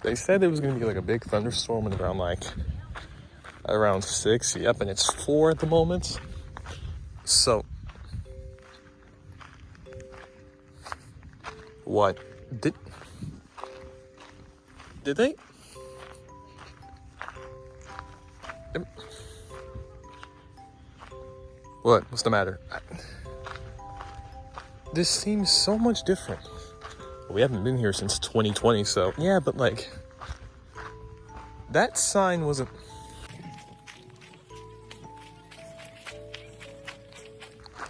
They said there was gonna be like a big thunderstorm at around 6. Yep, and it's 4 at the moment. So what did they? What? What's the matter? This seems so much different. We haven't been here since 2020, so yeah, but like that sign wasn't.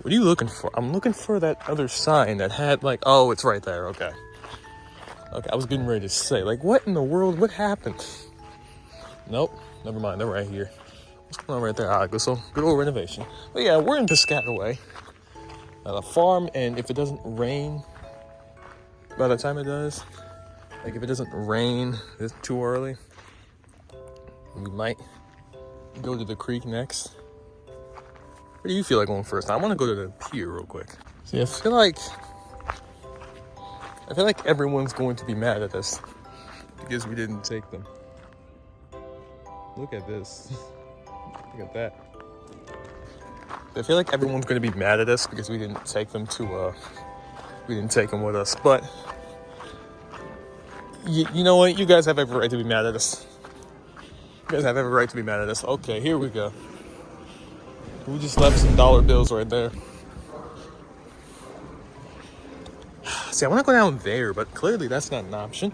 What are you looking for? I'm looking for that other sign that had like, oh, it's right there. Okay. Okay, I was getting ready to say, like, what in the world? What happened? Nope, never mind. They're right here. What's going on right there? Ah, good old renovation. But yeah, we're in Piscataway, a farm, and if it doesn't rain, by the time it does, like if it doesn't rain it's too early, we might go to the creek next. Where do you feel like going first? I want to go to the pier real quick. See, I feel like everyone's going to be mad at us because we didn't take them. Look at this. Look at that. I feel like everyone's going to be mad at us because we didn't take them with us. But you know what? You guys have every right to be mad at us. You guys have every right to be mad at us. Okay, here we go. We just left some dollar bills right there. See, I want to go down there, but clearly that's not an option.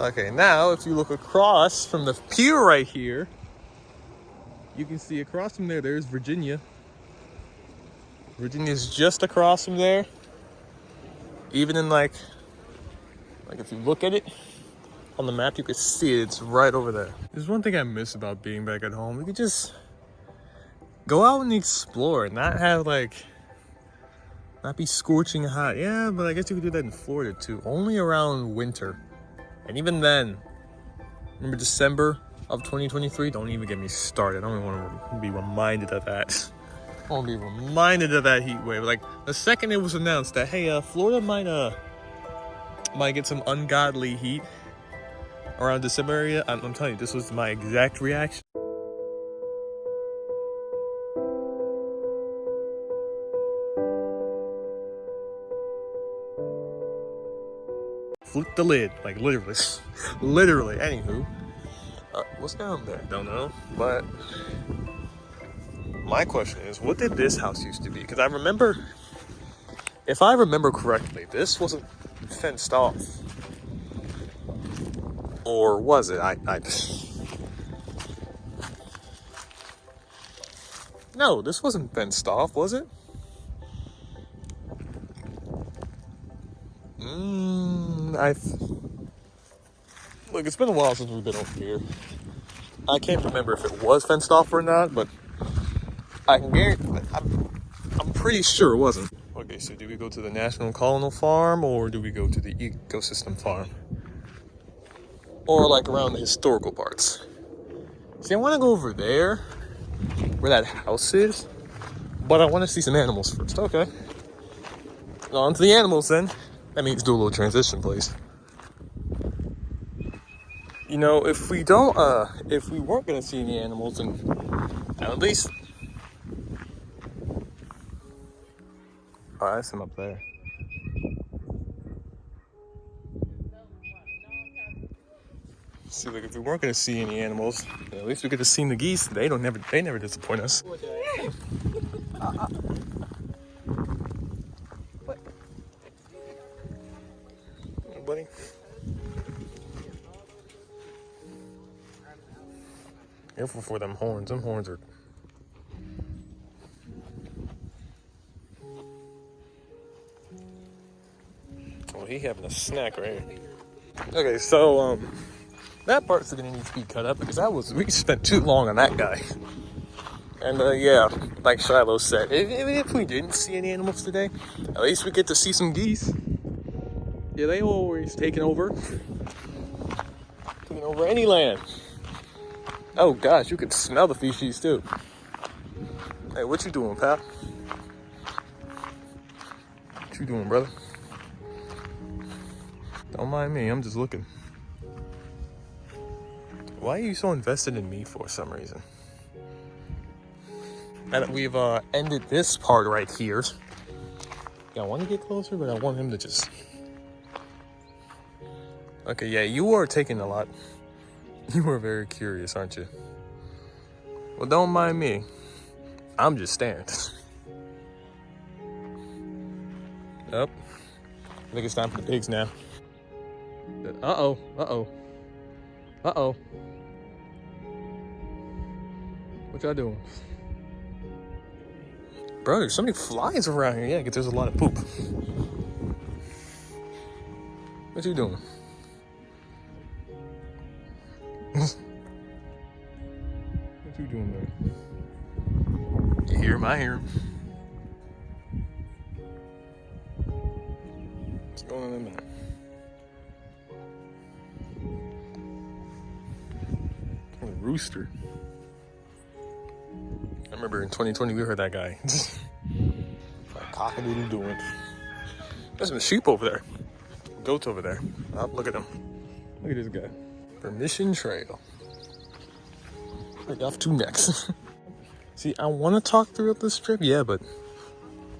Okay, now if you look across from the pier right here, you can see across from there, there's Virginia. Virginia's just across from there. Even in like if you look at it on the map, you can see it. It's right over there. There's one thing I miss about being back at home. We could just go out and explore and not be scorching hot. Yeah, but I guess you could do that in Florida too. Only around winter. And even then, remember December of 2023? Don't even get me started. I don't even want to be reminded of that. I want to be reminded of that heat wave. Like the second it was announced that, hey, Florida might get some ungodly heat around December area, I'm telling you, this was my exact reaction. Flip the lid, like literally. Literally. Anywho, what's down there? Don't know. But my question is, what did this house used to be? Because if I remember correctly, this wasn't fenced off. Or was it? No, this wasn't fenced off, was it? Look, it's been a while since we've been over here. I can't remember if it was fenced off or not, but I can guarantee, I'm pretty sure it wasn't. Okay, so do we go to the National Colonial Farm or do we go to the Ecosystem Farm? Or like around the historical parts? See, I want to go over there where that house is, but I want to see some animals first. Okay. On to the animals then. That means do a little transition, please. You know, if we weren't gonna see any animals, then at least. Oh, that's him up there. See, like if we weren't gonna see any animals, at least we get to see the geese. They never disappoint us. What? Hey, buddy. Careful for them horns. Them horns are. Oh, he having a snack right here. Okay, so that part's gonna need to be cut up because we spent too long on that guy. And yeah, like Shiloh said, if we didn't see any animals today, at least we get to see some geese. Yeah, they always taking over any land. Oh gosh, you can smell the feces too. Hey, what you doing, pal? What you doing, brother? Don't mind me, I'm just looking. Why are you so invested in me for some reason? Now that we've ended this part right here. Yeah, I want to get closer, but I want him to just... Okay, yeah, you are taking a lot. You are very curious, aren't you? Well, don't mind me. I'm just staring. Yep. I think it's time for the pigs now. Uh-oh, uh-oh. Uh-oh. What y'all doing? Bro, there's so many flies around here. Yeah, because there's a lot of poop. What you doing? What you doing there? You hear him? I hear him. What's going on in there? Oh, a rooster. I remember in 2020 we heard that guy. Like cock-a-doodle doing. There's some sheep over there. Goats over there. Oh, look at them. Look at this guy. Permission trail. Like off two necks. See, I want to talk throughout this trip, yeah, but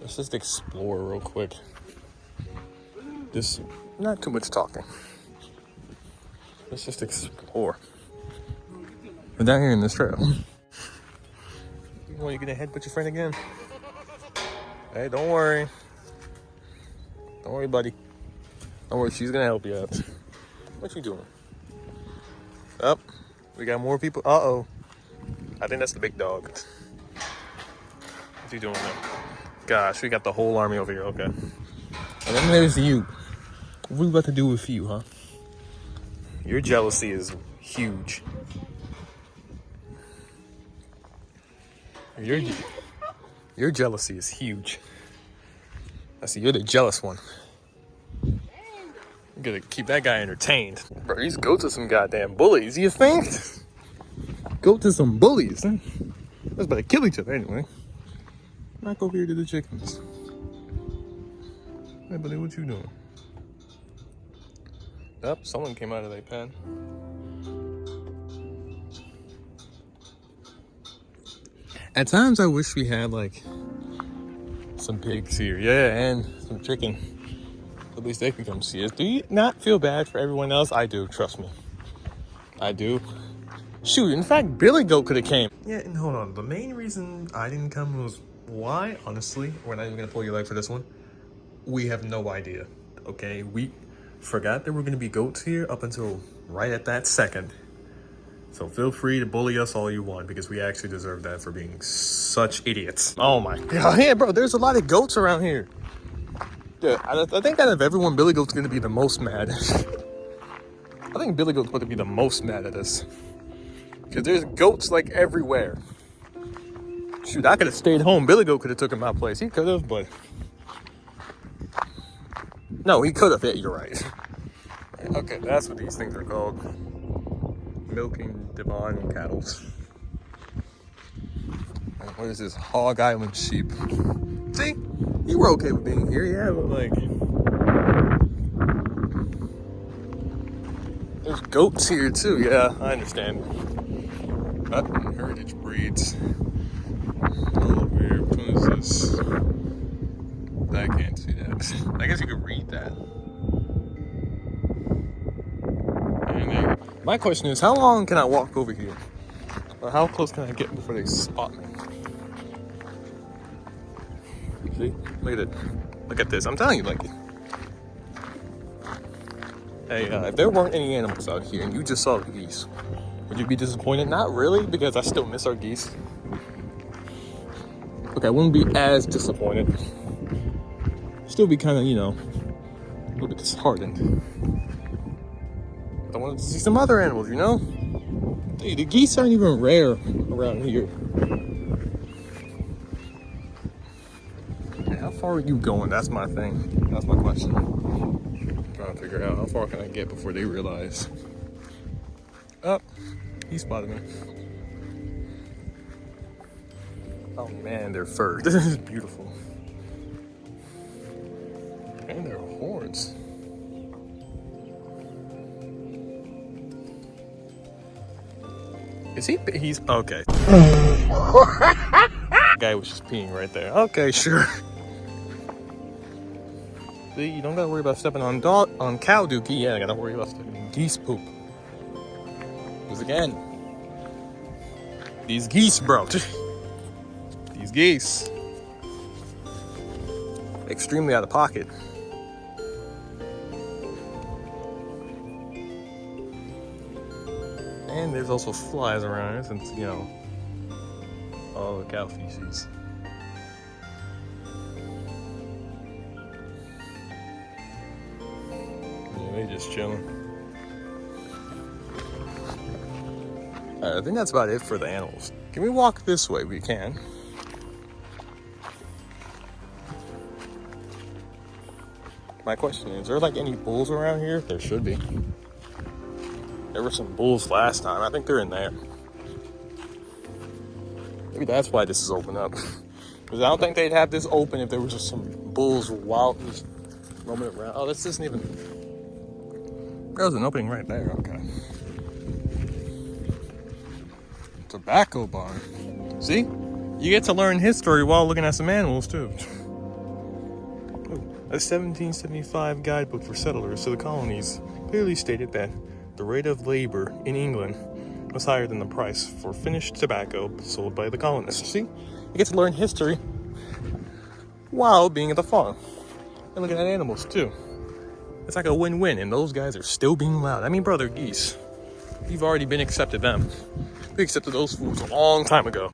let's just explore real quick. Just not too much talking. Let's just explore. We're down here in this trail. Well, you gonna headbutt your friend again? Hey, don't worry. Don't worry, buddy. Don't worry, she's gonna help you out. What you doing? Up. We got more people. Uh-oh. I think that's the big dog. What's he doing there? Gosh, we got the whole army over here. Okay. And then there's you. What are we about to do with you, huh? Your jealousy is huge. Your jealousy is huge. I see you're the jealous one. You gotta keep that guy entertained. Bro, these goats are some goddamn bullies, you think? Goats are some bullies. Huh? Let's better kill each other anyway. Knock over here to the chickens. Hey buddy, what you doing? Yep, someone came out of their pen. At times I wish we had like some pigs here. Yeah, and some chicken. At least they can come see us. Do you not feel bad for everyone else? I do, trust me. I do. Shoot, in fact, Billy Goat could have came. Yeah, and hold on. The main reason I didn't come was why, honestly, we're not even gonna pull your leg for this one. We have no idea, okay? We forgot there were gonna be goats here up until right at that second. So feel free to bully us all you want because we actually deserve that for being such idiots. Oh my God, yeah, bro, there's a lot of goats around here. Yeah, I think out of everyone, Billy Goat's gonna be the most mad. I think Billy Goat's going to be the most mad at us. Because there's goats like everywhere. Shoot, I could have stayed home. Billy Goat could have taken my place. He could have, but... No, he could have. Yeah, you're right. Okay, that's what these things are called. Milking Devon cattle. What is this? Hog Island sheep. See? You were okay with being here, yeah, but like... There's goats here too, yeah, I understand. Button heritage breeds. Over here, which one is this? I can't see that. I guess you could read that. And my question is, how long can I walk over here? Or how close can I get before they spot me? See? Look at it. Look at this. I'm telling you, like... Hey, if there weren't any animals out here and you just saw the geese, would you be disappointed? Not really, because I still miss our geese. Okay, I wouldn't be as disappointed. Still be kind of, you know, a little bit disheartened. I wanted to see some other animals, you know? Hey, the geese aren't even rare around here. Hey, how far are you going? That's my thing. That's my question. I'm trying to figure out how far can I get before they realize. Oh, he spotted me. Oh man, their fur. This is beautiful. And their horns. Is he? He's okay. Guy was just peeing right there. Okay, sure. See, you don't gotta worry about stepping on cow dookie. Yeah, I gotta worry about stepping in geese poop. Because again, these geese, bro. These geese. Extremely out of pocket. And there's also flies around since, you know, all the cow feces. Yeah, they just chilling. Alright, I think that's about it for the animals. Can we walk this way? We can. My question is there like any bulls around here? There should be. There were some bulls last time. I think they're in there. Maybe that's why this is open up. Because I don't think they'd have this open if there was just some bulls wild just roaming around. Oh, this isn't even... There's an opening right there. Okay. Tobacco barn. See? You get to learn history while looking at some animals, too. A 1775 guidebook for settlers to the colonies clearly stated that the rate of labor in England was higher than the price for finished tobacco sold by the colonists. See? You get to learn history while being at the farm. And looking at animals, too. It's like a win-win, and those guys are still being loud. I mean, bro, they're geese. You've already been accepted them. We accepted those fools a long time ago.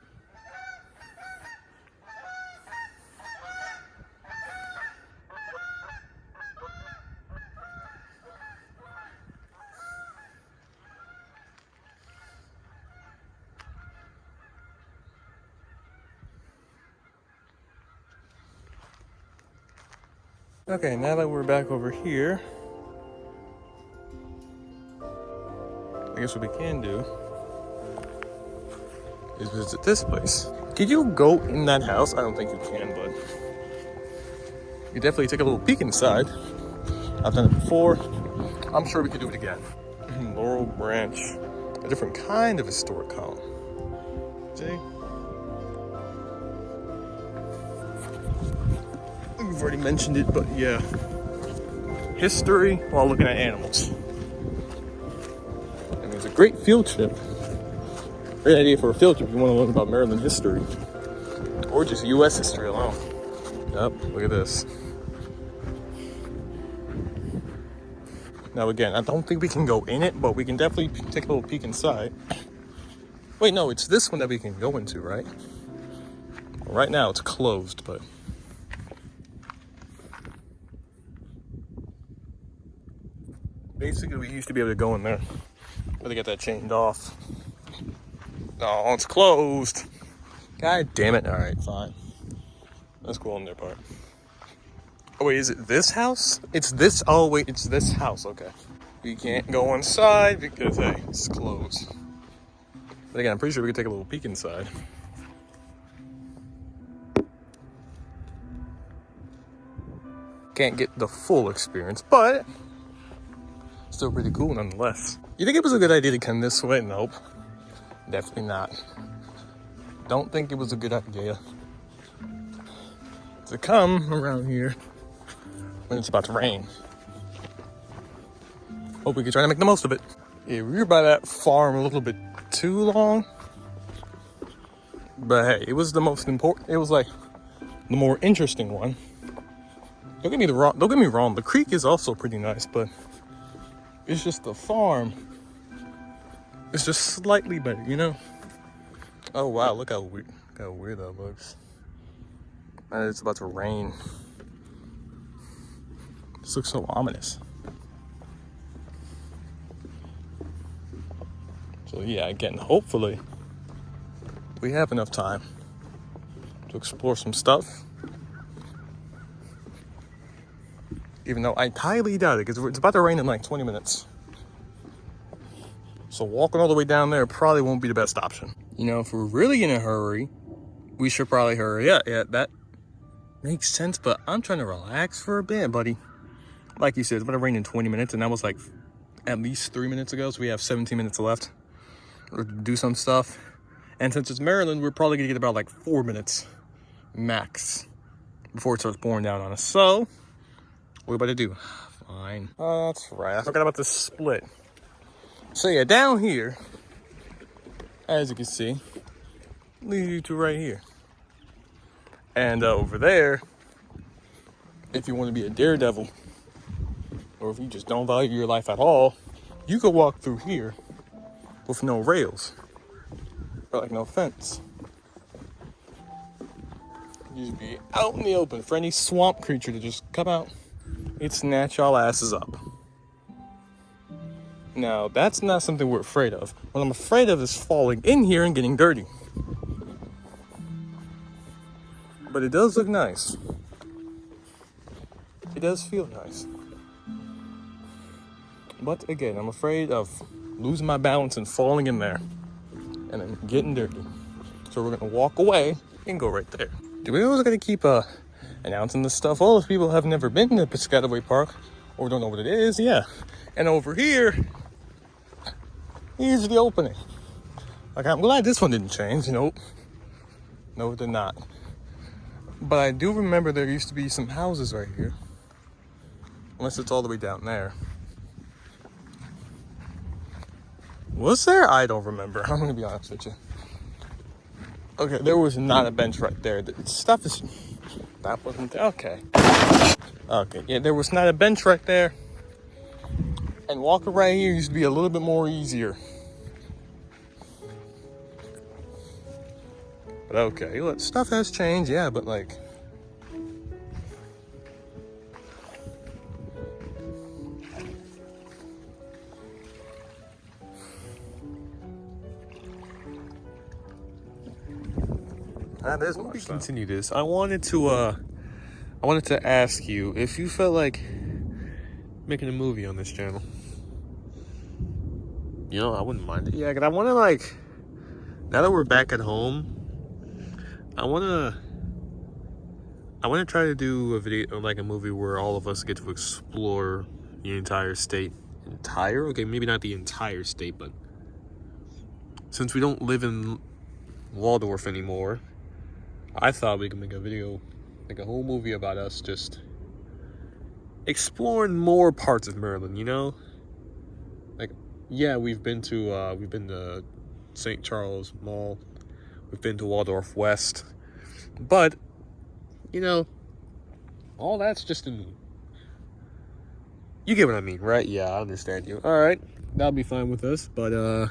Okay, now that we're back over here, I guess what we can do is visit this place. Could you go in that house? I don't think you can, but you definitely take a little peek inside. I've done it before. I'm sure we could do it again. Laurel branch, a different kind of historic home. See? We've already mentioned it, but yeah. History while looking at animals. And it's a great field trip. Great idea for a field trip if you want to learn about Maryland history. Or just U.S. history alone. Yep, look at this. Now again, I don't think we can go in it, but we can definitely take a little peek inside. Wait, no, it's this one that we can go into, right? Well, right now it's closed, but... Basically, we used to be able to go in there, but they got that chained off. Oh, it's closed. God damn it. All right, fine. That's cool on their part. Oh, wait, is it this house? It's this. Oh, wait, it's this house. Okay. We can't go inside because, hey, it's closed. But again, I'm pretty sure we could take a little peek inside. Can't get the full experience, but still pretty cool nonetheless. You think it was a good idea to come this way? Nope. Definitely not. Don't think it was a good idea to come around here when it's about to rain. Hope we can try to make the most of it. Yeah, we were by that farm a little bit too long. But hey, it was the most important. It was like the more interesting one. Don't get me wrong, the creek is also pretty nice, but it's just the farm. It's just slightly better, you know? Oh wow, look how weird that looks. And it's about to rain. This looks so ominous. So yeah, again, hopefully we have enough time to explore some stuff. Even though I highly doubt it, because it's about to rain in like 20 minutes. So walking all the way down there probably won't be the best option. You know, if we're really in a hurry, we should probably hurry up. Yeah, that makes sense, but I'm trying to relax for a bit, buddy. Like you said, it's about to rain in 20 minutes, and that was like at least 3 minutes ago, so we have 17 minutes left. or do some stuff. And since it's Maryland, we're probably gonna get about like 4 minutes max before it starts pouring down on us. So, what are we about to do? Fine. Oh, that's right. I forgot about the split. So yeah, down here, as you can see, leads you to right here. And over there, if you want to be a daredevil, or if you just don't value your life at all, you could walk through here with no rails, or like no fence. You just be out in the open for any swamp creature to just come out and snatch y'all asses up. Now, that's not something we're afraid of. What I'm afraid of is falling in here and getting dirty. But it does look nice. It does feel nice. But again, I'm afraid of losing my balance and falling in there and then getting dirty. So we're gonna walk away and go right there. Do we always gotta keep announcing this stuff? Well, if people have never been to Piscataway Park or don't know what it is, yeah. And over here, here's the opening. Like, I'm glad this one didn't change. Nope. No, it did not. But I do remember there used to be some houses right here. Unless it's all the way down there. Was there? I don't remember. I'm gonna be honest with you. Okay, there was not a bench right there. The stuff is... That wasn't there. Okay. Okay, yeah, there was not a bench right there. And walking right here used to be a little bit more easier. But okay, look, stuff has changed, yeah, but like... That is much. Before we continue this, I wanted to ask you if you felt like making a movie on this channel. You know, I wouldn't mind it. Yeah, because I want to, like, now that we're back at home, I want to try to do a video, like a movie where all of us get to explore the entire state. Okay, maybe not the entire state, but since we don't live in Waldorf anymore, I thought we could make a video, like a whole movie about us just exploring more parts of Maryland, you know? Like, yeah, we've been to St. Charles Mall, we've been to Waldorf West, but, you know, all that's just in... You get what I mean, right? Yeah, I understand you. All right, that'll be fine with us, but,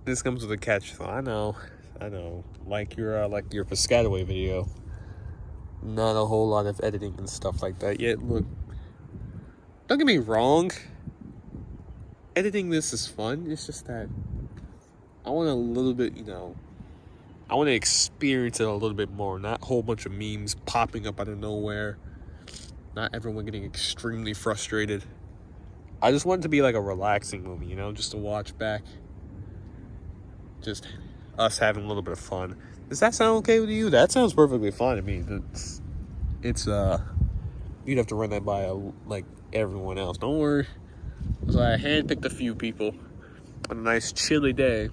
this comes with a catch, so I know. Like your Piscataway video, not a whole lot of editing and stuff like that. Yet, look, don't get me wrong, editing this is fun. It's just that I want a little bit, you know, I want to experience it a little bit more. Not a whole bunch of memes popping up out of nowhere. Not everyone getting extremely frustrated. I just want it to be like a relaxing movie, you know, just to watch back. Just us having a little bit of fun. Does that sound okay with you? That sounds perfectly fine to me. It's you'd have to run that by like everyone else. Don't worry. So I handpicked a few people on a nice chilly day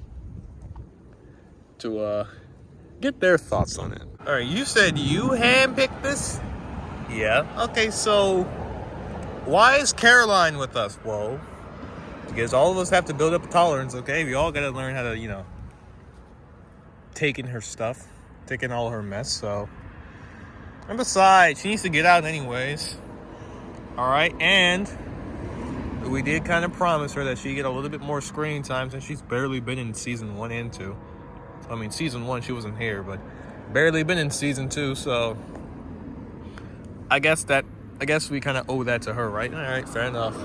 to get their thoughts on it. All right, you said you handpicked this? Yeah. Okay, so why is Caroline with us? Whoa. Because all of us have to build up a tolerance, okay? We all gotta learn how to, you know, take in her stuff, take in all her mess, so. And besides, she needs to get out anyways. All right, and we did kind of promise her that she'd get a little bit more screen time since she's barely been in season 1 and 2. I mean, season 1, she wasn't here, but barely been in season 2, so I guess we kind of owe that to her, right? All right, fair enough.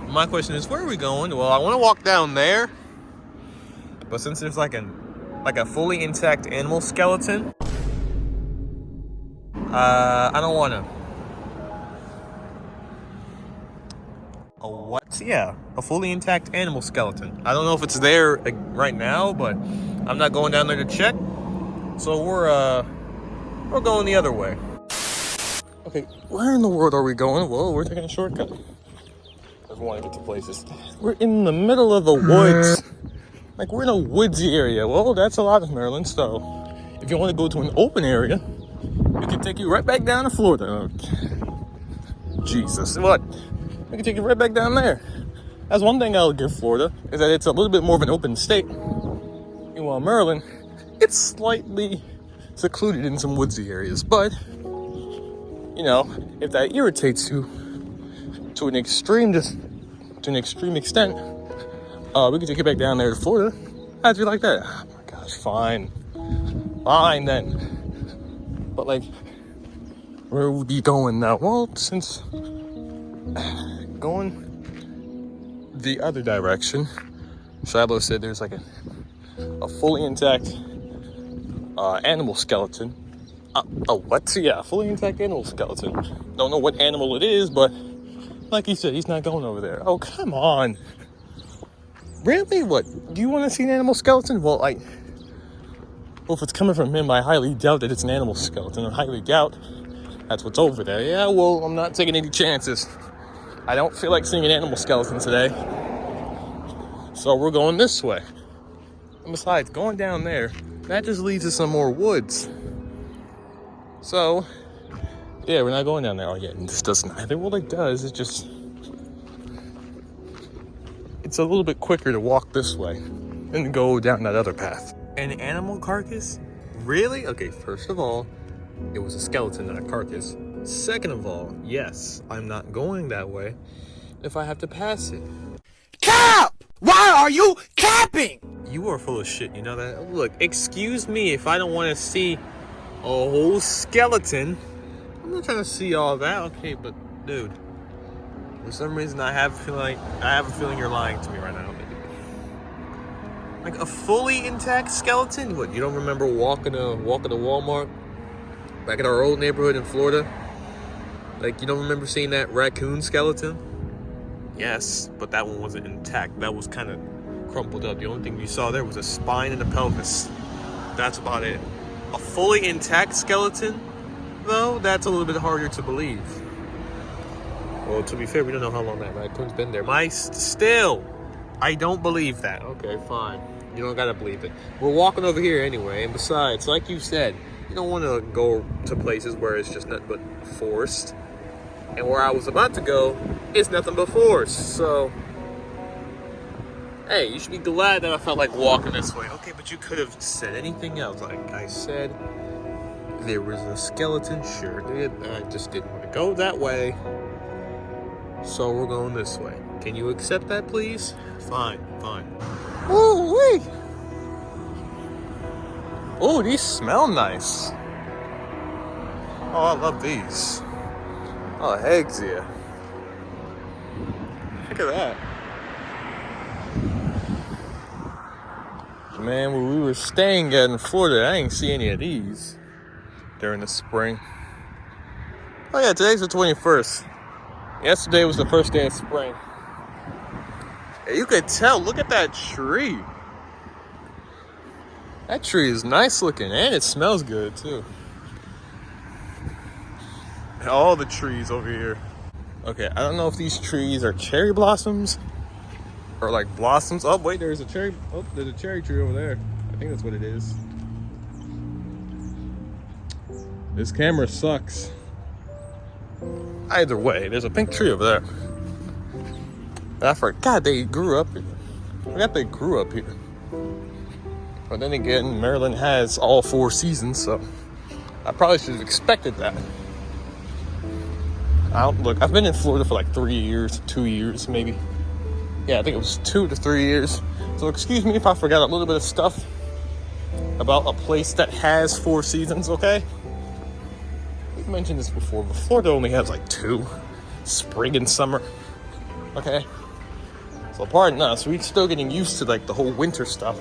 My question is, where are we going? Well, I want to walk down there, but since there's like a fully intact animal skeleton, I don't want to. A what? Yeah, a fully intact animal skeleton. I don't know if it's there right now, but I'm not going down there to check. So we're going the other way. Okay, where in the world are we going? Whoa, we're taking a shortcut. I just want to get to places. We're in the middle of the woods. Like, we're in a woodsy area. Well, that's a lot of Maryland, so if you want to go to an open area, we can take you right back down to Florida. Jesus, what? We can take you right back down there. That's one thing I'll give Florida, is that it's a little bit more of an open state. Meanwhile, Maryland, it's slightly secluded in some woodsy areas. But, you know, if that irritates you to an extreme extent, we can take you back down there to Florida. How'd you like that? Oh my gosh, fine then. But like, where would we be going now? Well, since going the other direction, Shiloh said there's like a fully intact animal skeleton. A what? Yeah, fully intact animal skeleton. Don't know what animal it is, but like he said, he's not going over there. Oh, come on. Really? What? Do you want to see an animal skeleton? Well, if it's coming from him, I highly doubt that it's an animal skeleton. I highly doubt that's what's over there. Yeah, well, I'm not taking any chances. I don't feel like seeing an animal skeleton today. So we're going this way. And besides, going down there, that just leads to some more woods. So, yeah, we're not going down there. Oh, yeah, this doesn't either. Well, it does. It's a little bit quicker to walk this way than to go down that other path. An animal carcass? Really? Okay, first of all, it was a skeleton, not a carcass. Second of all, yes, I'm not going that way if I have to pass it. Cap! Why are you capping? You are full of shit, you know that? Look, excuse me if I don't want to see a whole skeleton. I'm not trying to see all that, okay, but dude, for some reason I have a feeling you're lying to me right now. Like a fully intact skeleton? What, you don't remember walking to Walmart back in our old neighborhood in Florida? Like, you don't remember seeing that raccoon skeleton? Yes, but that one wasn't intact. That was kind of crumpled up. The only thing you saw there was a spine and a pelvis. That's about it. A fully intact skeleton, though, that's a little bit harder to believe. Well, to be fair, we don't know how long that raccoon's been there. Still, I don't believe that. Okay, fine. You don't gotta believe it. We're walking over here anyway, and besides, like you said, you don't want to go to places where it's just nothing but forest. And where I was about to go is nothing but forest. So, hey, you should be glad that I felt like walking this way. Okay, but you could have said anything else. Like I said, there was a skeleton. Sure did. I just didn't want to go that way. So we're going this way. Can you accept that, please? Fine. Ooh, wee! Oh, these smell nice. Oh, I love these. Oh, eggs, yeah. Look at that. Man, where we were staying at in Florida, I didn't see any of these during the spring. Oh yeah, today's the 21st. Yesterday was the first day of spring. Yeah, you could tell, look at that tree. That tree is nice looking and it smells good too. All the trees over here. Okay, I don't know if these trees are cherry blossoms or like blossoms. Oh wait, there's a cherry tree over there. I think that's what it is. This camera sucks. Either way, there's a pink tree over there. I forgot they grew up here. But then again, Maryland has all 4 seasons, so I probably should have expected that. Look, I've been in Florida for like 3 years, 2 years maybe. Yeah, I think it was 2 to 3 years. So excuse me if I forgot a little bit of stuff about a place that has 4 seasons, okay? We've mentioned this before, but Florida only has like 2, spring and summer, okay? So pardon us, we're still getting used to like the whole winter stuff.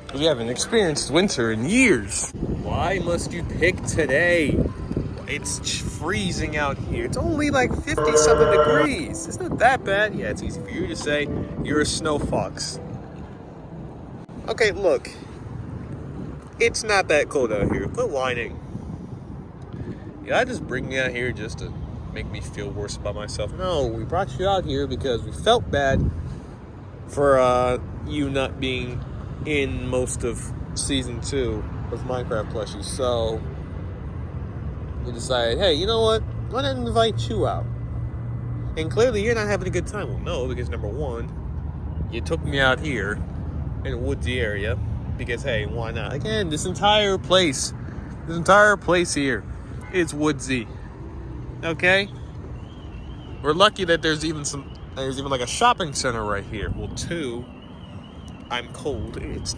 Because we haven't experienced winter in years. Why must you pick today? It's freezing out here. It's only like 50-something degrees. It's not that bad. Yeah, it's easy for you to say you're a snow fox. Okay, look. It's not that cold out here. Quit whining. Yeah, I just bring you out here just to make me feel worse about myself. No, we brought you out here because we felt bad for you not being in most of season 2 of Minecraft Plushies. So we decided, hey, you know what? Why not invite you out? And clearly you're not having a good time. Well, no, because number one, you took me out here in a woodsy area because, hey, why not? Again, this entire place here is woodsy. Okay? We're lucky that there's even like a shopping center right here. Well, 2, I'm cold. It's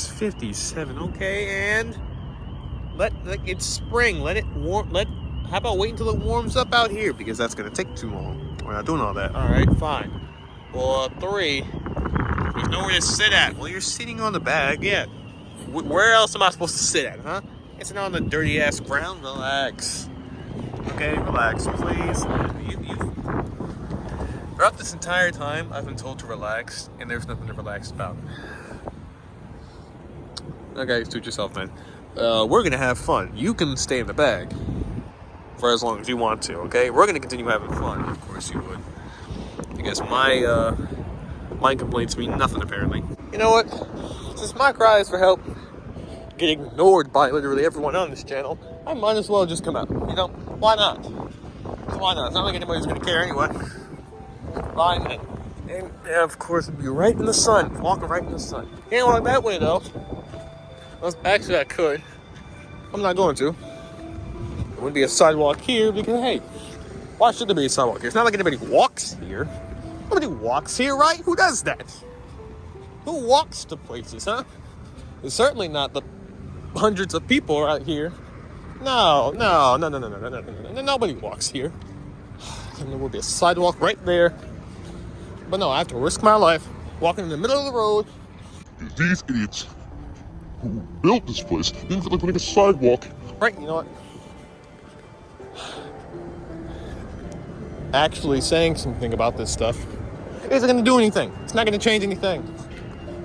57, okay? And it's spring. Let it warm. How about wait until it warms up out here? Because that's gonna take too long. We're not doing all that. All right, fine. Well, 3, there's nowhere to sit at. Well, you're sitting on the bag. Yeah. Where else am I supposed to sit at, huh? It's not on the dirty ass ground. Relax. Okay, relax, please. Throughout this entire time, I've been told to relax, and there's nothing to relax about. Okay, suit yourself, man. We're gonna have fun. You can stay in the bag for as long as you want to, okay? We're gonna continue having fun. Of course you would. Because my complaints mean nothing, apparently. You know what? Since my cries for help get ignored by literally everyone on this channel, I might as well just come out. You know? Why not? Why not? It's not like anybody's gonna care anyway. Fine, then. And of course, it'd be right in the sun. Walking right in the sun. Can't walk that way, though. Well, actually, I could. I'm not going to. There wouldn't be a sidewalk here because, hey, why should there be a sidewalk here? It's not like anybody walks here. Nobody walks here, right? Who does that? Who walks to places, huh? It's certainly not the hundreds of people out here. No. Nobody walks here. And there will be a sidewalk right there. But no, I have to risk my life walking in the middle of the road. These idiots who built this place didn't feel like putting a sidewalk. Right, you know what? Actually saying something about this stuff isn't going to do anything. It's not going to change anything.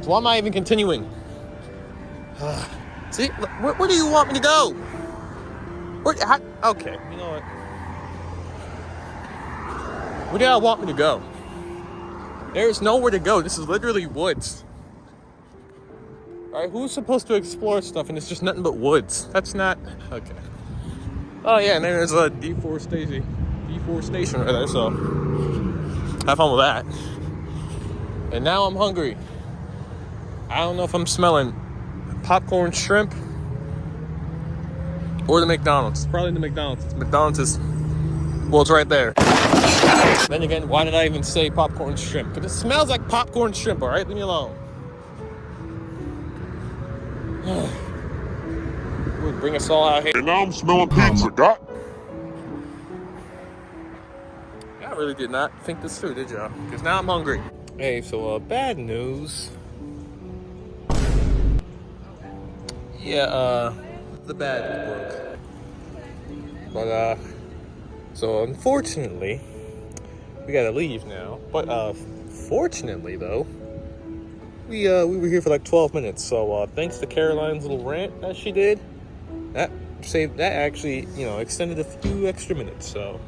So why am I even continuing? See, where do you want me to go? Okay, you know what? Where do y'all want me to go? There's nowhere to go. This is literally woods. Alright, who's supposed to explore stuff and it's just nothing but woods? That's not... Okay. Oh yeah, and then there's a deforestation right there, so... have fun with that. And now I'm hungry. I don't know if I'm smelling popcorn shrimp or the McDonald's. It's probably the McDonald's. McDonald's is... well, it's right there. Then again, why did I even say popcorn shrimp? Because it smells like popcorn shrimp, alright? Leave me alone. Would bring us all out here. And now I'm smelling pizza, God. I really did not think this through, did y'all? Because now I'm hungry. Hey, so bad news. Yeah, the bag broke. But so unfortunately, we gotta leave now. But fortunately though, we were here for like 12 minutes. So thanks to Caroline's little rant that she did, that actually, you know, extended a few extra minutes. So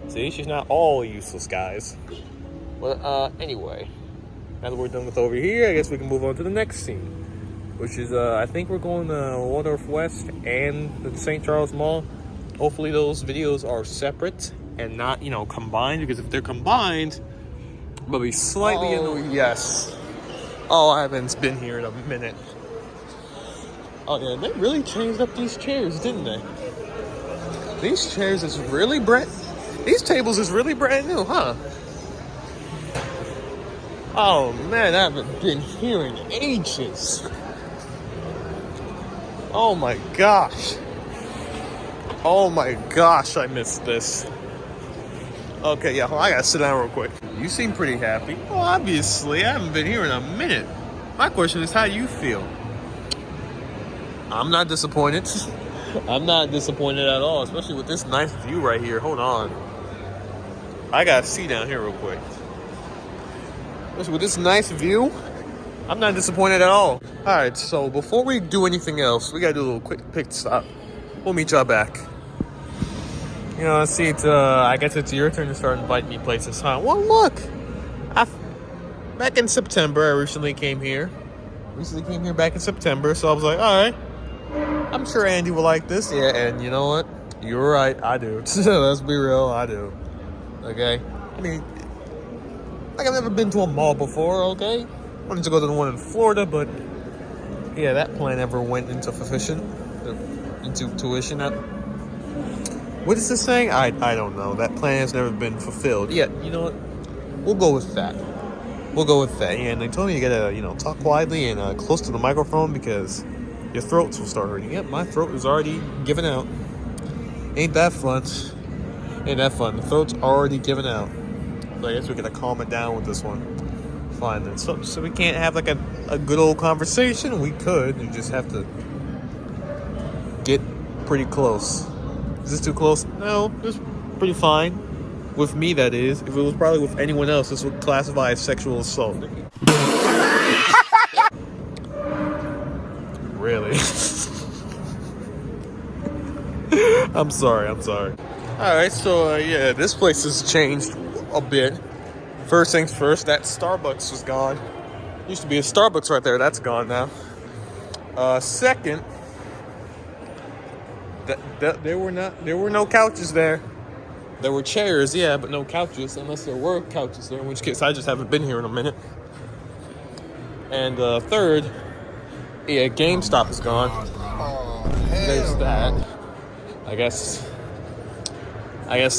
see, she's not all useless, guys. But anyway, now that we're done with over here, I guess we can move on to the next scene, which is I think we're going to Waldorf West and the St. Charles Mall. Hopefully those videos are separate and not, you know, combined, because if they're combined, they'll be slightly annoying. Yes. Oh, I haven't been here in a minute. Oh yeah, they really changed up these chairs, didn't they? These chairs is really these tables is really brand new, huh? Oh man, I haven't been here in ages. Oh my gosh. Oh my gosh, I missed this. Okay, yeah, I gotta sit down real quick. You seem pretty happy. Well, obviously, I haven't been here in a minute. My question is, how you feel? I'm not disappointed. I'm not disappointed at all, especially with this nice view right here. Hold on. I gotta see down here real quick. Especially with this nice view, I'm not disappointed at all. Alright, so before we do anything else, we gotta do a little quick pit stop. We'll meet y'all back. You know, see, I guess it's your turn to start inviting me places, huh? Well, look! back in September, I recently came here. Back in September, so I was like, all right, I'm sure Andy will like this. Yeah, and you know what? You're right, I do. Let's be real, I do. Okay? I mean, like, I've never been to a mall before, okay? Wanted to go to the one in Florida, but yeah, that plan never went into tuition. What is this saying? I don't know. That plan has never been fulfilled. Yeah, you know what? We'll go with that. Yeah, and they told me you gotta, talk quietly and close to the microphone because your throats will start hurting. Yep, my throat is already giving out. Ain't that fun? The throat's already giving out. So I guess we gotta calm it down with this one. Fine then. So we can't have like a good old conversation. We could. You just have to get pretty close. Is this too close? No, it's pretty fine. With me, that is. If it was probably with anyone else, this would classify as sexual assault. Really? I'm sorry. Alright, so yeah, this place has changed a bit. First things first, that Starbucks was gone. Used to be a Starbucks right there, that's gone now. Second, there were no couches there. There were chairs, yeah, but no couches, unless there were couches there, in which case I just haven't been here in a minute. And third, yeah, GameStop is gone. There's that. I guess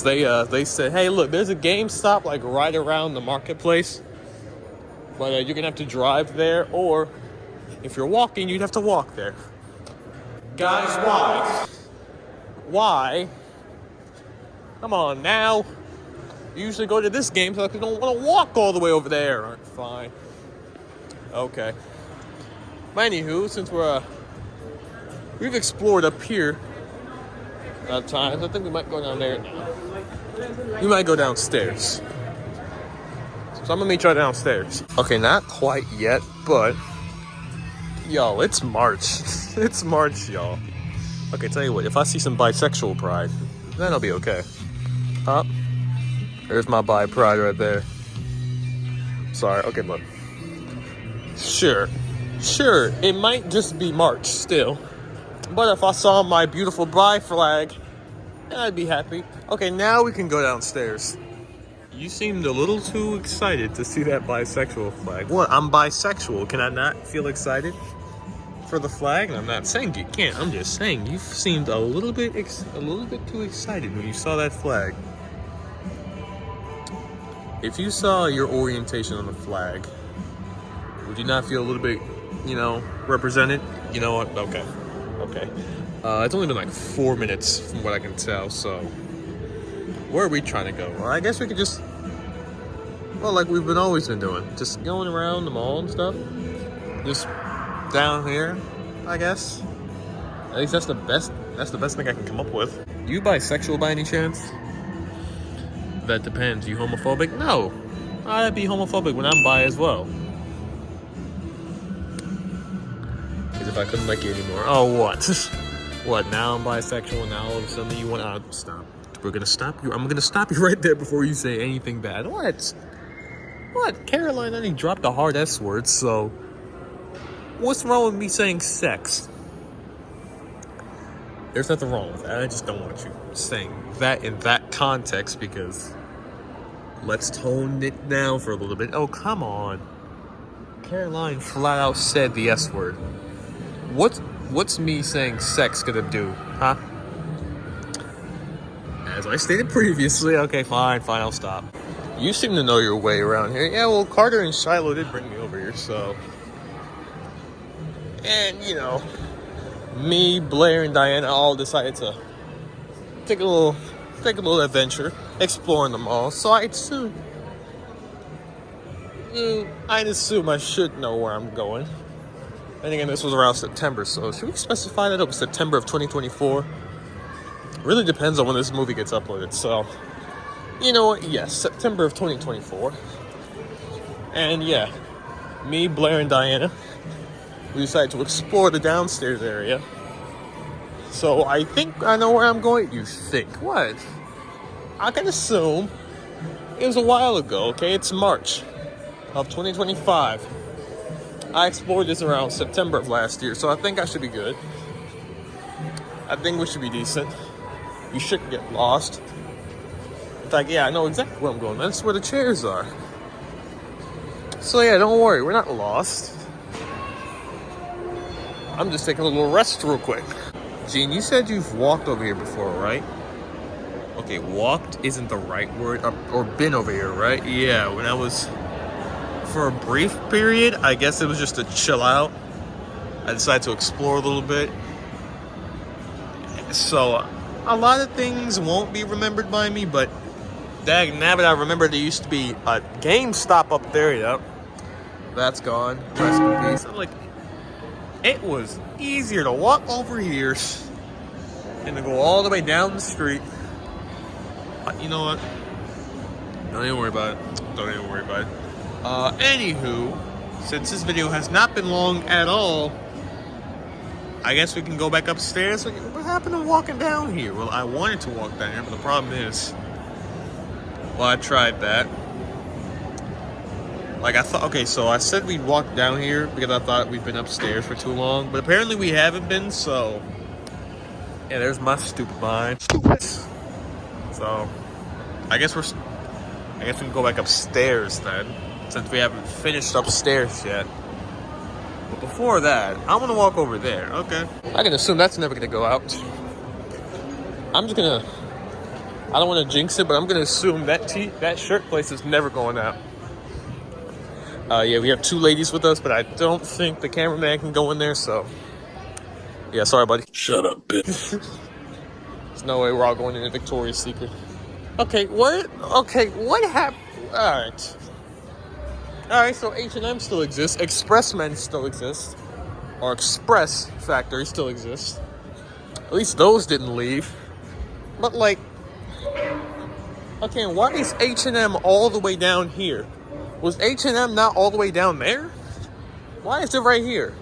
they said, hey, look, there's a GameStop like right around the marketplace, but you're gonna have to drive there, or if you're walking, you'd have to walk there. Guys, why? Why? Come on now. You usually go to this game so you don't want to walk all the way over there. All right, fine. Okay. But anywho, since we've explored up here at times, I think we might go down there now. We might go downstairs. So I'm gonna meet y'all downstairs. Okay, not quite yet, but yo, it's March. It's March, y'all. Okay, tell you what, if I see some bisexual pride, then I'll be okay. Huh? There's my bi pride right there. Sorry, okay, look. Sure, it might just be March still. But if I saw my beautiful bi flag, then I'd be happy. Okay, now we can go downstairs. You seemed a little too excited to see that bisexual flag. What? I'm bisexual. Can I not feel excited for the flag? And I'm not saying you can't. I'm just saying you seemed a little bit too excited when you saw that flag. If you saw your orientation on the flag, would you not feel a little bit, represented? You know what? Okay. It's only been like 4 minutes from what I can tell, so where are we trying to go? Well, I guess we could just, like we've always been doing, just going around the mall and stuff. Just down here, I guess. At least that's the best thing I can come up with. You bisexual by any chance? That depends. You homophobic? No. I'd be homophobic when I'm bi as well. As if I couldn't like you anymore. Oh, what? What, now I'm bisexual, now all of a sudden you want to stop. We're gonna stop you. I'm gonna stop you right there before you say anything bad. What? Caroline only dropped a hard S word, so what's wrong with me saying sex? There's nothing wrong with that. I just don't want you saying that in that context, because let's tone it down for a little bit. Oh, come on. Caroline flat out said the S word. What's me saying sex gonna do, huh? As I stated previously, okay, fine, I'll stop. You seem to know your way around here. Yeah, well, Carter and Shiloh did bring me over here, so. And, me, Blair, and Diana all decided to take a little adventure, exploring the mall. So I'd assume I should know where I'm going. And again, this was around September, so should we specify that it was September of 2024? Really depends on when this movie gets uploaded, so you know what? Yes, September of 2024. And yeah, me, Blair, and Diana, we decided to explore the downstairs area. So I think I know where I'm going. You think? What? I can assume it was a while ago, okay? It's March. of 2025. I explored this around September of last year, so I think I should be good. I think we should be decent. We shouldn't get lost. In fact, yeah, I know exactly where I'm going. That's where the chairs are. So yeah, don't worry, we're not lost. I'm just taking a little rest real quick. Gene, you said you've walked over here before, right? Okay, walked isn't the right word, or been over here, right? Yeah, when I was, for a brief period, I guess it was just to chill out. I decided to explore a little bit. So, a lot of things won't be remembered by me, but dang, now that I remember there used to be a GameStop up there, yep. That's gone, rest in peace. I'm like, it was easier to walk over here and to go all the way down the street. You know what? Don't even worry about it. Don't even worry about it. Anywho, since this video has not been long at all, I guess we can go back upstairs. What happened to walking down here? Well, I wanted to walk down here, but the problem is, well, I tried that. Like, I thought, okay, so I said we'd walk down here because I thought we'd been upstairs for too long, but apparently we haven't been, so yeah, there's my stupid mind. So, I guess we can go back upstairs then, since we haven't finished upstairs yet. But before that, I'm gonna walk over there, okay? I can assume that's never gonna go out. I'm just gonna, I don't wanna jinx it, but I'm gonna assume that shirt place is never going out. Yeah, we have two ladies with us, but I don't think the cameraman can go in there, so yeah, sorry, buddy. Shut up, bitch. There's no way we're all going into Victoria's Secret. Okay, what happened? Alright, so H&M still exists. Expressmen still exist. Or Express Factory still exists. At least those didn't leave. But like, okay, why is H&M all the way down here? Was H&M not all the way down there? Why is it right here?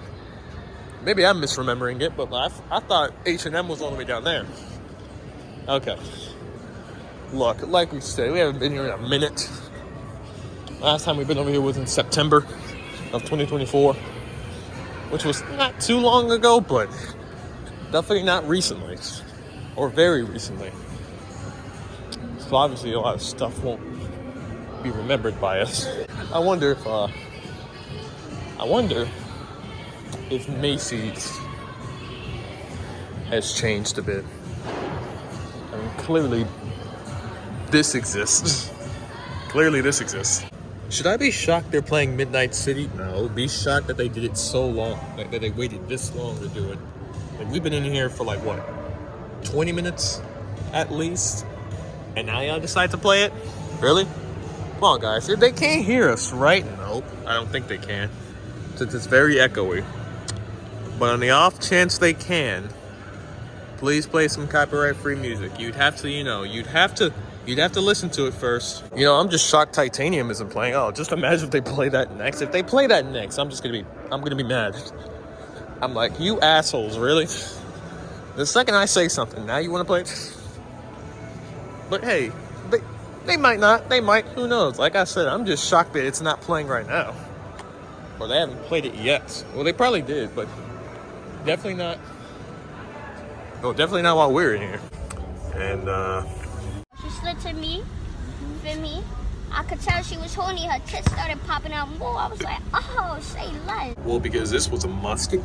Maybe I'm misremembering it, but I thought H&M was all the way down there. Okay. Look, like we said, we haven't been here in a minute. Last time we've been over here was in September of 2024, which was not too long ago, but definitely not recently, or very recently. So obviously a lot of stuff won't be remembered by us. I wonder if Macy's has changed a bit. I mean, clearly this exists. Clearly this exists. Should I be shocked they're playing Midnight City? No, be shocked that they did it so long, like that they waited this long to do it. Like, we've been in here for like, what, 20 minutes at least? And now y'all decide to play it? Really? Come on, guys. They can't hear us, right? Nope, I don't think they can, since it's very echoey. But on the off chance they can, please play some copyright-free music. You'd have to, you'd have to listen to it first. I'm just shocked Titanium isn't playing. Oh, just imagine if they play that next. If they play that next, I'm gonna be mad. I'm like, you assholes, really? The second I say something, now you want to play it? But hey, they might not. They might. Who knows? Like I said, I'm just shocked that it's not playing right now. Or they haven't played it yet. Well, they probably did, but definitely not. No, definitely not while we're in here. And She slid to me, for me. I could tell she was horny. Her tits started popping out more. I was like, oh, say less. well, because this was a musket.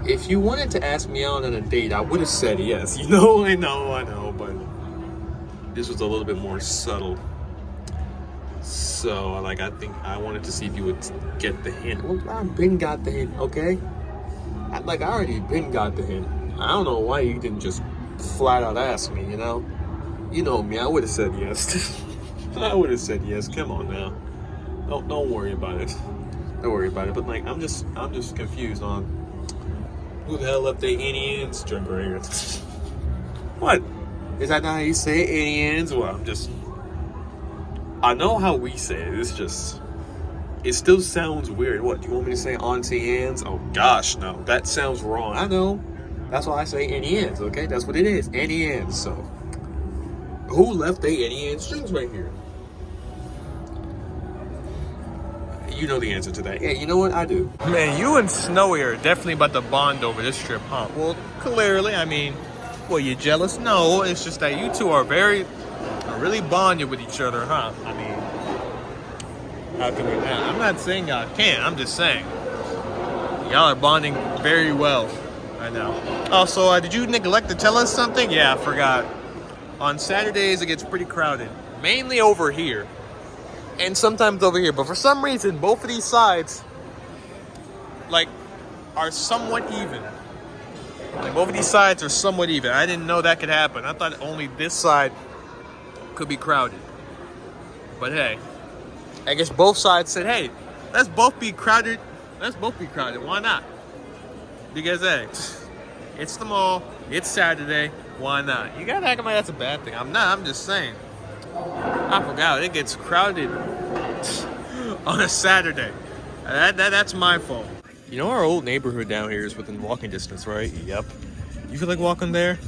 If you wanted to ask me out on a date, I would have said yes. I know, but this was a little bit more subtle. So, like, I think I wanted to see if you would get the hint. Well, I've been got the hint, okay? I already been got the hint. I don't know why you didn't just flat out ask me, You know me, I would have said yes. I would have said yes. Come on now. Don't worry about it. Don't worry about it. But like, I'm just confused on who the hell left their Indians drink right here. What? Is that not how you say it, Indians? Well, I know how we say it. It still sounds weird. What, do you want me to say Auntie Anne's? Oh gosh, no. That sounds wrong. I know. That's why I say Indians, okay? That's what it is. Indians. So, who left their Indian strings right here? You know the answer to that. Yeah, you know what? I do. Man, you and Snowy are definitely about to bond over this trip, huh? Well, clearly, I mean, well, you jealous? No, it's just that you two are really bonded with each other, huh? I mean, how can we not? I'm not saying y'all can't. I'm just saying y'all are bonding very well right now. Also, did you neglect to tell us something? Yeah, I forgot. On Saturdays, it gets pretty crowded, mainly over here. And sometimes over here, but for some reason, both of these sides, like, are somewhat even. Like, both of these sides are somewhat even. I didn't know that could happen. I thought only this side could be crowded. But hey, I guess both sides said, hey, let's both be crowded. Let's both be crowded. Why not? Because, hey, it's the mall. It's Saturday. Why not? You gotta act like that's a bad thing. I'm not. I'm just saying. I forgot. It gets crowded on a Saturday. That's my fault. You know our old neighborhood down here is within walking distance, right? Yep. You feel like walking there?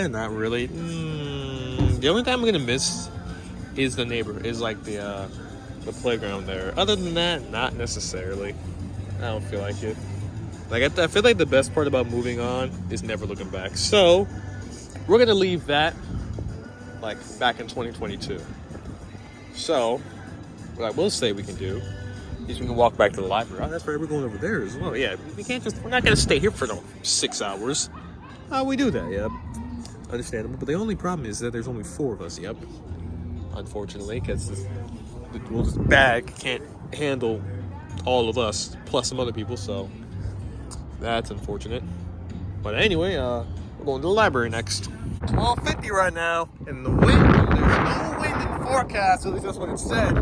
Not really. The only time I'm gonna miss is the neighborhood, is like the playground there. Other than that, not necessarily. I don't feel like it. Like, I feel like the best part about moving on is never looking back. So, we're going to leave that, like, back in 2022. So, what I will say we can do is we can walk back to the library. Oh, that's right, we're going over there as well. Yeah, we're not going to stay here for no 6 hours. We do that, yep. Understandable. But the only problem is that there's only 4 of us, yep. Unfortunately, because this bag can't handle all of us, plus some other people, so... That's unfortunate. But anyway, we're going to the library next. 12:50 right now, and the wind, there's no wind in the forecast, at least that's what it said.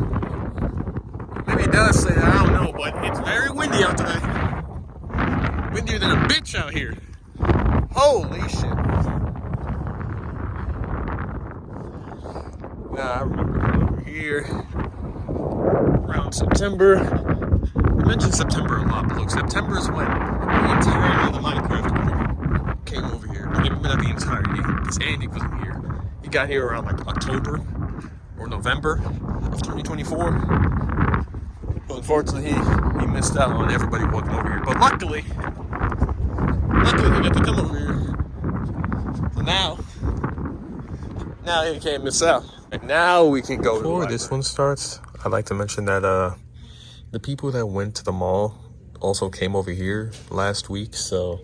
Maybe it does say that, I don't know, but it's very windy out today. Windier than a bitch out here. Holy shit. I remember over here, around September. I mentioned September a lot, but look, September is when the entirety of the Minecraft crew came over here. Maybe not the entirety, because Andy wasn't here. He got here around like October or November of 2024. But unfortunately, he missed out on everybody walking over here. But luckily, he got to come over here. So now he can't miss out. And now we can go. Before this one starts, I'd like to mention that the people that went to the mall also came over here last week, so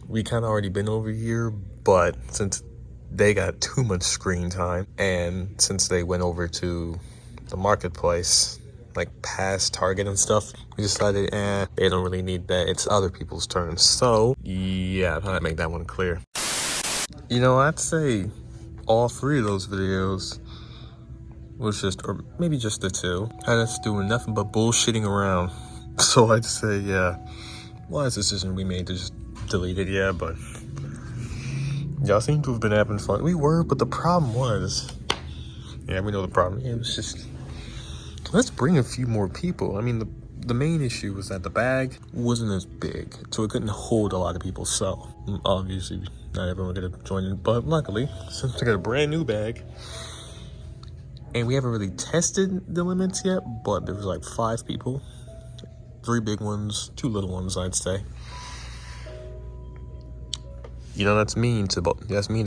we kind of already been over here, but since they got too much screen time, and since they went over to the marketplace, like past Target and stuff, we decided, they don't really need that. It's other people's turns. So, yeah, I'm trying to make that one clear. You know, I'd say all 3 of those videos was just, or maybe just the 2, had us doing nothing but bullshitting around. So I'd say, yeah, wise decision we made to just delete it, yeah, but y'all seem to have been having fun. We were, but the problem was, yeah, we know the problem. Yeah, it was just, let's bring a few more people. I mean, the main issue was that the bag wasn't as big, so it couldn't hold a lot of people. So obviously, not everyone could have joined in, but luckily, since I got a brand new bag, and we haven't really tested the limits yet, but there was like 5 people. 3 big ones, 2 little ones, I'd say. You know, that's mean to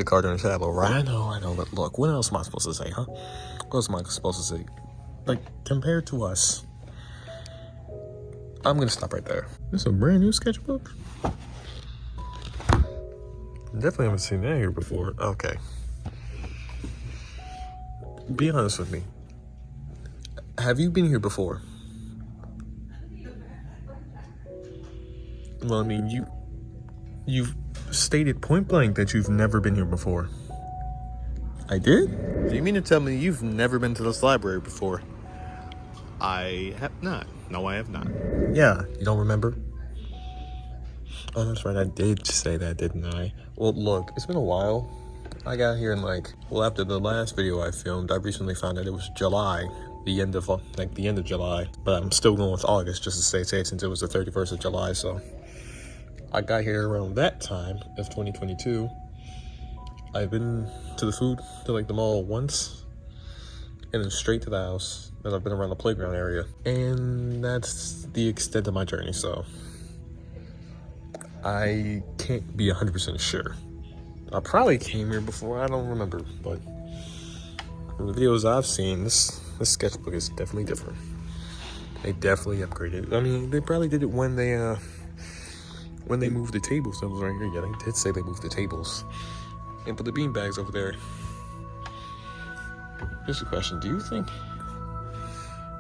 Carter and Shallow, right? I know, but look, what else am I supposed to say, huh? What else am I supposed to say? Like, compared to us, I'm gonna stop right there. This is a brand new sketchbook? Definitely haven't seen that here before. Okay. Be honest with me. Have you been here before? Well, I mean, you've stated point blank that you've never been here before. I did? Do you mean to tell me you've never been to this library before? I have not. No, I have not. Yeah, you don't remember? Oh, that's right, I did say that, didn't I? Well, look, it's been a while. I got here in after the last video I filmed, I recently found out it was July. The end of July. But I'm still going with August, just to stay safe, since it was the 31st of July, so. I got here around that time of 2022, I've been to like the mall once, and then straight to the house. And I've been around the playground area, and that's the extent of my journey. So I can't be 100% sure. I probably came here before. I don't remember, but from the videos I've seen, this sketchbook is definitely different. They definitely upgraded. I mean, they probably did it when they moved the tables. That was right here. Yeah, they did say they moved the tables and put the bean bags over there. Here's a question: do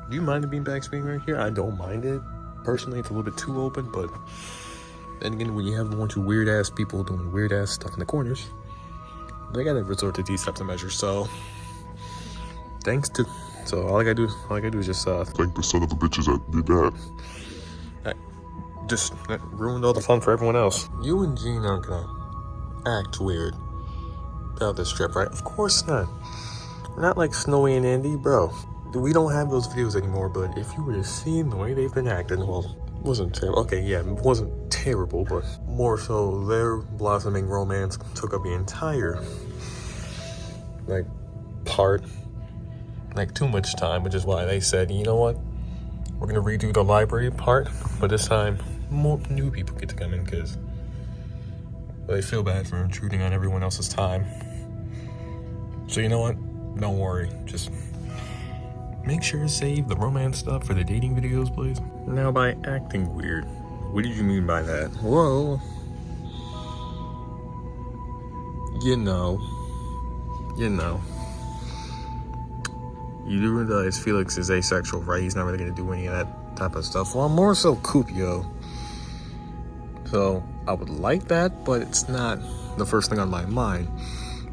you mind the bean bags being right here? I don't mind it personally. It's a little bit too open, but then again, when you have a bunch of weird ass people doing weird ass stuff in the corners, they gotta resort to these types of measures. So all I gotta do is just Thank the son of the bitches that did that. that ruined all the fun for everyone else. You and Gene aren't gonna act weird about this trip, right? Of course not. We're not like Snowy and Andy, bro. We don't have those videos anymore, but if you were to see the way they've been acting, well, it wasn't terrible. Okay, yeah, it wasn't terrible, but more so their blossoming romance took up the entire, like, part, like, too much time, which is why they said, you know what? We're gonna redo the library part, but this time, more new people get to come in, because they feel bad for intruding on everyone else's time. So you know what? Don't worry. Just make sure to save the romance stuff for the dating videos, please. Now, by acting weird, what did you mean by that? Well, you know. You do realize Felix is asexual, right? He's not really gonna do any of that type of stuff. Well, I'm more so Cupio. So, I would like that, but it's not the first thing on my mind,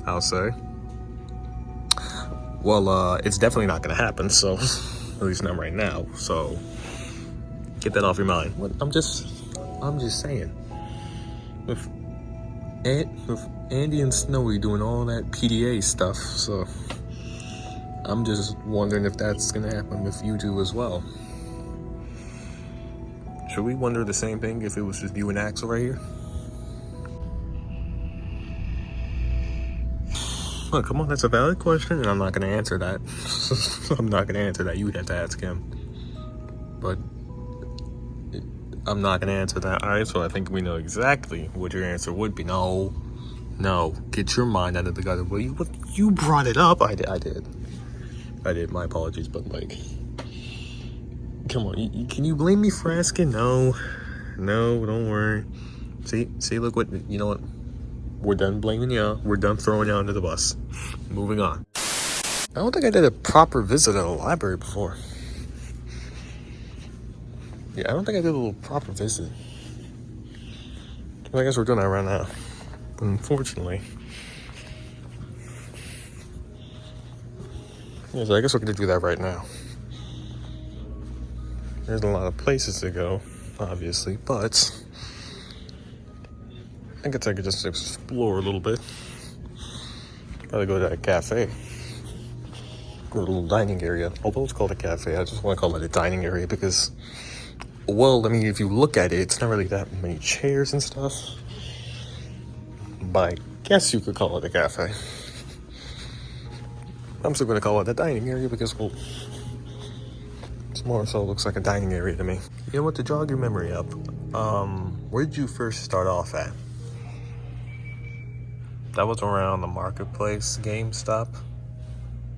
I'll say. Well, it's definitely not gonna happen, so, at least not right now, so, get that off your mind. I'm just saying. With Andy and Snowy doing all that PDA stuff, so, I'm just wondering if that's gonna happen with you two as well. Should we wonder the same thing if it was just you and Axel right here? Oh, come on, that's a valid question, and I'm not gonna answer that. I'm not gonna answer that. You would have to ask him. But I'm not gonna answer that. Alright, so I think we know exactly what your answer would be. No, get your mind out of the gutter. Well, you brought it up. I did. My apologies, but like, come on, can you blame me for asking? No, don't worry. See, look what, you know what? We're done blaming you. We're done throwing you under the bus. Moving on. I don't think I did a proper visit at a library before. Yeah, I don't think I did a little proper visit. Well, I guess we're doing that right now. Unfortunately. Yeah, so I guess we're gonna do that right now. There's a lot of places to go, obviously, but I guess I could just explore a little bit. Probably go to a cafe. Go to a little dining area. Although it's called a cafe, I just want to call it a dining area because, well, I mean, if you look at it, it's not really that many chairs and stuff. But I guess you could call it a cafe. I'm still going to call it a dining area because, well, it's more so looks like a dining area to me. You know what, to jog your memory up, where did you first start off at? That was around the Marketplace, GameStop.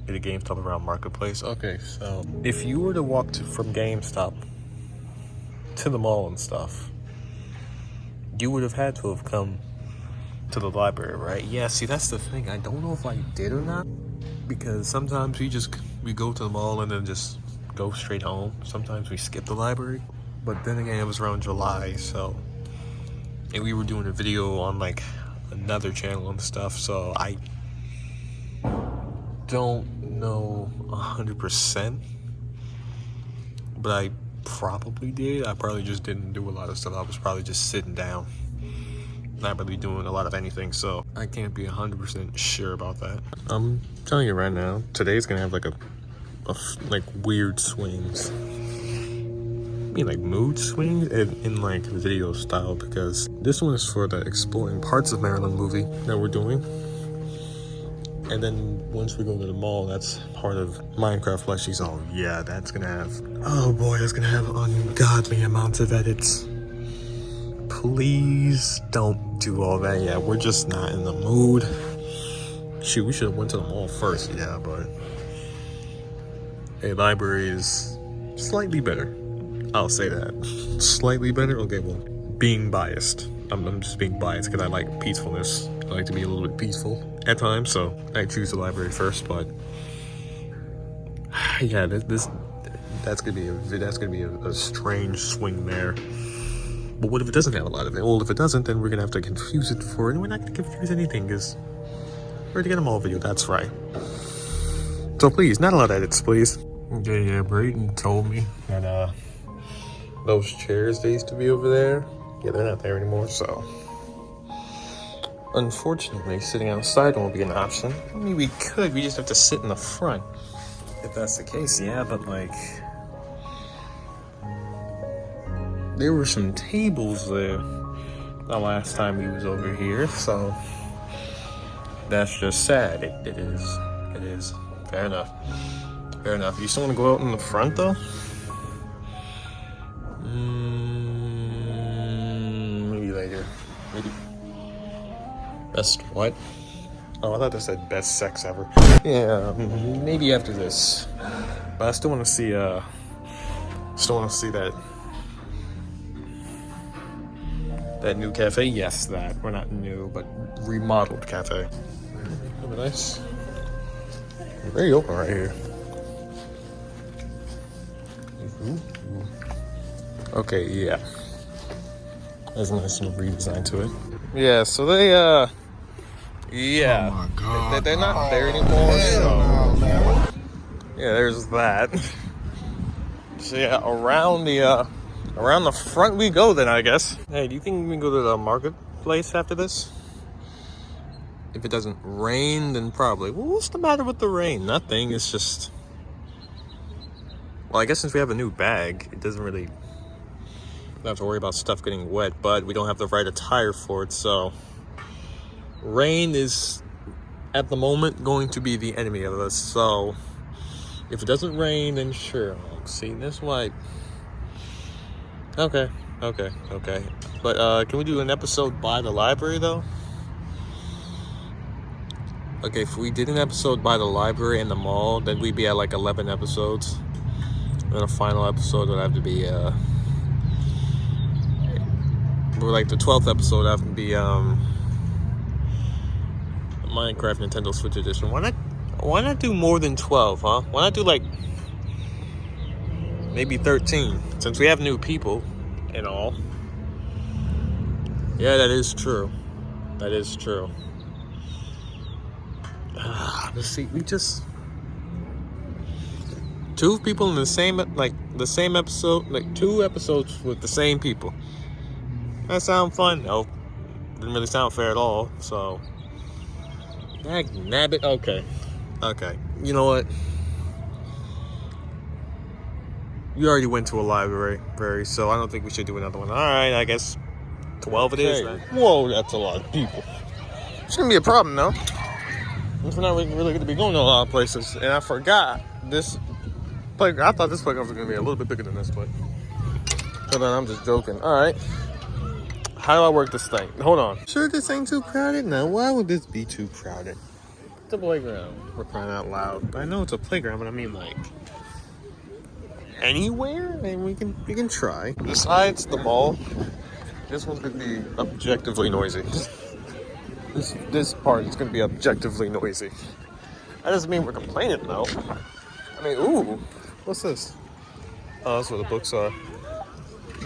Did a GameStop around Marketplace? Okay, so if you were to walk from GameStop to the mall and stuff, you would have had to have come to the library, right? Yeah, see, that's the thing. I don't know if I did or not, because sometimes we go to the mall and then just go straight home. Sometimes we skip the library, but then again, it was around July, so, and we were doing a video on like another channel and stuff, so I don't know 100%, but I probably did. I probably just didn't do a lot of stuff. I was probably just sitting down, not really doing a lot of anything, so I can't be 100% sure about that. I'm telling you right now, today's gonna have like like weird swings. I mean, like mood swings in like video style, because this one is for the Exploring Parts of Maryland movie that we're doing. And then once we go to the mall, that's part of Minecraft Plushies. Oh yeah, that's gonna have, oh boy, that's gonna have ungodly amounts of edits. Please don't do all that. Yeah, we're just not in the mood. Shoot, we should have went to the mall first. Yeah, but a library is slightly better. I'll say that. Slightly better? Okay, well, being biased. I'm just being biased because I like peacefulness. I like to be a little bit peaceful at times, so I choose the library first. But yeah, that's gonna be a strange swing there. But what if it doesn't have a lot of it? Well, if it doesn't, then we're gonna have to confuse it for it. And we're not gonna confuse anything because we're to get a mall video. That's right. So please, not a lot of edits, please. Yeah, Brayden told me that those chairs that used to be over there, yeah, they're not there anymore, so unfortunately sitting outside won't be an option. I mean, we could, we just have to sit in the front. If that's the case, yeah, but like there were some tables there the last time we was over here, so that's just sad. It is. Fair enough. You still want to go out in the front though? Maybe later. Maybe. Best what? Oh, I thought that said best sex ever. Yeah, maybe after this. But I still want to see. That new cafe. Yes, that. We're not new, but remodeled cafe. Very nice. Very open right here. Okay, yeah. There's a nice little redesign to it. Yeah, so they, yeah. Oh my God. They're not there anymore, so. Yeah, there's that. So yeah, around the front we go then, I guess. Hey, do you think we can go to the marketplace after this? If it doesn't rain, then probably. Well, what's the matter with the rain? Nothing, it's just... Well, I guess since we have a new bag, it doesn't really... don't have to worry about stuff getting wet, but we don't have the right attire for it, so... Rain is, at the moment, going to be the enemy of us, so... If it doesn't rain, then sure. See, that's why... Okay. But, can we do an episode by the library, though? Okay, if we did an episode by the library and the mall, then we'd be at, like, 11 episodes. And the final episode would have to be, like, the 12th episode would have to be, Minecraft Nintendo Switch Edition. Why not do more than 12, huh? Why not do, like, maybe 13, since we have new people and all. Yeah, that is true. Let's see, we just... 2 people in the same episode, like 2 episodes with the same people. That sound fun? Nope. Didn't really sound fair at all, so... Nabbit, okay. You know what? We already went to a library, so I don't think we should do another one. Alright, I guess 12 it is then. Whoa, that's a lot of people. It's gonna be a problem, though. We're not really going to be going to a lot of places. And I forgot this playground. I thought this playground was going to be a little bit bigger than this, but hold on, I'm just joking. Alright. How do I work this thing? Hold on. Sure this ain't too crowded? Now, why would this be too crowded? It's a playground. We're crying out loud. I know it's a playground, but I mean, like, anywhere? I mean, we can try. Besides the mall, this one's going to be objectively noisy. This part is going to be objectively noisy. That doesn't mean we're complaining, though. I mean, ooh, what's this? Oh, that's where the books are.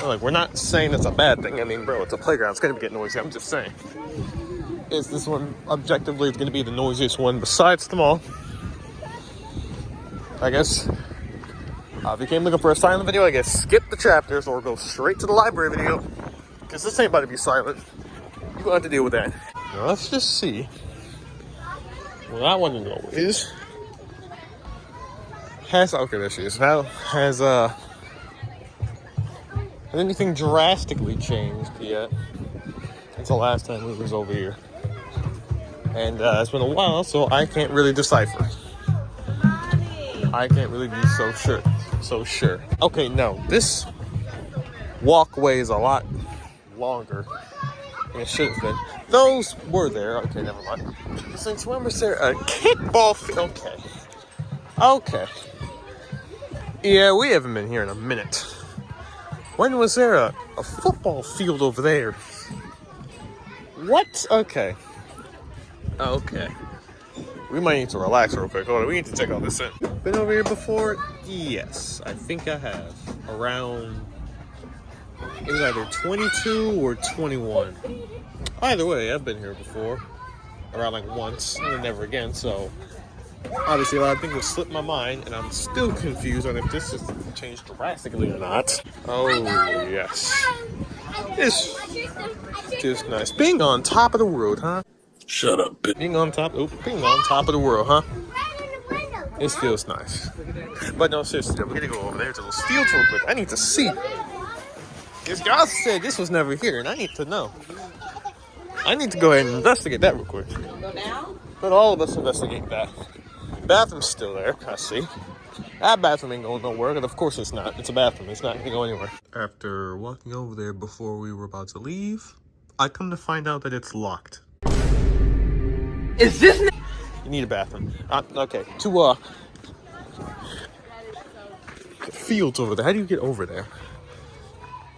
Like, we're not saying it's a bad thing. I mean, bro, it's a playground. It's going to get noisy. I'm just saying. Is this one objectively going to be the noisiest one besides them all? I guess. If you came looking for a silent video, I guess skip the chapters or go straight to the library video. Because this ain't about to be silent. You're going to have to deal with that. Now let's just see what I want to know is okay, there she is. Has anything drastically changed yet since the last time we was over here? And it's been a while, so I can't really decipher. I can't really be so sure. Okay, no, this walkway is a lot longer than it should have been. Those were there. Okay, never mind. Since when was there a kickball field? Okay. Yeah, we haven't been here in a minute. When was there a football field over there? What? Okay. We might need to relax real quick. Hold on, we need to check all this in. Been over here before? Yes, I think I have. Around, it was either 22 or 21. Either way, I've been here before. Around like once, and then never again, so obviously a lot of things have slipped my mind, and I'm still confused on if this has changed drastically or not. Oh, yes. This is just nice. Being on top of the world, huh? Shut up, bitch. Being on top of the world, huh? This feels nice. But no, seriously, we're gonna go over there to those fields real quick. I need to see. Because God said this was never here, and I need to know. I need to go ahead and investigate that real quick. But all of us investigate that. Bathroom's still there, I see. That bathroom ain't going nowhere, and of course it's not. It's a bathroom, it's not gonna go anywhere. After walking over there before we were about to leave, I come to find out that it's locked. Is this? You need a bathroom. Okay, to fields over there. How do you get over there?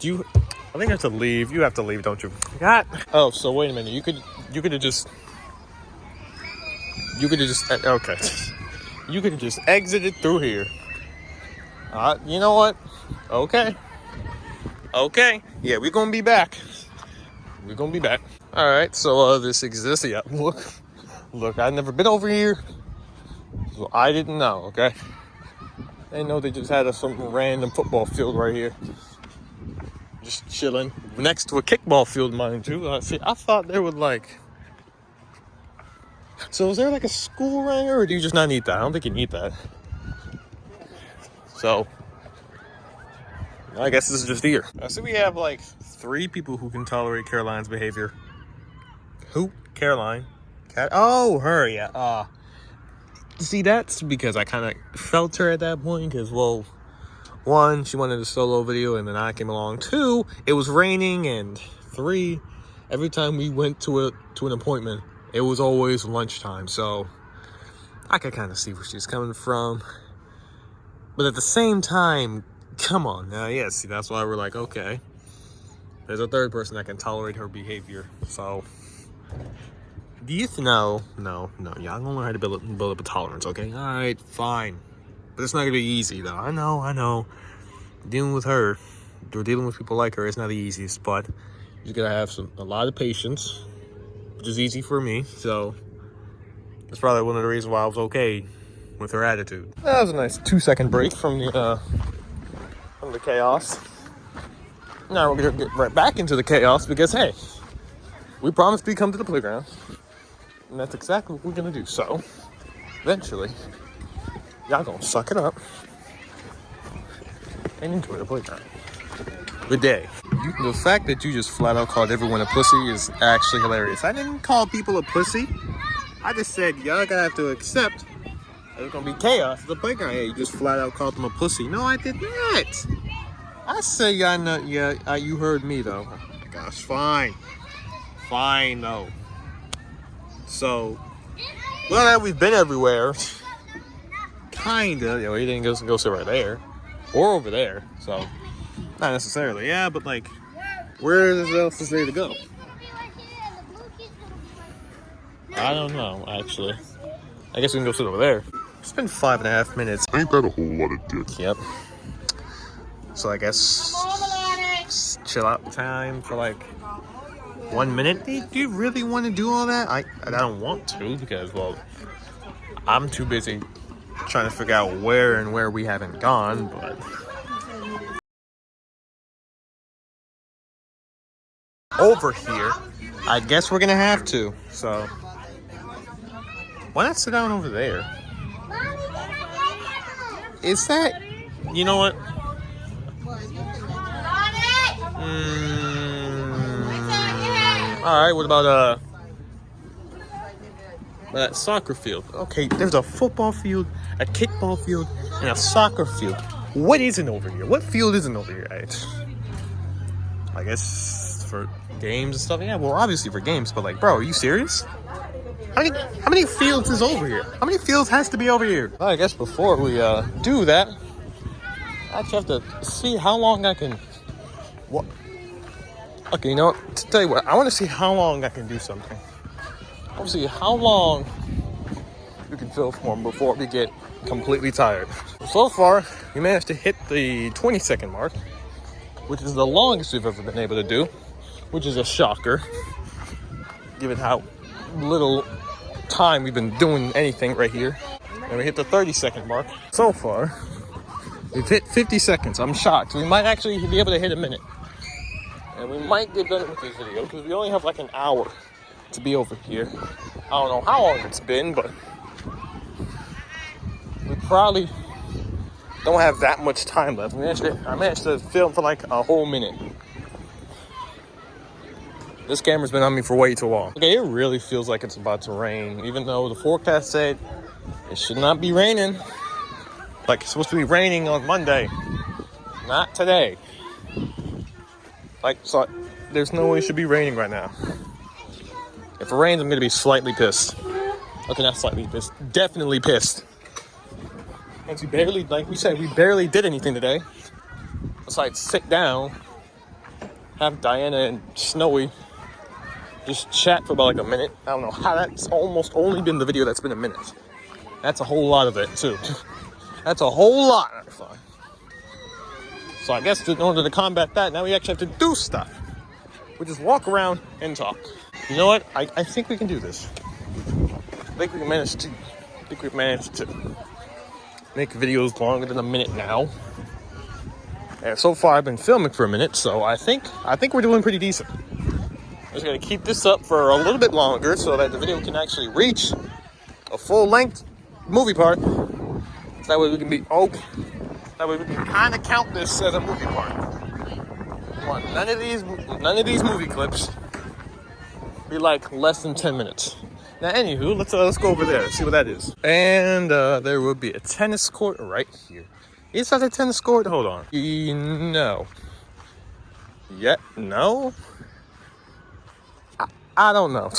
I think I have to leave. You have to leave, don't you? God. Oh, so wait a minute. You could have just okay. You could have just exited through here. You know what? Okay. Yeah, we're gonna be back. All right. So this exists. Yeah. Look. I've never been over here, so I didn't know. Okay. I didn't know they just had some random football field right here. Just chilling next to a kickball field, mind you. See, I thought there would So is there like a school right here, or do you just not need that? I don't think you need that. So I guess this is just here. So we have like 3 people who can tolerate Caroline's behavior. Who? Caroline? Oh, her. Yeah. See, that's because I kind of felt her at that point. Because, well, 1, she wanted a solo video, and then I came along. 2, it was raining, and 3, every time we went to an appointment, it was always lunchtime. So I could kind of see where she's coming from. But at the same time, come on now. Yeah, see, that's why we're like, okay, there's a 3rd person that can tolerate her behavior. So do you no, y'all gonna learn how to build up a tolerance, okay? All right, fine. But it's not gonna be easy, though. I know. Dealing with her, or dealing with people like her, is not the easiest, but you gotta have a lot of patience, which is easy for me. So that's probably one of the reasons why I was okay with her attitude. That was a nice 2-second break from the chaos. Now we're gonna get right back into the chaos because, hey, we promised we'd come to the playground. And that's exactly what we're gonna do. So, eventually, y'all gonna suck it up and enjoy the playground. Good day. The fact that you just flat out called everyone a pussy is actually hilarious. I didn't call people a pussy. I just said y'all gotta have to accept there's gonna be chaos at the playground. Yeah, you just flat out called them a pussy. No, I did not. I say y'all know. Yeah, you heard me though. Oh my gosh, fine though. So, well, that we've been everywhere. Kinda. Yeah, well, you didn't go sit right there. Or over there. So, not necessarily. Yeah, but like, where else is there to go? I don't know, actually. I guess we can go sit over there. It's been 5.5 minutes. Ain't that a whole lot of dick? Yep. So I guess chill out time for like 1 minute. Do you really want to do all that? I don't want to because, well, I'm too busy trying to figure out where we haven't gone, but over here, I guess we're gonna have to. So why not sit down over there? Is that, you know what? All right, what about That soccer field. Okay, there's a football field, a kickball field, and a soccer field. What isn't over here? What field isn't over here? I guess for games and stuff. Yeah, well, obviously for games, but like, bro, are you serious? How many fields is over here? How many fields has to be over here? Well, I guess before we do that, I actually have to see how long I can. What? Okay, you know what? To tell you what, I want to see how long I can do something. I want to see how long we can film for before we get completely tired. So far, we managed to hit the 20-second mark, which is the longest we've ever been able to do, which is a shocker, given how little time we've been doing anything right here. And we hit the 30-second mark. So far, we've hit 50 seconds. I'm shocked. We might actually be able to hit a minute. And we might get done with this video because we only have like an hour to be over here. I don't know how long it's been, but we probably don't have that much time left. I managed to film for like a whole minute. This camera's been on me for way too long. Okay, it really feels like it's about to rain, even though the forecast said it should not be raining. Like, it's supposed to be raining on Monday, not today. Like, so there's no way it should be raining right now. If it rains, I'm gonna be slightly pissed. Okay, not slightly pissed, definitely pissed. And we barely, like we said, we barely did anything today. Besides sit down, have Diana and Snowy just chat for about like a minute. I don't know how that's almost only been the video that's been a minute. That's a whole lot of it too. That's a whole lot. Fine. So I guess in order to combat that, now we actually have to do stuff. We just walk around and talk. You know what? I think we can do this. I think we've managed to make videos longer than a minute now. And so far I've been filming for a minute, so I think we're doing pretty decent. I'm just gonna keep this up for a little bit longer so that the video can actually reach a full-length movie part. So that way we can that way we can kind of count this as a movie part. None of these movie clips be like less than 10 minutes. Now, anywho, let's go over there, see what that is. And there will be a tennis court right here. Is that a tennis court? Hold on. No. Yeah, no? I don't know.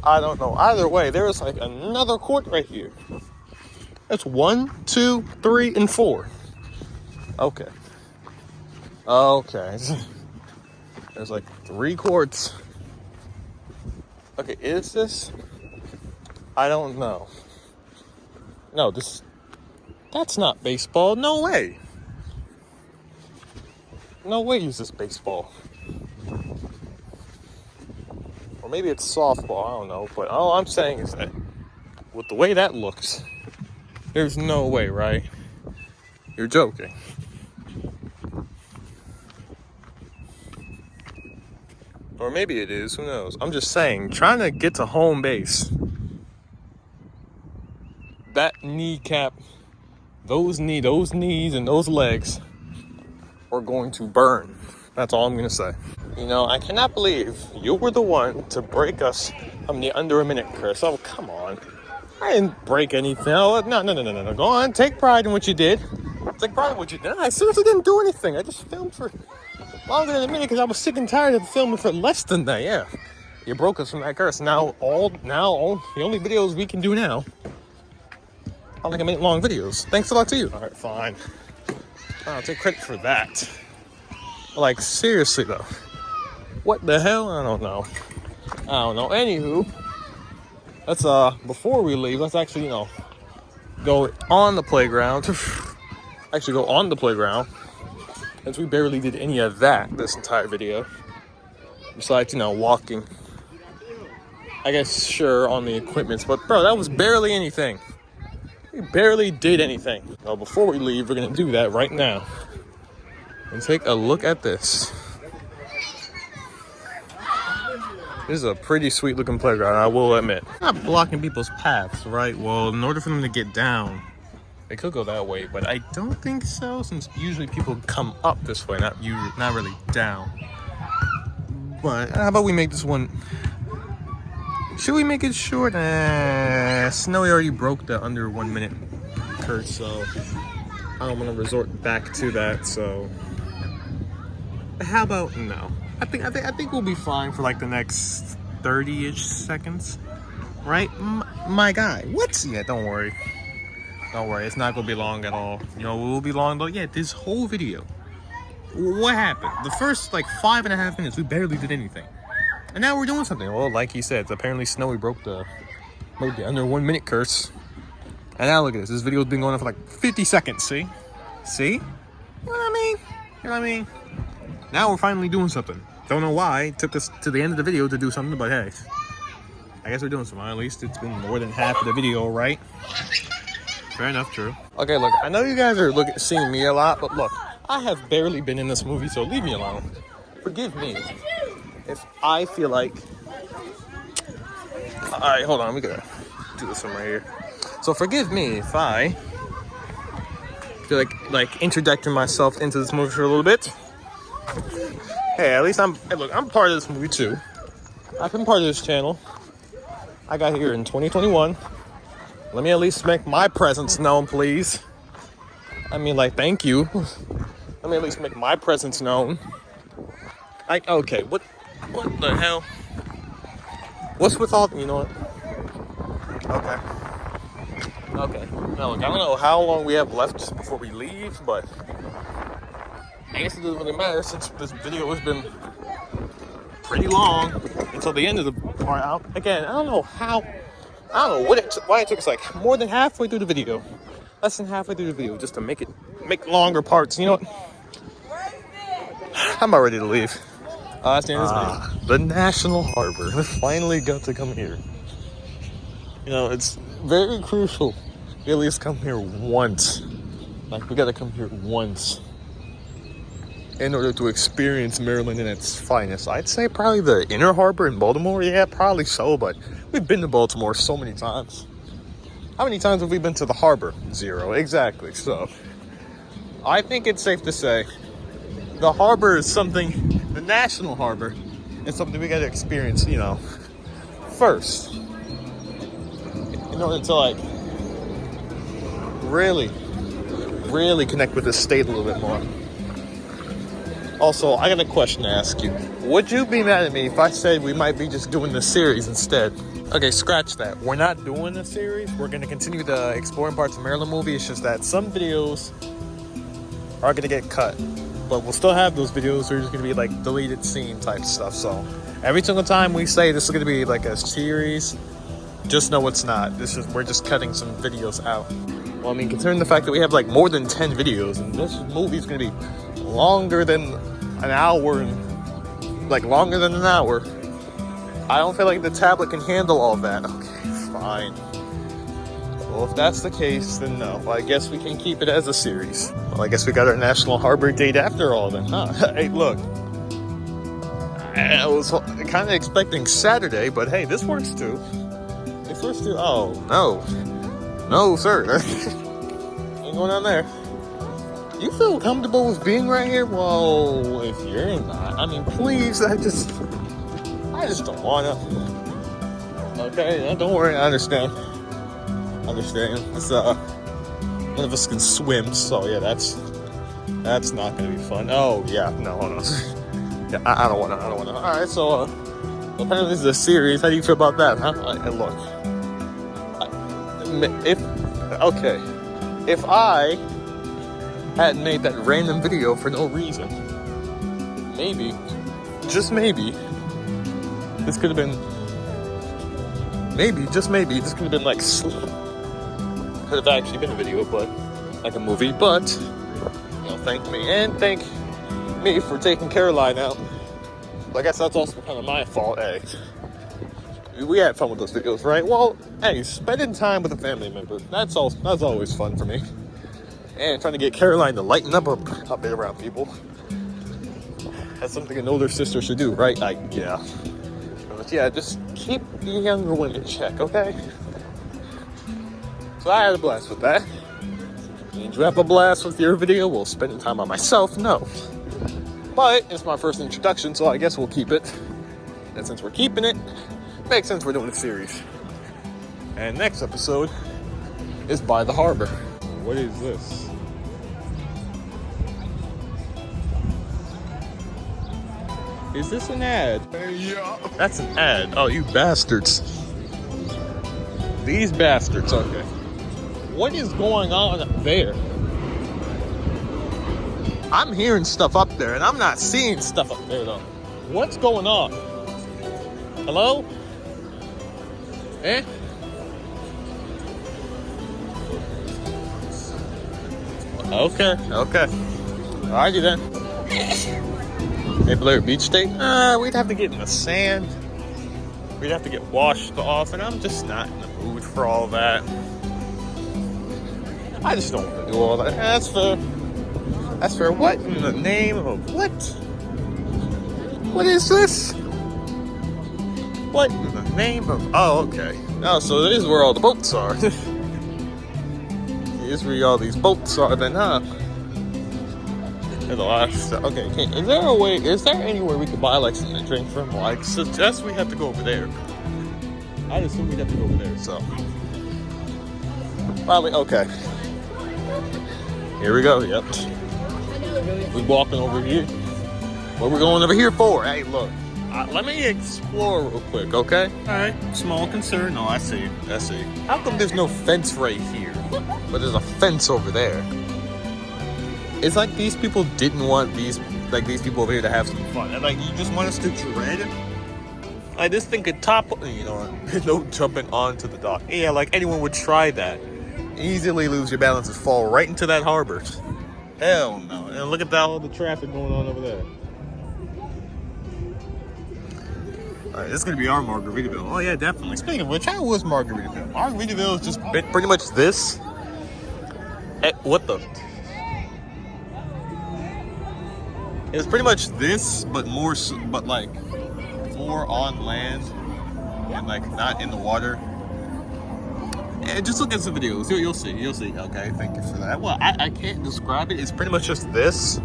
I don't know. Either way, there is like another court right here. That's 1, 2, 3, and 4. Okay. Okay. There's like 3 courts. Okay, is this? I don't know. No, that's not baseball. No way. No way is this baseball. Or maybe it's softball, I don't know. But all I'm saying is that with the way that looks, there's no way, right? You're joking. Or maybe it is, who knows? I'm just saying, trying to get to home base. That kneecap, those knees and those legs are going to burn. That's all I'm gonna say. You know, I cannot believe you were the one to break us from the under a minute curse. Oh, come on. I didn't break anything. Oh, no. Go on, take pride in what you did. Take pride in what you did. I seriously didn't do anything. I just filmed for longer than a minute because I was sick and tired of filming for less than that. Yeah, you broke us from that curse. Now the only videos we can do now are like a minute long videos. Thanks a lot to you. All right, fine. I'll take credit for that. Like, seriously though, what the hell? I don't know. Anywho, let's before we leave, let's actually go on the playground. Actually, go on the playground. Since we barely did any of that this entire video. Besides, walking. I guess, sure, on the equipment. But, bro, that was barely anything. We barely did anything. Now, before we leave, we're going to do that right now. And take a look at this. This is a pretty sweet looking playground, I will admit. Not blocking people's paths, right? Well, in order for them to get down, they could go that way, but I don't think so, since usually people come up this way, not really down. But how about we make this one Should we make it short? Snowy already broke the under 1 minute curse, so I don't want to resort back to that. So how about no? I think we'll be fine for like the next 30-ish seconds, right? My guy, what's yeah? Don't worry, it's not gonna be long at all. You know, it will be long though. Yeah, this whole video, what happened? The first like 5.5 minutes, we barely did anything, and now we're doing something. Well, like he said, apparently Snowy broke the under 1 minute curse, and now look at this. This video's been going on for like 50 seconds. See? You know what I mean? Now we're finally doing something. Don't know why it took us to the end of the video to do something, but hey, I guess we're doing something. At least it's been more than half of the video, right? Fair enough, true. Okay, look, I know you guys are seeing me a lot, but look, I have barely been in this movie, so leave me alone. Forgive me if I feel like... Alright, hold on, we gotta do this one right here. So forgive me if I feel like interjecting myself into this movie for a little bit. Hey, at least I'm part of this movie too. I've been part of this channel. I got here in 2021. Let me at least make my presence known, please. I mean, like, thank you. Let me at least make my presence known. Okay, what the hell? What's with all, you know what? Okay. Now, look, I don't know how long we have left before we leave, but I guess it doesn't really matter since this video has been pretty long until the end of the part out. Again, I don't know why it took us like more than halfway through the video. Less than halfway through the video just to make longer parts. You know what? I'm about ready to leave. That's the end of this video. The National Harbor. We finally got to come here. You know, it's very crucial we at least come here once. Like, we gotta come here once in order to experience Maryland in its finest. I'd say probably the inner harbor in Baltimore. Yeah, probably so, but we've been to Baltimore so many times. How many times have we been to the harbor? 0, exactly. So I think it's safe to say the harbor is something, the National Harbor is something we gotta experience, you know, first. In order to like really connect with the state a little bit more. Also, I got a question to ask you. Would you be mad at me if I said we might be just doing the series instead? Okay, scratch that. We're not doing the series. We're going to continue the Exploring Parts of Maryland movie. It's just that some videos are going to get cut. But we'll still have those videos. They're just going to be like deleted scene type stuff. So every single time we say this is going to be like a series, just know it's not. We're just cutting some videos out. Well, I mean, considering the fact that we have like more than 10 videos, and this movie is going to be longer than an hour, and like longer than an hour, I don't feel like the tablet can handle all that. Okay, fine. Well, if that's the case, then no. Well, I guess we can keep it as a series. Well, I guess we got our National Harbor date after all then, huh? Hey, look. I was kind of expecting Saturday, but hey, this works too. This works too. Oh, no. No, sir. Ain't going on there. You feel comfortable with being right here? Well, if you're not, I mean, please, I just don't wanna. Okay, don't worry, I understand. It's, none of us can swim, so yeah, that's not gonna be fun. Oh, yeah, no, hold on. Yeah, I don't wanna. Alright, so, apparently this is a series. How do you feel about that, huh? Look. If I hadn't made that random video for no reason, maybe, just maybe, this could have been, this could have been like, could have actually been a video, but, like a movie, but, you know, thank me for taking Caroline out. I guess that's also kind of my fault, hey. We had fun with those videos, right? Well, hey, spending time with a family member, that's always fun for me. And trying to get Caroline to lighten up a bit around people. That's something an older sister should do, right? Yeah. But yeah, just keep the younger one in check, okay? So I had a blast with that. Did you have a blast with your video? Well, spending time on myself? No. But it's my first introduction, so I guess we'll keep it. And since we're keeping it, makes sense we're doing a series. And next episode is by the harbor. What is this? Is this an ad? Yeah. That's an ad. Oh, you bastards. These bastards, okay. What is going on up there? I'm hearing stuff up there, and I'm not seeing stuff up there, though. What's going on? Hello? Eh? Okay. Alrighty then. Hey, Blair Beach State? We'd have to get in the sand. We'd have to get washed off, and I'm just not in the mood for all that. I just don't want to do all that. That's fair. That's fair. What in the name of what? What is this? What in the name of... Oh, okay. Oh, so this is where all the boats are. Here's where all these boats are then, huh? There's a lot of stuff. Okay, is there a way... Is there anywhere we could buy, like, something to drink from? Well, I suggest we have to go over there. I'd assume we'd have to go over there, so... Probably... Okay. Here we go, yep. We're walking over here. What we're going over here for? Hey, look. Let me explore real quick, okay? Alright, small concern. No, I see. How come there's no fence right here? But there's a fence over there. It's like these people didn't want these people over here to have some fun. And like, you just want us to dread? Like, this thing could topple, you know, no jumping onto the dock. Yeah, like anyone would try that. Easily lose your balance and fall right into that harbor. Hell no. And look at all the traffic going on over there. Alright, this is going to be our Margaritaville. Oh yeah, definitely. Speaking of which, how was Margaritaville? Margaritaville is just pretty much this. What the? It's pretty much this, but more on land and like not in the water. And just look at some videos. You'll see. Okay, thank you for that. Well, I can't describe it. It's pretty much just this,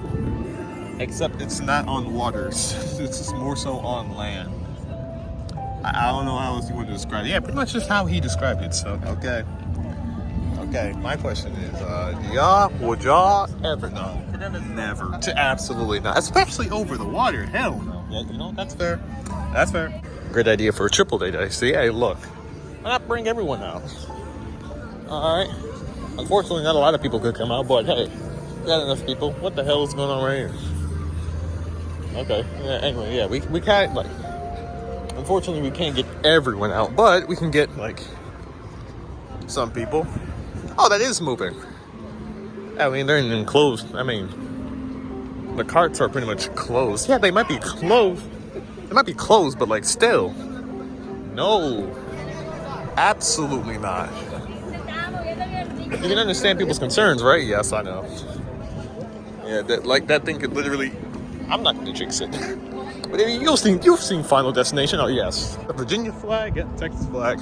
except it's not on waters. It's just more so on land. I don't know how else you want to describe it. Yeah, pretty much just how he described it. So, okay. My question is, would y'all ever? No, never. Absolutely not. Especially over the water. Hell no. Yeah, you know, that's fair. Great idea for a triple date, I see. Hey, look. Why not bring everyone out? Alright. Unfortunately, not a lot of people could come out, but hey, we got enough people. What the hell is going on right here? Okay. Yeah, anyway, yeah, we can't, like, unfortunately, we can't get everyone out, but we can get, like, some people. Oh, that is moving. I mean, they're enclosed. I mean, the carts are pretty much closed. Yeah, they might be closed. But, like, still. No. Absolutely not. You can understand people's concerns, right? Yes, I know. Yeah, that thing could literally... I'm not going to jinx it. But you've seen Final Destination. Oh, yes. The Virginia flag, yeah, Texas flag.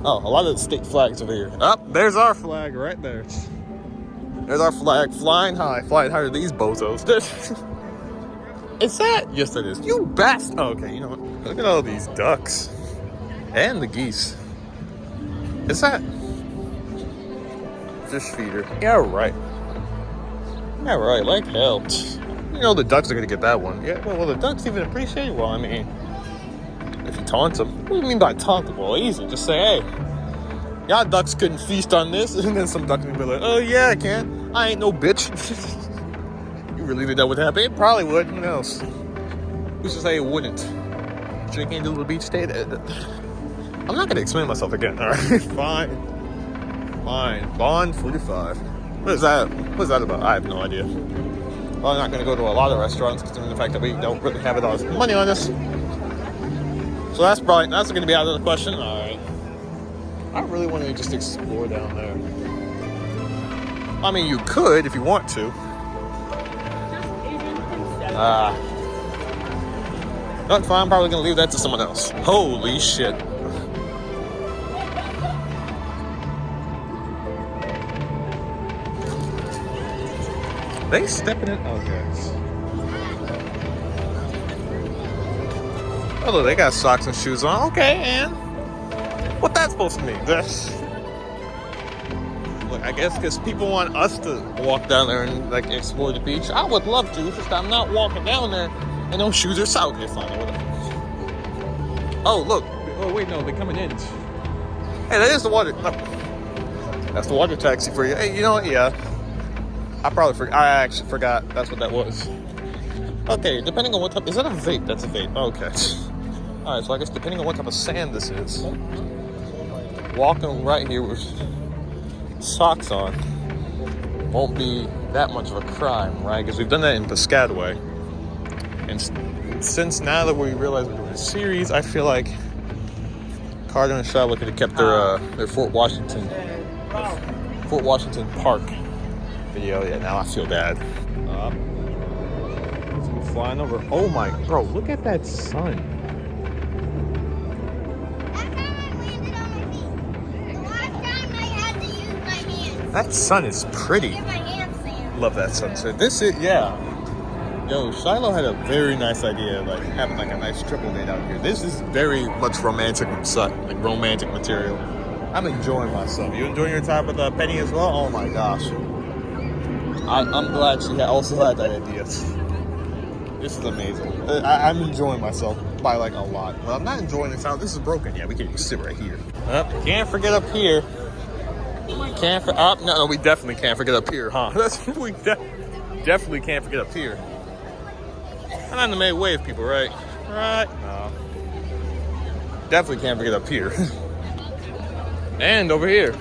Oh, a lot of the state flags over here. Oh, there's our flag right there. There's our flag flying higher than these bozos. Is that? Yes, it is. You bastard. Oh, okay, you know what? Look at all these ducks. And the geese. Is that? Fish feeder. Yeah, right. Like hell. You know the ducks are gonna get that one. Yeah, well, the ducks even appreciate it. Well, I mean, if you taunt them. What do you mean by taunt them? Well, easy. Just say, hey, y'all ducks couldn't feast on this. And then some ducks will be like, oh, yeah, I can. I ain't no bitch. You really think that would happen? It probably would. Who knows? Who's to say it wouldn't? Drinking to the beach state. I'm not gonna explain myself again. All right, fine. Bond 45. What is that about? I have no idea. Well, I'm not gonna go to a lot of restaurants considering the fact that we don't really have a lot of money on us. So that's gonna be out of the question. All right. I really want to just explore down there. I mean, you could if you want to. Not fine. I'm probably gonna leave that to someone else. Holy shit. They stepping in. Okay. Oh, look, they got socks and shoes on. Okay, and what that's supposed to mean? That's... Look, I guess because people want us to walk down there and like explore the beach. I would love to. It's just I'm not walking down there and no shoes or socks. Okay, fine. Oh, look. Oh, wait, no, they're coming in. Hey, that is the water. No. That's the water taxi for you. Hey, you know what? Yeah. I actually forgot that's what that was. Okay, depending on what type... Is that a vape? That's a vape. Okay. Alright, so I guess depending on what type of sand this is, walking right here with socks on won't be that much of a crime, right? Because we've done that in Piscataway. And since now that we realize we're doing a series, I feel like Carter and Charlotte could have kept their Fort Washington Park video. Yeah, now I feel bad. It's flying over. Oh my, bro, look at that sun. That sun is pretty. Love that sunset. This is, yeah. Yo, Shiloh had a very nice idea, like having like a nice triple date out here. This is very much romantic material. I'm enjoying myself. You enjoying your time with Penny as well? Oh my gosh. I'm glad she also had that idea. This is amazing. I'm enjoying myself by like a lot. Well, I'm not enjoying this out. This is broken. Yeah, we can just sit right here. Can't forget up here. No, we definitely can't forget up here, huh? We definitely can't forget up here. I'm not the main wave people, right? Right? No. Definitely can't forget up here. And over here.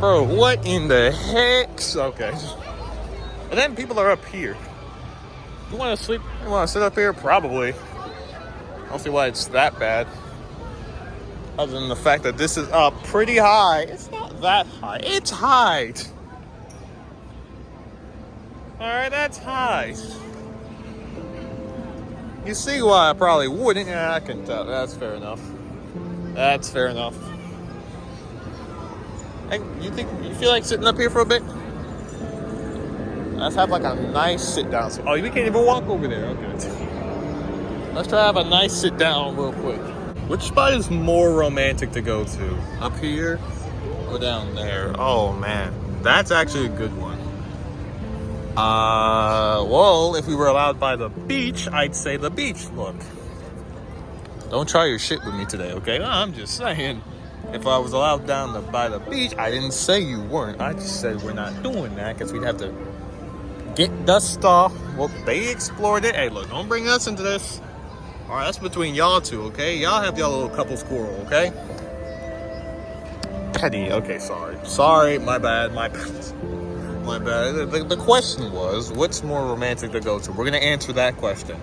Bro, what in the heck? Okay. And then people are up here. You want to sleep? You want to sit up here? Probably. I don't see why it's that bad. Other than the fact that this is up pretty high. It's not that high. It's high. Alright, that's high. You see why I probably wouldn't. Yeah, I can tell. That's fair enough. That's fair enough. Hey, you feel like sitting up here for a bit? Let's have like a nice sit down. Oh, we can't even walk over there. Okay. Let's try to have a nice sit down real quick. Which spot is more romantic to go to? Up here or down there? Oh man, that's actually a good one. Well, if we were allowed by the beach, I'd say the beach. Look, don't try your shit with me today, okay? I'm just saying, if I was allowed down by the beach, I didn't say you weren't. I just said we're not doing that because we'd have to get dust off. Well, they explored it. Hey, look, don't bring us into this. All right, that's between y'all two, okay? Y'all have y'all little couples quarrel, okay? Petty. Okay, sorry. My bad. The question was, what's more romantic to go to? We're gonna answer that question.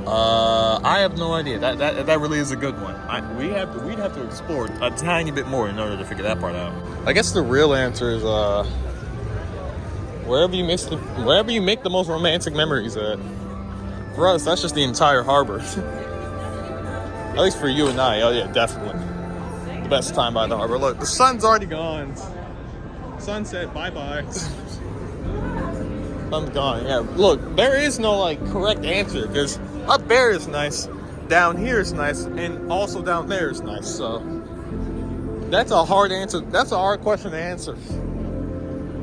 I have no idea. That really is a good one. We'd have to explore a tiny bit more in order to figure that part out. I guess the real answer is wherever you make the most romantic memories at. For us, that's just the entire harbor. At least for you and I. Oh yeah, definitely. The best time by the harbor. Look, the sun's already gone. Sunset, bye-bye. Sun's gone. Yeah, look, there is no like correct answer because up there is nice, down here is nice, and also down there is nice. So that's a hard answer. That's a hard question to answer.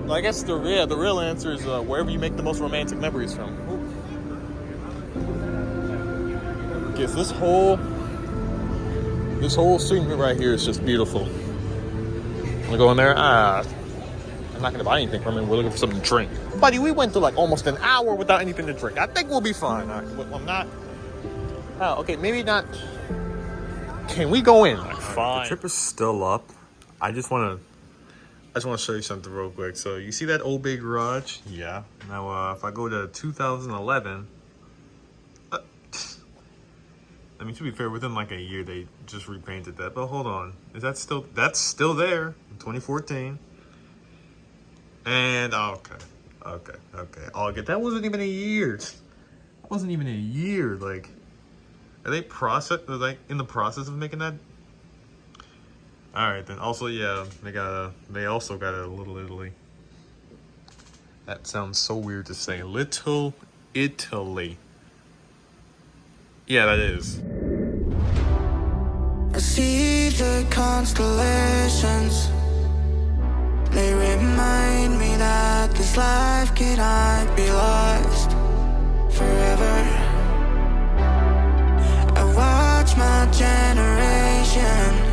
I guess the real answer is wherever you make the most romantic memories from. Because this whole segment right here is just beautiful. Wanna go in there? I'm not gonna buy anything from it. We're looking for something to drink. Buddy, we went through like almost an hour without anything to drink. I think we'll be fine. All right, I'm not. Oh, okay, maybe not. Can we go in? Like, fine. The trip is still up. I just want to show you something real quick. So you see that old big garage? Yeah. Now, if I go to 2011. I mean, to be fair, within like a year, they just repainted that. But hold on. That's still there in 2014. And, okay. August. That wasn't even a year. Like, are they in the process of making that? All right, then. Also, yeah, they also got a Little Italy. That sounds so weird to say. Little Italy. Yeah, that is. I see the constellations. They remind me that this life cannot be lost forever. I watch my generation.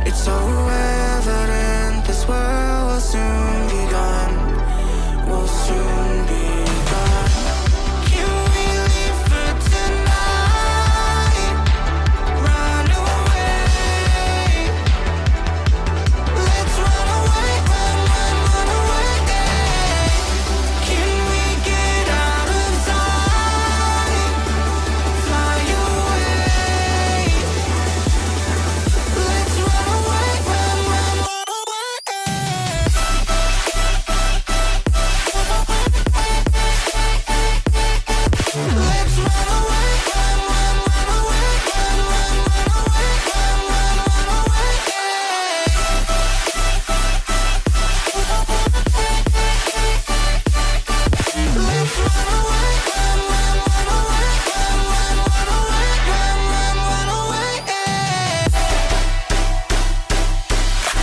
It's so evident this world will soon be gone. Will soon be gone. Can we live for tonight? Run away. Let's run away, run away. Can we get out of sight? Fly away. Let's run away, run away. Let's run away, run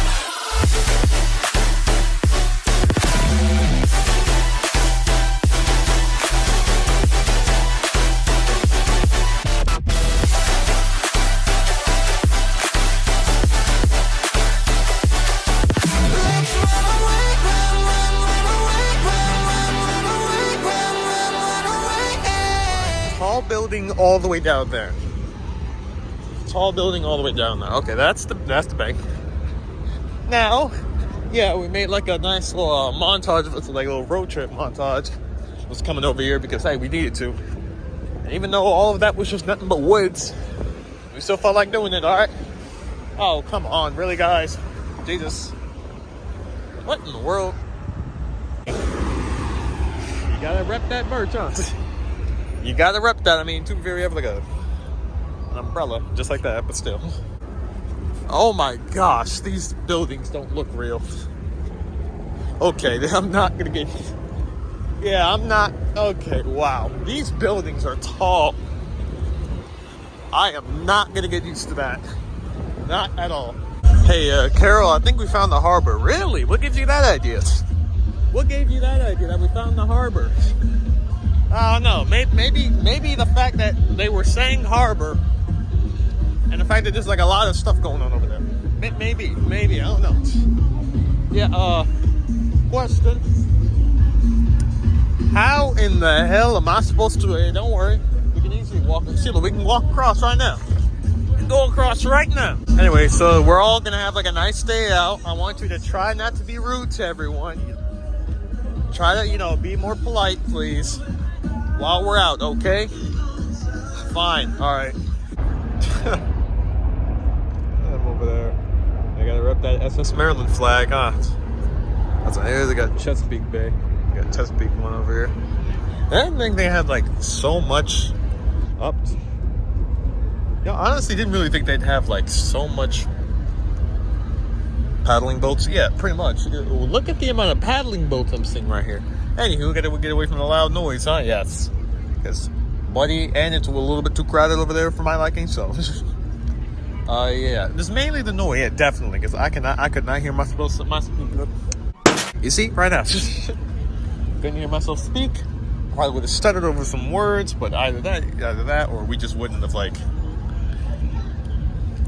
away, run Tall building all the way down there. Tall building all the way down there. Okay, that's the bank. Now, yeah, we made like a nice little montage of it, like a little road trip montage. Was coming over here because hey, we needed to. And even though all of that was just nothing but woods, we still felt like doing it. All right. Oh, come on, really, guys? Jesus. What in the world? You gotta rep that merch, huh? You gotta rep that. I mean, to be very have like an umbrella, just like that, but still. Oh my gosh, these buildings don't look real. Okay, I'm not gonna get. Yeah, I'm not. Okay, wow. These buildings are tall. I am not gonna get used to that. Not at all. Hey, Carol, I think we found the harbor. Really? What gives you that idea? What gave you that idea that we found the harbor? I don't know. Maybe the fact that they were saying harbor and the fact that there's like a lot of stuff going on over there. Maybe. I don't know. Yeah, question. How in the hell am I supposed to... Hey, don't worry. We can easily walk... Sheila, we can walk across right now. We can go across right now. Anyway, so we're all going to have like a nice day out. I want you to try not to be rude to everyone. Try to, be more polite, please. While we're out, okay? Fine. All right. I'm over there. I got to rep that SS Maryland flag, huh? That's here. They got Chesapeake Bay. Got Chesapeake one over here. I didn't think they had like so much up. Honestly, didn't really think they'd have like so much paddling boats. Yeah, pretty much. Look at the amount of paddling boats I'm seeing right here. Anywho, we gotta get away from the loud noise, huh? Yes, because buddy, and it's a little bit too crowded over there for my liking. So, yeah, there's mainly the noise. Yeah, definitely, because I could not hear myself. You see, right now. Couldn't hear myself speak. Probably would have stuttered over some words, but either that, or we just wouldn't have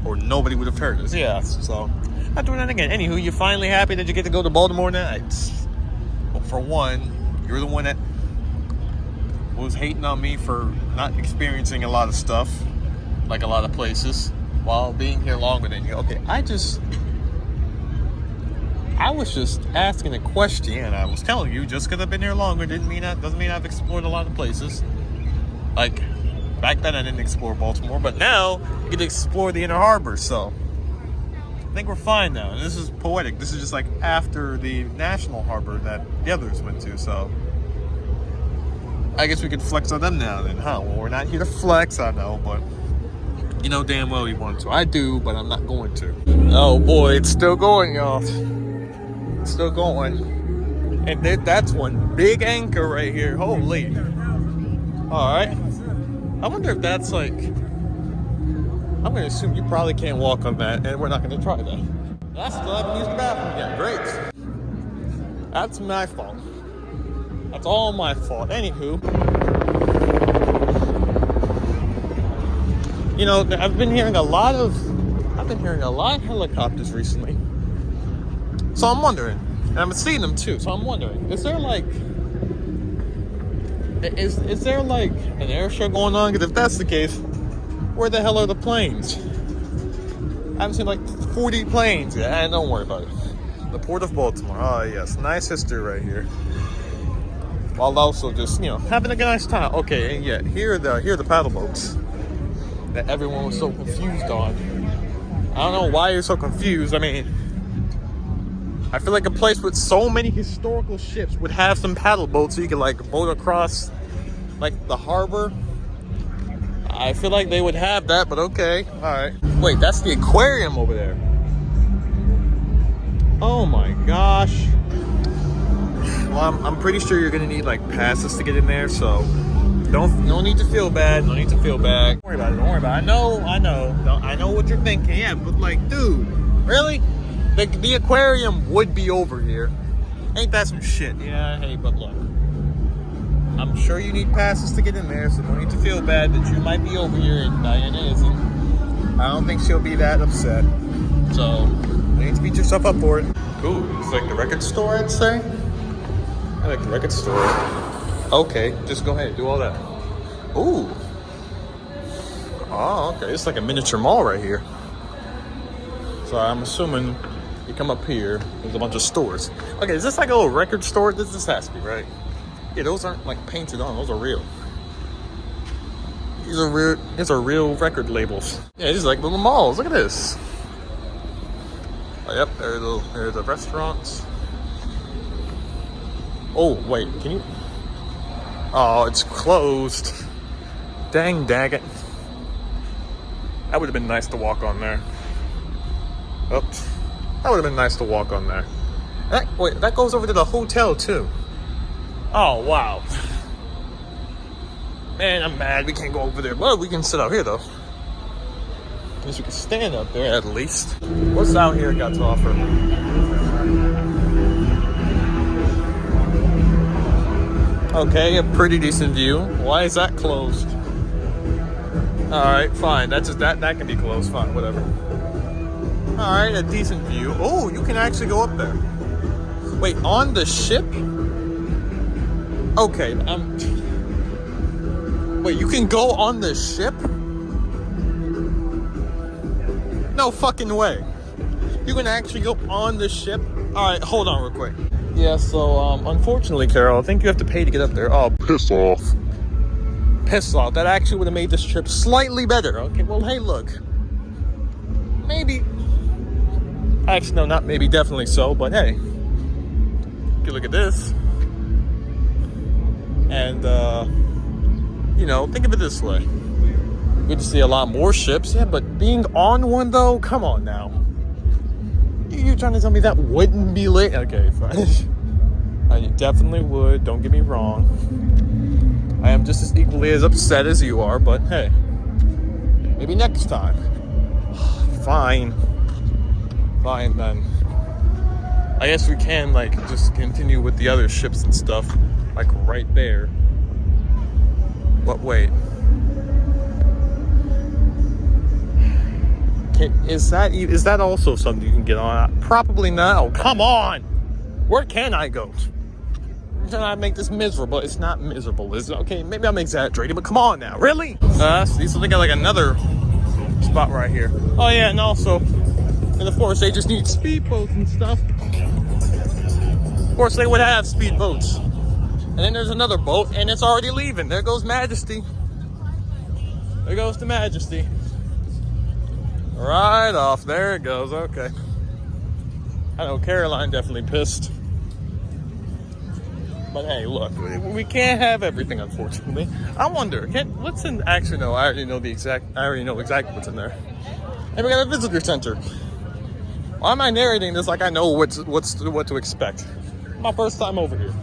or nobody would have heard us. Yeah, so not doing that again. Anywho, you're finally happy that you get to go to Baltimore now. Well, for one, you're the one that was hating on me for not experiencing a lot of stuff, like a lot of places, while being here longer than you. Okay, I was just asking a question, and I was telling you, just because I've been here longer doesn't mean I've explored a lot of places. Like, back then I didn't explore Baltimore, but now you get to explore the Inner Harbor, so I think we're fine now. And this is poetic. This is just like after the National Harbor that the others went to, so I guess we could flex on them now then, huh? Well, we're not here to flex, I know, but you know damn well you want to. I do, but I'm not going to. Oh boy, it's still going, y'all. Still going, and that's one big anchor right here. Holy! All right, I wonder if that's like, I'm gonna assume you probably can't walk on that, and we're not gonna try that. I still haven't used the bathroom yet. Great. That's my fault. That's all my fault. Anywho, you know, I've been hearing a lot of helicopters recently. So I'm wondering, and I've seen them too. So I'm wondering, is there like an air show going on? Because if that's the case, where the hell are the planes? I haven't seen like 40 planes yet. And don't worry about it. The Port of Baltimore. Oh yes, nice history right here. While also just, you know, having a nice time. Okay, and yet here are the paddle boats that everyone was so confused on. I don't know why you're so confused. I mean, I feel like a place with so many historical ships would have some paddle boats so you can like boat across like the harbor. I feel like they would have that, but okay, all right. Wait, that's the aquarium over there. Oh my gosh. Well, I'm pretty sure you're gonna need like passes to get in there, so no need to feel bad. No need to feel bad. Don't worry about it. Don't worry about it. I know what you're thinking. Yeah, but like, dude, really? The aquarium would be over here. Ain't that some shit? Yeah. Hey, but look, I'm sure you need passes to get in there, so no need to feel bad that you might be over here and Diana isn't. I don't think she'll be that upset. So you need to beat yourself up for it. Ooh, it's like the record store, I'd say. I like the record store. Okay, just go ahead, do all that. Ooh. Oh, okay, it's like a miniature mall right here. So I'm assuming you come up here, there's a bunch of stores. Okay, is this like a little record store? This has to be, right? Yeah, those aren't like painted on, those are real. These are real record labels. Yeah, these are like little malls, look at this. Oh, yep, there are the restaurants. Oh, wait, can you? Oh, it's closed. Dang daggit. That would have been nice to walk on there. Oops. That would have been nice to walk on there. Wait, that goes over to the hotel too. Oh, wow. Man, I'm mad we can't go over there. Well, we can sit out here though. At least we can stand up there at least. What's out here got to offer? Okay, a pretty decent view. Why is that closed? Alright, fine. That can be closed. Fine, whatever. Alright, a decent view. Oh, you can actually go up there. Wait, on the ship? Okay, wait, you can go on the ship? No fucking way. You can actually go on the ship? Alright, hold on real quick. Yeah, so, unfortunately, Carol, I think you have to pay to get up there. Oh, Piss off. piss off. That actually would have made this trip slightly better. Okay, well, hey, look. Maybe. Actually, no, not maybe, definitely so, but hey. You can look at this. And, you know, think of it this way. We get to see a lot more ships. Yeah, but being on one, though, come on now. You trying to tell me that wouldn't be lit? Okay, fine. I definitely would. Don't get me wrong. I am just as equally as upset as you are, but hey. Maybe next time. Fine. Fine, then. I guess we can, like, just continue with the other ships and stuff. Like, right there. But wait. Is that also something you can get on? Probably not. Oh, come on! Where can I go? I make this miserable. It's not miserable, is it? Okay, maybe I'm exaggerating, but come on now. Really? See, so they got like another spot right here. Oh yeah, and also, and of course they just need speedboats and stuff. Of course they would have speedboats. And then there's another boat, and it's already leaving. There goes Majesty. There goes the Majesty. Right off. There it goes. Okay. I know Caroline definitely pissed. But hey, look, we can't have everything, unfortunately. I wonder, what's in? Actually, no. I already know exactly what's in there. And we got a visitor center. Why am I narrating this like I know what to expect? My first time over here.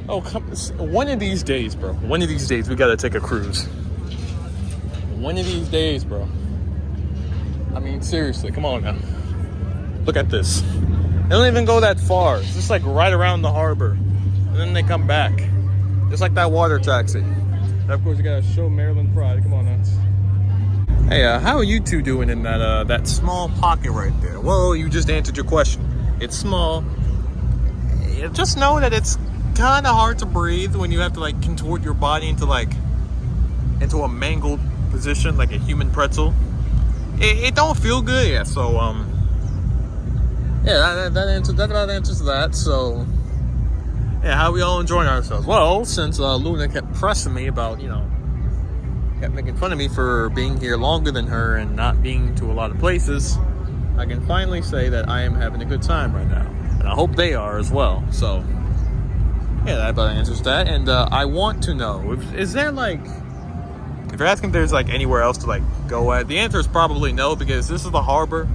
Oh, one of these days, bro. One of these days, we gotta take a cruise. One of these days, bro. I mean, seriously, come on now. Look at this. They don't even go that far. It's just like right around the harbor. And then they come back. Just like that water taxi. And of course, you gotta show Maryland pride. Come on now. Hey, how are you two doing in that small pocket right there? Well, you just answered your question. It's small. Just know that it's kind of hard to breathe when you have to like contort your body into a mangled position like a human pretzel. It don't feel good. Yeah, so yeah, that about answers that. So yeah, how we all enjoying ourselves? Well, since Luna kept pressing me about, kept making fun of me for being here longer than her and not being to a lot of places, I can finally say that I am having a good time right now, and I hope they are as well. So yeah, that about answers that. And I want to know, is there like, if you're asking if there's like anywhere else to like go at, the answer is probably no, because this is the harbor,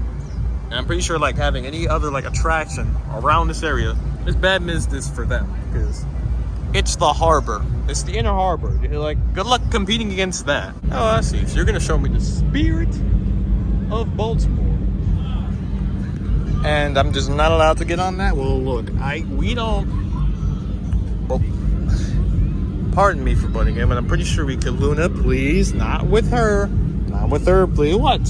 and I'm pretty sure like having any other like attraction around this area is bad business for them, because it's the harbor. It's the inner harbor. You're like, good luck competing against that. Oh, I see. So you're gonna show me the spirit of Baltimore, and I'm just not allowed to get on that? Well, look, we don't. Well, pardon me for butting in, but I'm pretty sure we could. Luna, please, not with her. Not with her, please. What?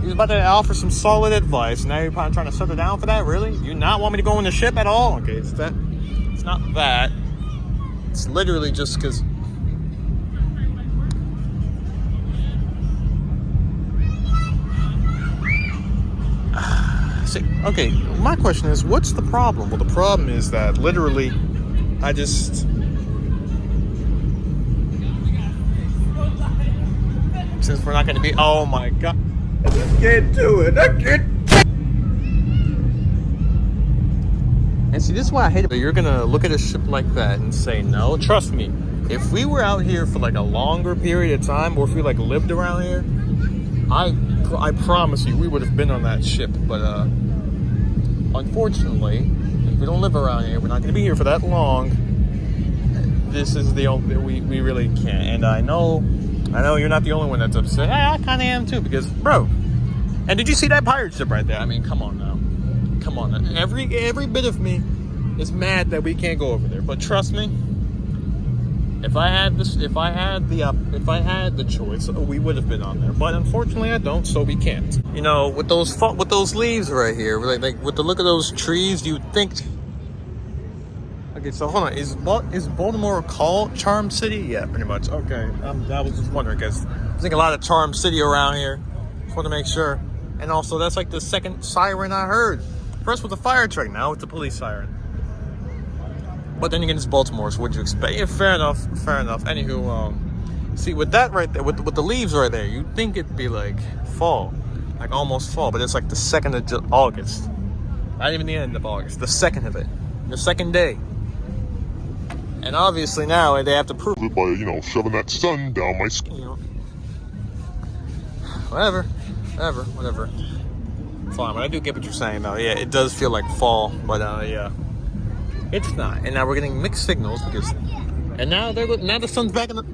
He's about to offer some solid advice. Now you're probably trying to shut her down for that? Really? You not want me to go on the ship at all? Okay, it's that. It's not that. It's literally just because. See, okay, my question is, what's the problem? Well, the problem is that literally, I just. Since we're not going to be. Oh my god. I just can't do it. I can't. And see, this is why I hate it. You're gonna look at a ship like that and say no. Trust me, if we were out here for like a longer period of time, or if we like lived around here, I promise you we would have been on that ship. But unfortunately, if we don't live around here, we're not gonna be here for that long. This is the only we really can't. And I know you're not the only one that's upset. Hey, I kind of am too, because bro. And did you see that pirate ship right there? I mean, come on now. Come on, every bit of me is mad that we can't go over there. But trust me, if I had the choice, we would have been on there. But unfortunately, I don't, so we can't. With those leaves right here, like with the look of those trees, you'd think. Okay, so hold on, is Baltimore called Charm City? Yeah, pretty much. Okay, I was just wondering, because I think a lot of Charm City around here. Just want to make sure. And also, that's like the second siren I heard. First with the fire truck, now with the police siren. But then again, it's Baltimore, so what'd you expect? Yeah, fair enough. Anywho, see, with that right there, with the leaves right there, you'd think it'd be like fall, like almost fall, but it's like the 2nd of August. Not even the end of August, the 2nd of it, the 2nd day. And obviously now they have to prove it by, shoving that sun down my skin. Whatever. Fine, but I do get what you're saying, though. Yeah, it does feel like fall, but yeah, it's not. And now we're getting mixed signals and now the sun's back in the.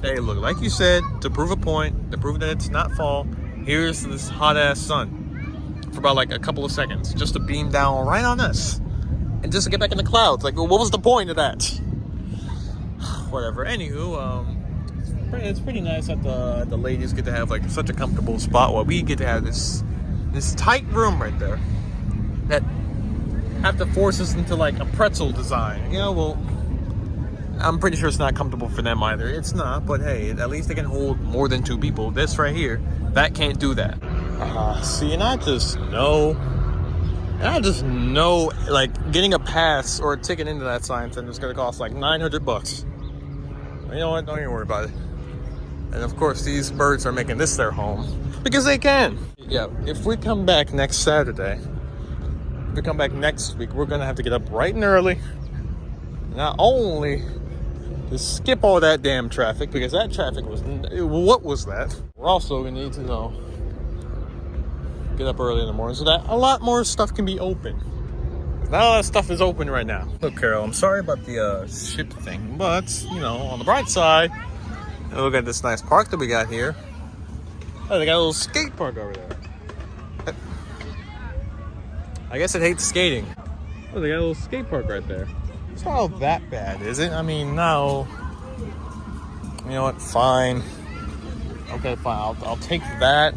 Hey, look, like you said, to prove a point, to prove that it's not fall, here's this hot ass sun for about like a couple of seconds, just to beam down right on us, and just to get back in the clouds. Like, what was the point of that? Whatever. Anywho, it's pretty nice that the ladies get to have like such a comfortable spot, while we get to have this tight room right there that have to force us into like a pretzel design. Well, I'm pretty sure it's not comfortable for them either. It's not, but hey, at least they can hold more than 2 people. This right here, that can't do that. See, and I just know, like getting a pass or a ticket into that science center is gonna cost like $900. You know what? Don't even worry about it. And of course, these birds are making this their home because they can. Yeah, if we come back next Saturday, if we come back next week, we're gonna have to get up bright and early. Not only to skip all that damn traffic, because that traffic was, what was that? We're also gonna need to get up early in the morning so that a lot more stuff can be open. Now that stuff is open right now. Look, Carol, I'm sorry about the ship thing, but, you know, on the bright side, look at this nice park that we got here. Oh, they got a little skate park over there. I guess it hates skating. Oh, they got a little skate park right there. It's not all that bad, is it? I mean, no. You know what? Fine. Okay, fine. I'll take that.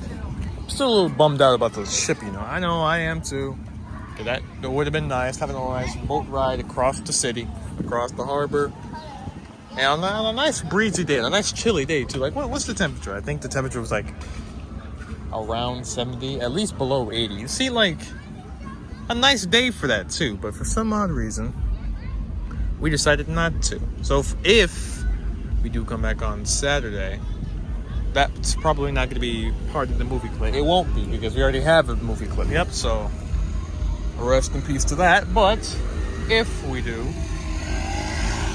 I'm still a little bummed out about the ship, you know. I know, I am too. That would have been nice, having a nice boat ride across the city, across the harbor. And on a nice breezy day, a nice chilly day too. Like, what's the temperature? I think the temperature was like around 70, at least below 80. You see, like, a nice day for that too. But for some odd reason, we decided not to. So if we do come back on Saturday, that's probably not going to be part of the movie clip. It won't be, because we already have a movie clip. Yep, so rest in peace to that. But if we do,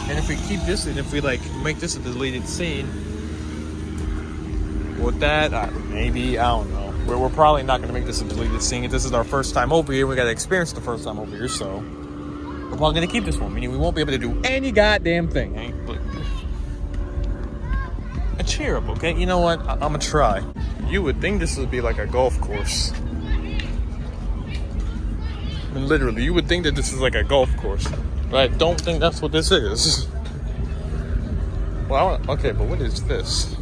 and if we keep this, and if we like make this a deleted scene, with that, maybe, I don't know. We're probably not going to make this a deleted scene. If this is our first time over here, we got to experience the first time over here, so we're probably going to keep this one, meaning we won't be able to do any goddamn thing. Cheer up, okay? You know what? I'm going to try. You would think this would be like a golf course. I mean, literally, you would think that this is like a golf course. But I don't think that's what this is. Well, okay, but what is this?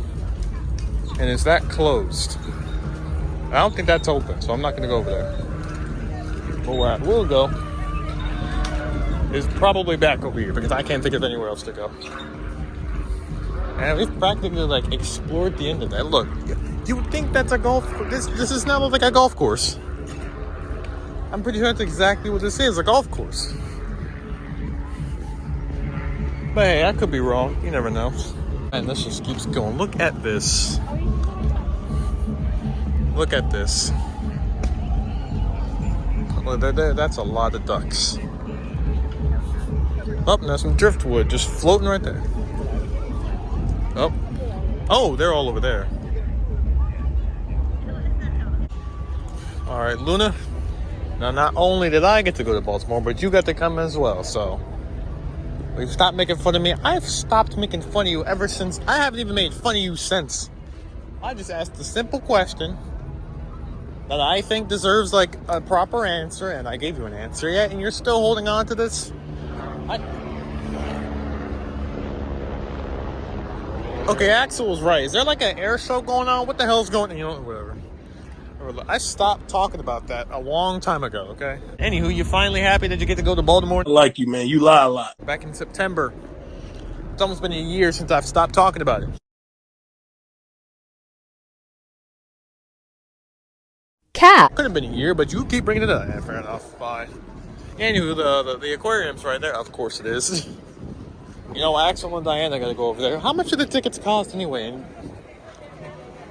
And is that closed? I don't think that's open, so I'm not going to go over there. But where we'll go is probably back over here, because I can't think of anywhere else to go. And we've practically, like, explored the end of that. Look, you would think that's a golf course. This is now like a golf course. I'm pretty sure that's exactly what this is, a golf course. But hey, I could be wrong. You never know. And this just keeps going. Look at this. Look at this. Well, that's a lot of ducks. Oh, and there's some driftwood just floating right there. Oh, they're all over there. All right, Luna. Now, not only did I get to go to Baltimore, but you got to come as well, so we've stopped making fun of me. I've stopped making fun of you ever since. I haven't even made fun of you since. I just asked a simple question that I think deserves, like, a proper answer, and I gave you an answer yet, and you're still holding on to this? Okay, Axel was right. Is there like an air show going on? What the hell's going on? You know, whatever. I stopped talking about that a long time ago, okay? Anywho, you finally happy that you get to go to Baltimore? I like you, man. You lie a lot. Back in September. It's almost been a year since I've stopped talking about it. Cat. Could have been a year, but you keep bringing it up. Yeah, fair enough. Bye. Anywho, the aquarium's right there. Of course it is. You know, Axel and Diana gotta go over there. How much do the tickets cost anyway? And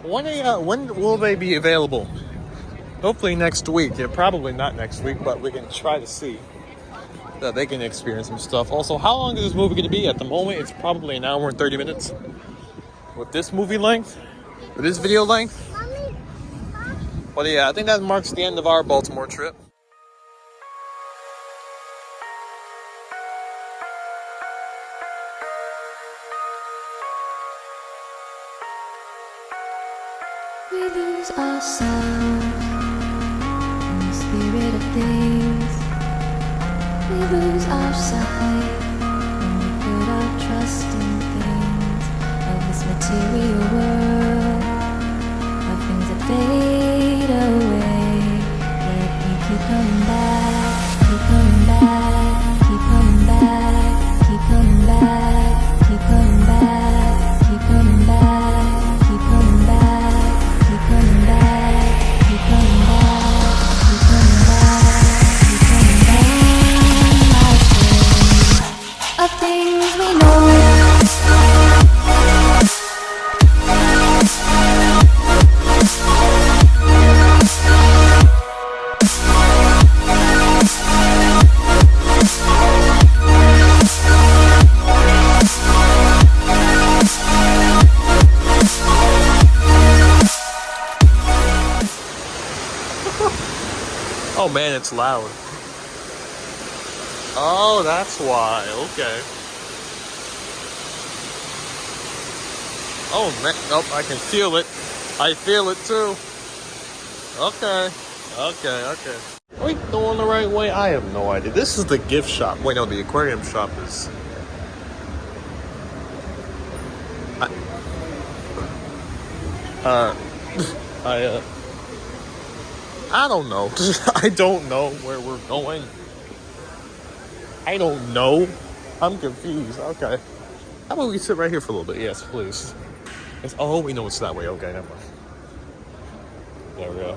when will they be available? Hopefully next week. Yeah, probably not next week, but we can try to see that they can experience some stuff. Also, how long is this movie gonna be? At the moment, it's probably an hour and 30 minutes. With this movie length, with this video length. But yeah, I think that marks the end of our Baltimore trip. We lose ourselves in the spirit of things. We lose our sight when we put our trust in things of this material world, of things that fade away. Yet we keep coming back, keep coming back, keep coming back, keep coming back, keep coming back, keep coming back, keep coming back. Keep coming back, keep coming back, keep coming back, keep coming back, of things we know. Oh man, it's loud. Oh, that's why. Okay. Oh, man. Nope, I can feel it. I feel it too. Okay. Okay. Are we going the right way? I have no idea. This is the gift shop. Wait, no, the aquarium shop is... I don't know. I don't know where we're going. I don't know. I'm confused. Okay. How about we sit right here for a little bit? Yes, please. Oh, we know it's that way. Okay, never mind. There we go.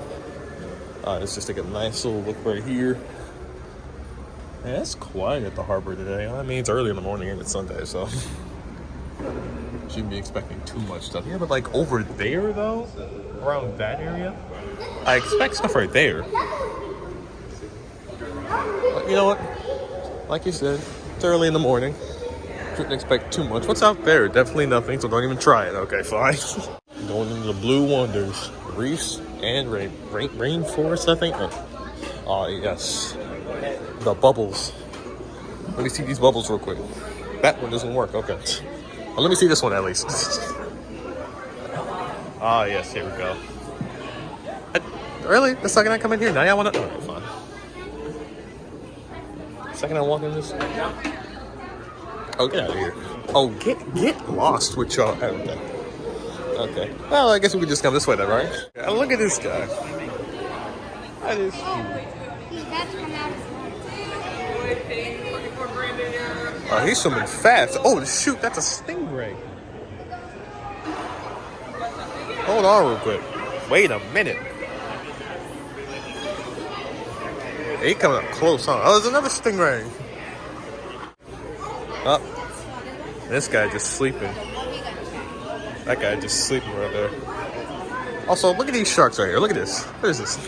Let's just take a nice little look right here. Man, it's quiet at the harbor today. I mean, it's early in the morning and it's Sunday, so shouldn't be expecting too much stuff. Yeah, but like over there though, around that area, I expect stuff right there. But you know what? Like you said, it's early in the morning. Shouldn't expect too much. What's out there? Definitely nothing, so don't even try it. Okay, fine. Going into the Blue Wonders, reefs and rainforest, I think. Oh, yes. The bubbles. Let me see these bubbles real quick. That one doesn't work. Okay. Well, let me see this one at least. Ah, yes. Here we go. Really? The second I come in here, now y'all want to... Okay, fine. Second I walk in this... Oh, get out of here. Oh, get lost with y'all. Okay. Well, I guess we could just come this way then, right? Yeah, look at this guy. That is cute. Oh, he's swimming fast. Oh, shoot, that's a stingray. Hold on real quick. Wait a minute. He coming up close, huh? Oh, there's another stingray. Oh, this guy just sleeping. That guy just sleeping right there. Also, look at these sharks right here. Look at this. What is this?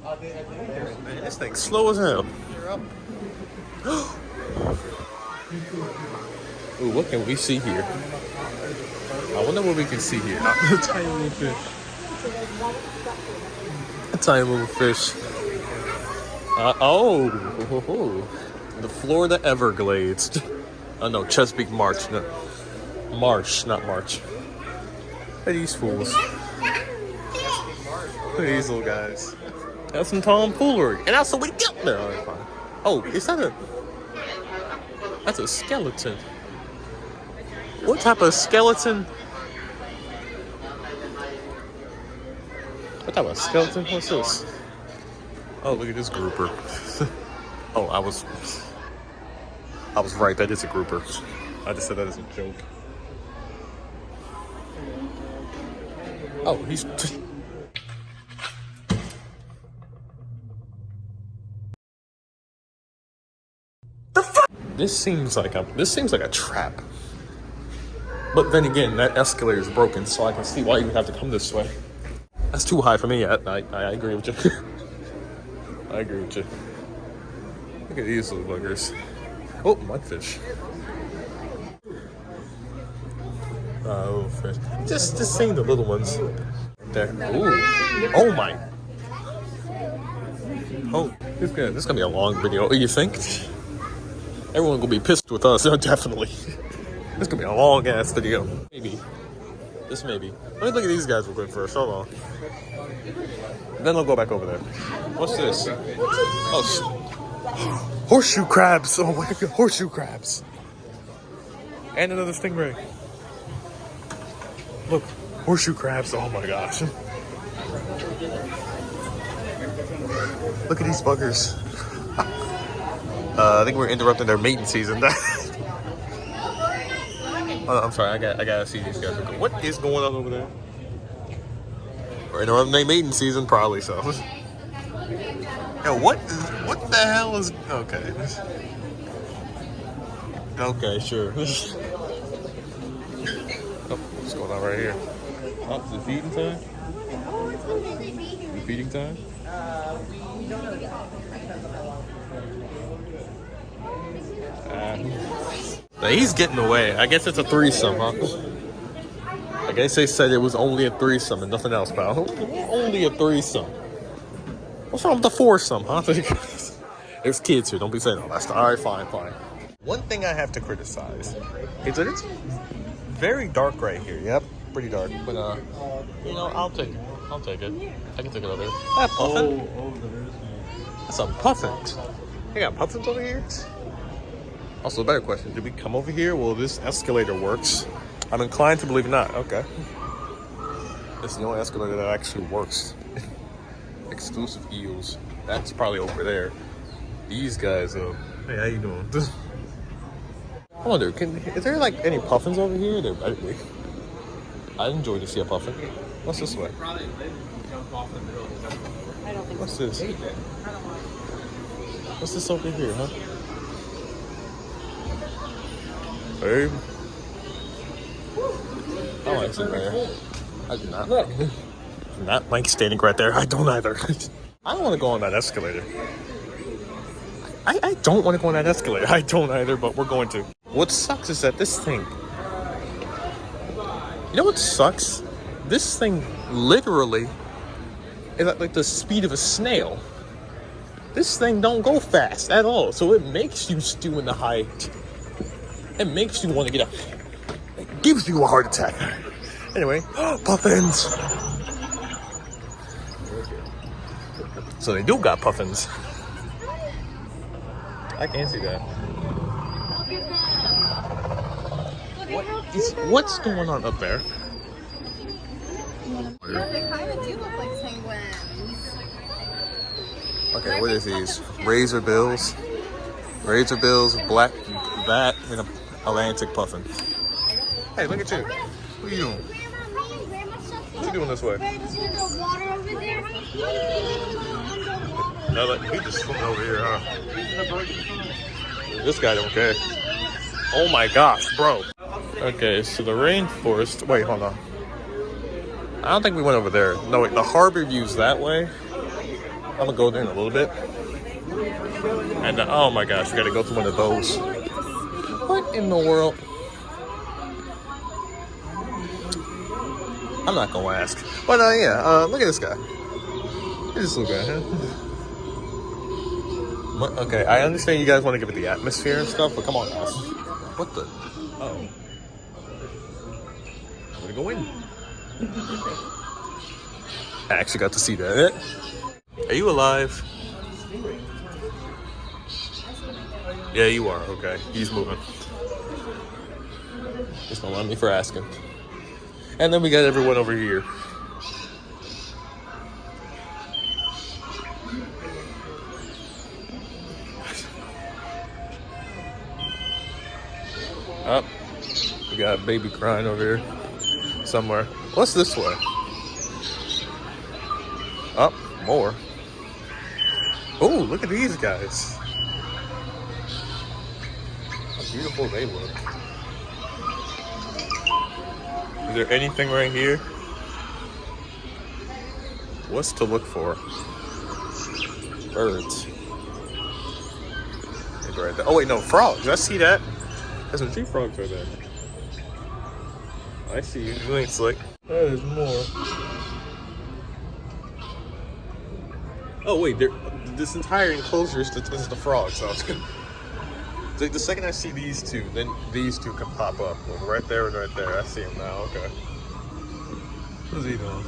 Man, this thing's slow as hell. Ooh, what can we see here? I wonder what we can see here. A tiny little fish. A tiny little fish. The Florida Everglades. Oh no, Chesapeake Marsh. No. Marsh, not March. Look at these fools. Look at these little guys. That's some tomfoolery. And also we get there. All right, fine. Oh, is that a... That's a skeleton. What type of skeleton? What type of skeleton? What's this? Oh, look at this grouper. Oh, I was right. That is a grouper. I just said that as a joke. Oh, he's... The fuck? This seems like a trap. But then again, that escalator is broken, so I can see why you would have to come this way. That's too high for me. I agree with you. I agree with you. Look at these little buggers. Oh, mudfish. Oh, fish. Just seeing the little ones. There. Ooh. Oh my. Oh, this is gonna be a long video. You think? Everyone gonna be pissed with us. Definitely. This gonna be a long ass video. Maybe. Just maybe. Let me look at these guys real quick first. Hold on. Then I'll go back over there. What's this? Oh, horseshoe crabs. Oh my god, horseshoe crabs. And another stingray. Look, horseshoe crabs. Oh my gosh. Look at these buggers. I think we're interrupting their mating season. Oh, I'm sorry, I gotta see these guys. What is going on over there? We're interrupting their mating season, probably so. Yo, what the hell is... Okay. Okay, sure. Oh, what's going on right here? Oh, is it feeding time? Oh, it's going to be here. Feeding time? We don't know yet. He's getting away. I guess it's a threesome, huh? I guess they said it was only a threesome and nothing else, pal. Only a threesome. What's wrong with the foursome, huh? There's kids here. Don't be saying all that stuff. All right, fine. One thing I have to criticize is that it's very dark right here. Yep, pretty dark. But you know, I'll take it. I can take it over there. That puffin. That's some puffins. They got puffins over here. Also, a better question: did we come over here? Well, this escalator works. I'm inclined to believe not. Okay. This is the only escalator that actually works. Exclusive eels. That's probably over there. These guys, hey, how you doing? I wonder, is there like any puffins over here? There better be. I'd enjoy to see a puffin. What's this way? What's this? What's this over here, huh? Babe. I like sitting there. I do not. Do not like standing right there. I don't either. I don't want to go on that escalator. I don't want to go on that escalator. I don't either, but we're going to. What sucks is that this thing... You know what sucks? This thing literally is at like the speed of a snail. This thing don't go fast at all, so it makes you stew in the height. It makes you want to get up. It gives you a heart attack. Anyway, puffins. So they do got puffins. I can't see that. What's going on up there? Yeah, they kind of do look like penguins. Okay, what is these? Razor bills, black bat, and an Atlantic puffin. Hey, look at you. What are you doing? What you doing this way? No, he just swimming over here, huh? This guy don't care. Oh my gosh, bro. Okay, so the rainforest. Wait, hold on. I don't think we went over there. No, wait, the harbor view's that way. I'm gonna go there in a little bit. And oh my gosh, we gotta go through one of those. What in the world? I'm not gonna ask. But yeah, look at this guy. Look at this little guy, huh? What? Okay, I understand you guys want to give it the atmosphere and stuff, but come on, guys. What the? Oh. I'm gonna go in. I actually got to see that. Are you alive? Yeah, you are. Okay, he's moving. Just don't mind me for asking. And then we got everyone over here. Up. We got a baby crying over here somewhere. What's this way? Up, more. Oh, look at these guys. How beautiful they look. Is there anything right here? What's to look for? Birds. Maybe right there. Oh wait, no, frogs. I see that. There's some tree frogs right there. I see you. Really slick. Oh, there's more. Oh wait, this entire enclosure is the frogs. So the second I see these two, then these two can pop up. Like right there and right there. I see them now. Okay. What's he doing?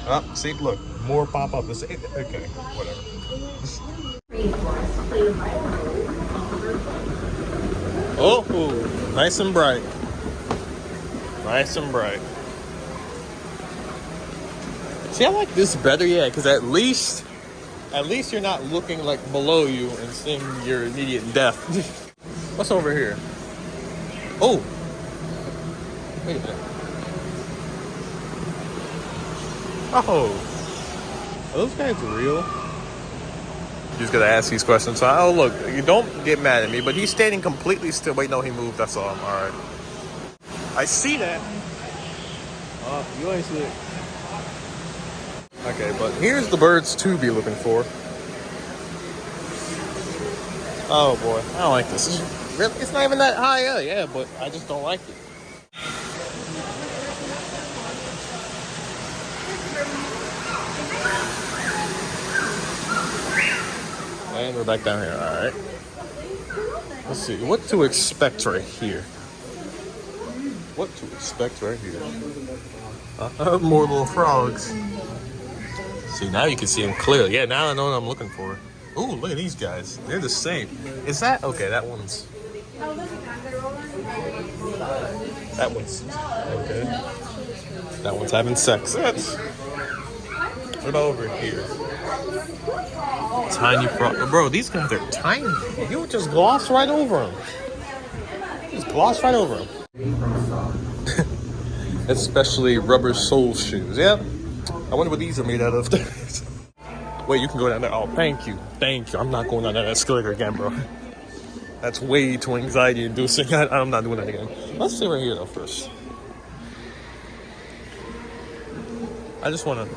Oh, see, look, more pop up. Okay, whatever. Oh, nice and bright. Nice and bright. See, I like this better, yeah, because at least you're not looking like below you and seeing your immediate death. What's over here? Oh, wait a minute. Oh, are those guys real? You just gotta ask these questions. So, oh look, you don't get mad at me, but he's standing completely still. Wait, no, he moved. That's all. All right. I see that. Oh, you ain't see it. Okay, but here's the birds to be looking for. Oh boy, I don't like this. It's not even that high up, yeah, but I just don't like it. And we're back down here. All right. Let's see. What to expect right here? What to expect right here? More little frogs. See, now you can see them clearly. Yeah, now I know what I'm looking for. Ooh, look at these guys. They're the same. Is that... Okay, that one's... That one's... Okay. That one's having sex. What about over here? Tiny frog. Bro, these guys are tiny. You would just gloss right over them. Just gloss right over them. Especially rubber sole shoes. Yep. I wonder what these are made out of. Wait, you can go down there. Oh, thank you. Thank you. I'm not going down that escalator again, bro. That's way too anxiety inducing. I'm not doing that again. Let's stay right here, though, first. I just want to...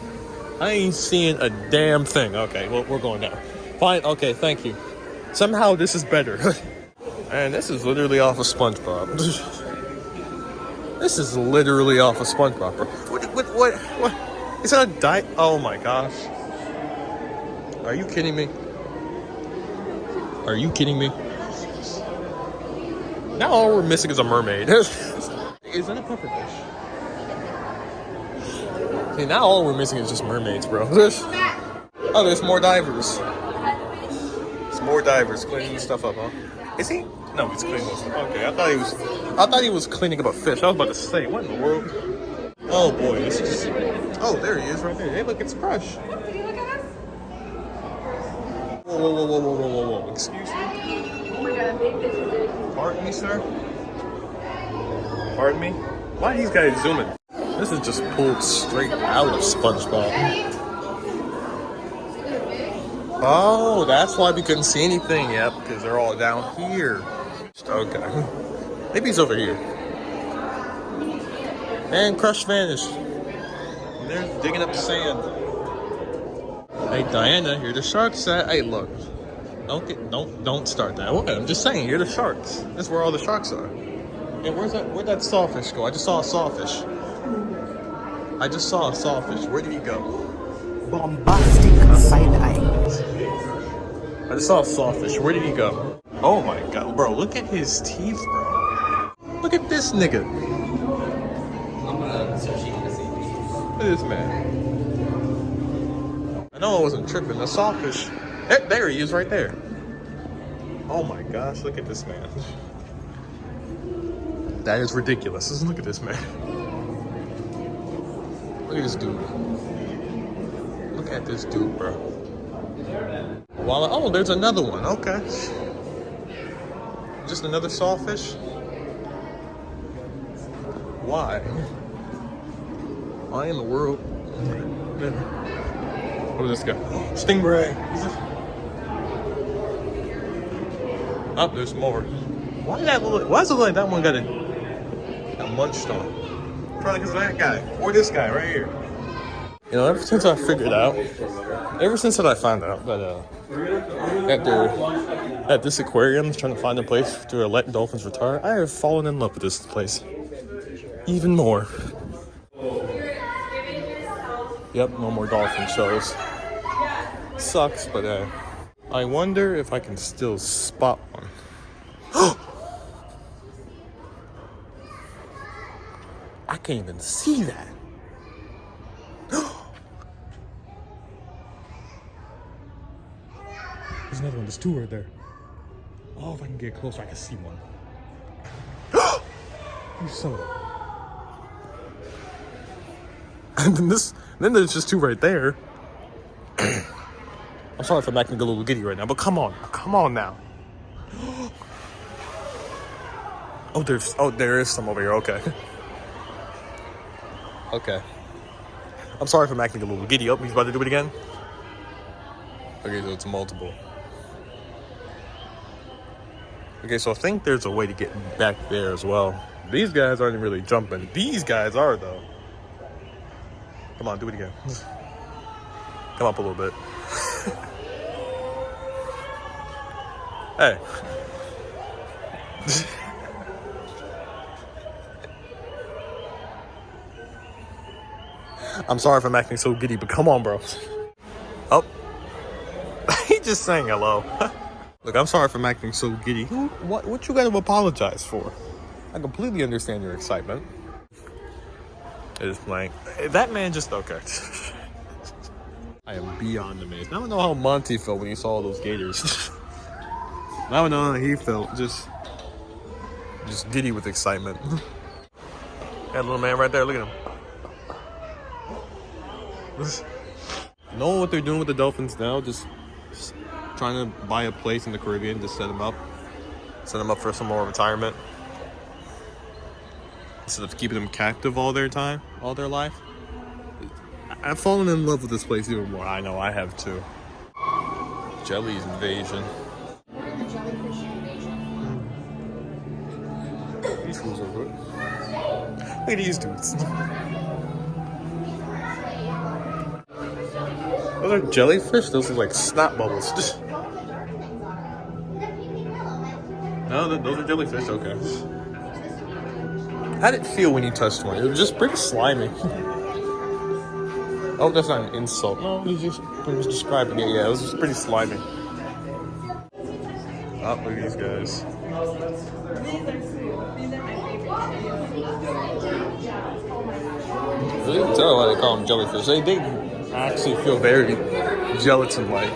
I ain't seeing a damn thing. Okay, well, we're going down. Fine. Okay, thank you. Somehow this is better. And this is literally off of SpongeBob. This is literally off of SpongeBob, bro. What? Is that a diet? Oh my gosh. Are you kidding me? Are you kidding me? Now all we're missing is a mermaid. Is that a pufferfish? See, now all we're missing is just mermaids, bro. Oh, there's more divers. There's more divers cleaning stuff up, huh? Is he? No, he's cleaning stuff. Okay, I thought he was cleaning up a fish. I was about to say, what in the world? Oh boy, this is... Oh, there he is right there. Hey, look, it's Crush. Did you look at us? Whoa. Excuse me? Oh my god, big bitches. Pardon me, sir? Pardon me? Why are these guys zooming? This is just pulled straight out of SpongeBob. Oh, that's why we couldn't see anything. Yep, because they're all down here. Okay. Maybe he's over here. And Crush vanished. They're digging up sand. Hey, Diana, here the sharks at. Hey, look. Don't start that. What? I'm just saying, you're the sharks. That's where all the sharks are. Hey, where'd that sawfish go? I just saw a sawfish. Where did he go? Bombastic side-eye. I just saw a sawfish. Where did he go? Oh my god, bro, look at his teeth, bro. Look at this nigga. Look at this man. I know I wasn't tripping. The sawfish. There he is right there. Oh my gosh, look at this man. That is ridiculous. Look at this man. Look at this dude. Look at this dude, bro. Oh, there's another one. Okay. Just another sawfish? Why? Why in the world? What is this guy? Stingray. Oh, there's more. Why does it look like that one got munched on? Probably because of that guy. Or this guy right here. You know, ever since I found out that at this aquarium is trying to find a place to let dolphins retire, I have fallen in love with this place. Even more. Yep, no more dolphin shows. Sucks, but I wonder if I can still spot one. I can't even see that. There's another one. There's two right there. Oh, if I can get closer, I can see one. You saw it. And then there's just two right there. I'm sorry if I'm acting a little giddy right now, but come on now. There is some over here. Okay. Okay. I'm sorry if I'm acting a little giddy. Oh, he's about to do it again. Okay, so it's multiple. Okay, so I think there's a way to get back there as well. These guys aren't really jumping. These guys are, though. Come on, do it again. Come up a little bit. Hey. I'm sorry if I'm acting so giddy, but come on, bro. Oh. He just saying hello. Look, I'm sorry for acting so giddy. What you gotta apologize for? I completely understand your excitement. It's like, that man just, okay. I am beyond amazed. Now I know how Monty felt when he saw those gators. Now I know how he felt, just giddy with excitement. That little man right there, look at him. Know what they're doing with the dolphins now? Just trying to buy a place in the Caribbean to set them up for some more retirement. Instead of keeping them captive all their life. I've fallen in love with this place even more. I know I have too. Jelly's invasion. What are the jellyfish invasion? These fools are good. Look at these dudes. Those are jellyfish? Those are like snot bubbles. No, those are jellyfish, okay. How did it feel when you touched one? It was just pretty slimy. Oh, that's not an insult. No, he was describing it. Yeah, it was just pretty slimy. Oh, look at these guys. Really can tell why they call them jellyfish. They actually feel very gelatin-like.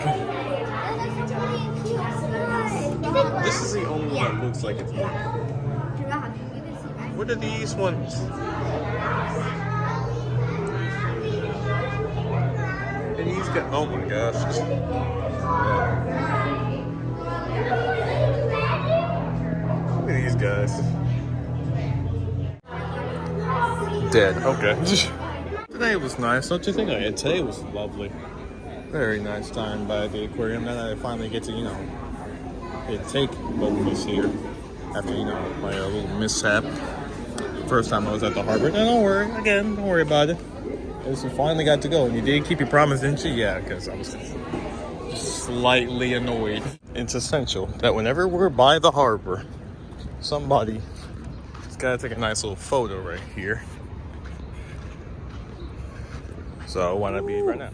This is the only one that looks like it's moving. What are these ones? And he's got, oh my gosh. Look at these guys. Dead, okay. Today was nice, don't you think? Today was lovely. Very nice time by the aquarium. Now that I finally get to, take both of us here. After, my little mishap. First time I was at the harbor. No, don't worry. Again, don't worry about it. You finally got to go. And you did keep your promise, didn't you? Yeah, because I was slightly annoyed. It's essential that whenever we're by the harbor, somebody's got to take a nice little photo right here. So why not be right now?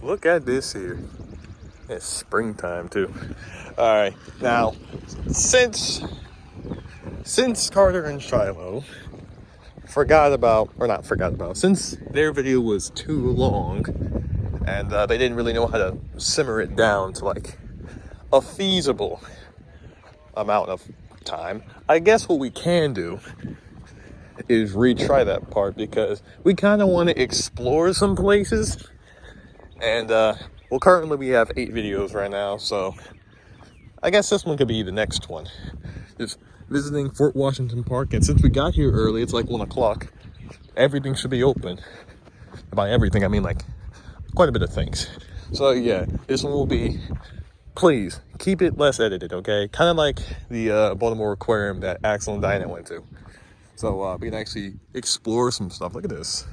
Look at this here. It's since Carter and Shiloh since their video was too long and they didn't really know how to simmer it down to like a feasible amount of time, I guess what we can do is retry that part because we kind of want to explore some places. And well, currently we have 8 videos right now, so I guess this one could be the next one. Just visiting Fort Washington Park, and since we got here early, it's like 1 o'clock. Everything should be open. By everything, I mean like quite a bit of things. So yeah, this one will be, please keep it less edited, okay? Kind of like the Baltimore Aquarium that Axel and Diana went to. So we can actually explore some stuff. Look at this.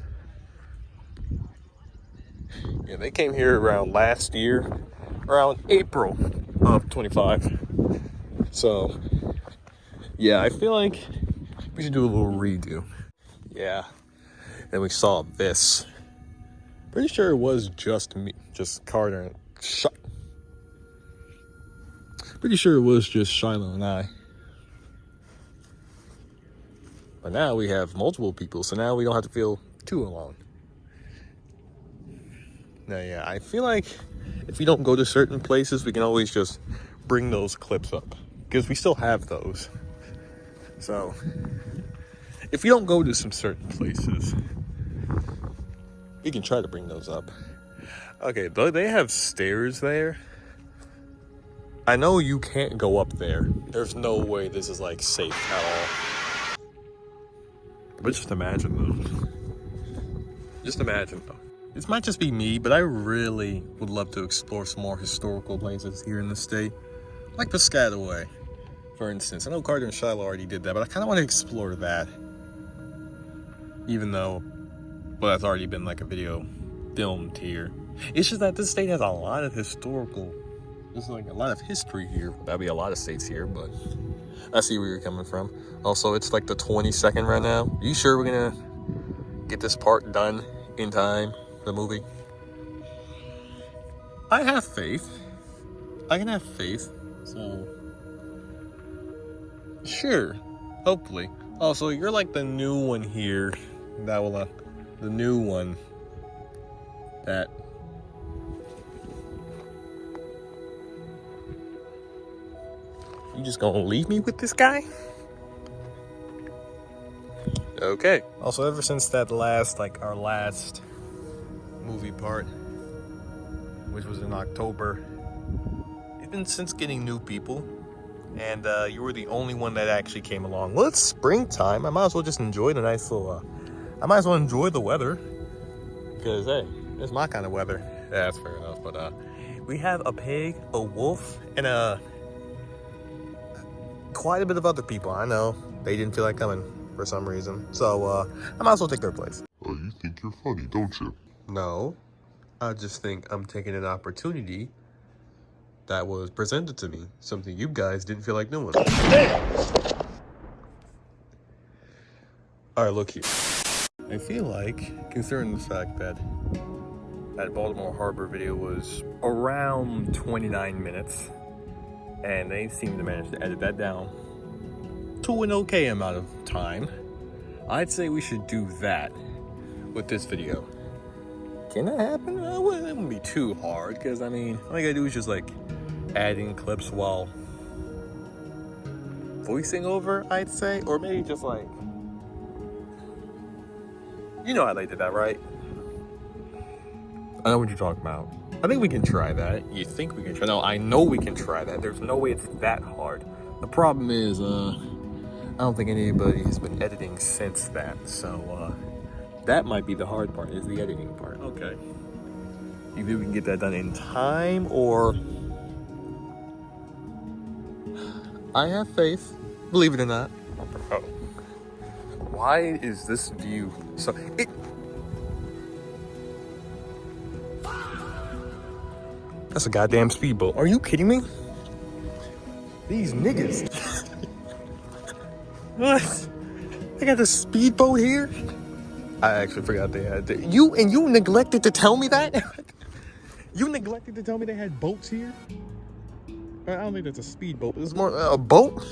Yeah, they came here around last year, around April of 25. So yeah, I feel like we should do a little redo. Yeah. Then we saw this. Pretty sure it was just me, just Carter and pretty sure it was just Shiloh and I. But now we have multiple people, so now we don't have to feel too alone. Now, yeah, I feel like if we don't go to certain places, we can always just bring those clips up because we still have those. So if we don't go to some certain places, we can try to bring those up. Okay, though they have stairs there, I know you can't go up there. There's no way this is like safe at all. But just imagine though. Just imagine though. This might just be me, but I really would love to explore some more historical places here in the state. Like Piscataway, for instance. I know Carter and Shiloh already did that, but I kind of want to explore that. Even though, well, that's already been like a video filmed here. It's just that this state has a lot of historical, there's like a lot of history here. That'd be a lot of states here, but I see where you're coming from. Also, it's like the 22nd right now. Are you sure we're gonna get this part done in time, the movie? I have faith. I can have faith. So, sure, hopefully. Oh, so you're like the new one here. That will, the new one. That. You just gonna leave me with this guy? Okay. Also, ever since that our last movie part, which was in October, even since getting new people, and you were the only one that actually came along. Well, it's springtime. I might as well just enjoy the nice little, I might as well enjoy the weather, because, hey, it's my kind of weather. Yeah, that's fair enough, but we have a pig, a wolf, and quite a bit of other people. I know, they didn't feel like coming for some reason, so I might as well take their place. Oh, you think you're funny, don't you? No, I just think I'm taking an opportunity that was presented to me, something you guys didn't feel like doing. All right, look here. I feel like, considering the fact that that Baltimore Harbor video was around 29 minutes, and they seem to manage to edit that down to an okay amount of time, I'd say we should do that with this video. Can that happen? It wouldn't be too hard, because I mean, all you gotta do is just like adding clips while voicing over, I'd say, or maybe just like, you know how they did that, right? I know what you're talking about. I think we can try that. You think we can try? No, I know we can try that. There's no way it's that hard. The problem is, I don't think anybody has been editing since that. So, that might be the hard part, is the editing part. Okay. You think we can get that done in time, or... I have faith, believe it or not. Oh. Why is this view so... That's a goddamn speedboat. Are you kidding me? These niggas. What? They got a speedboat here? I actually forgot they had that. You neglected to tell me that? You neglected to tell me they had boats here? I don't think that's a speedboat. It's more a boat?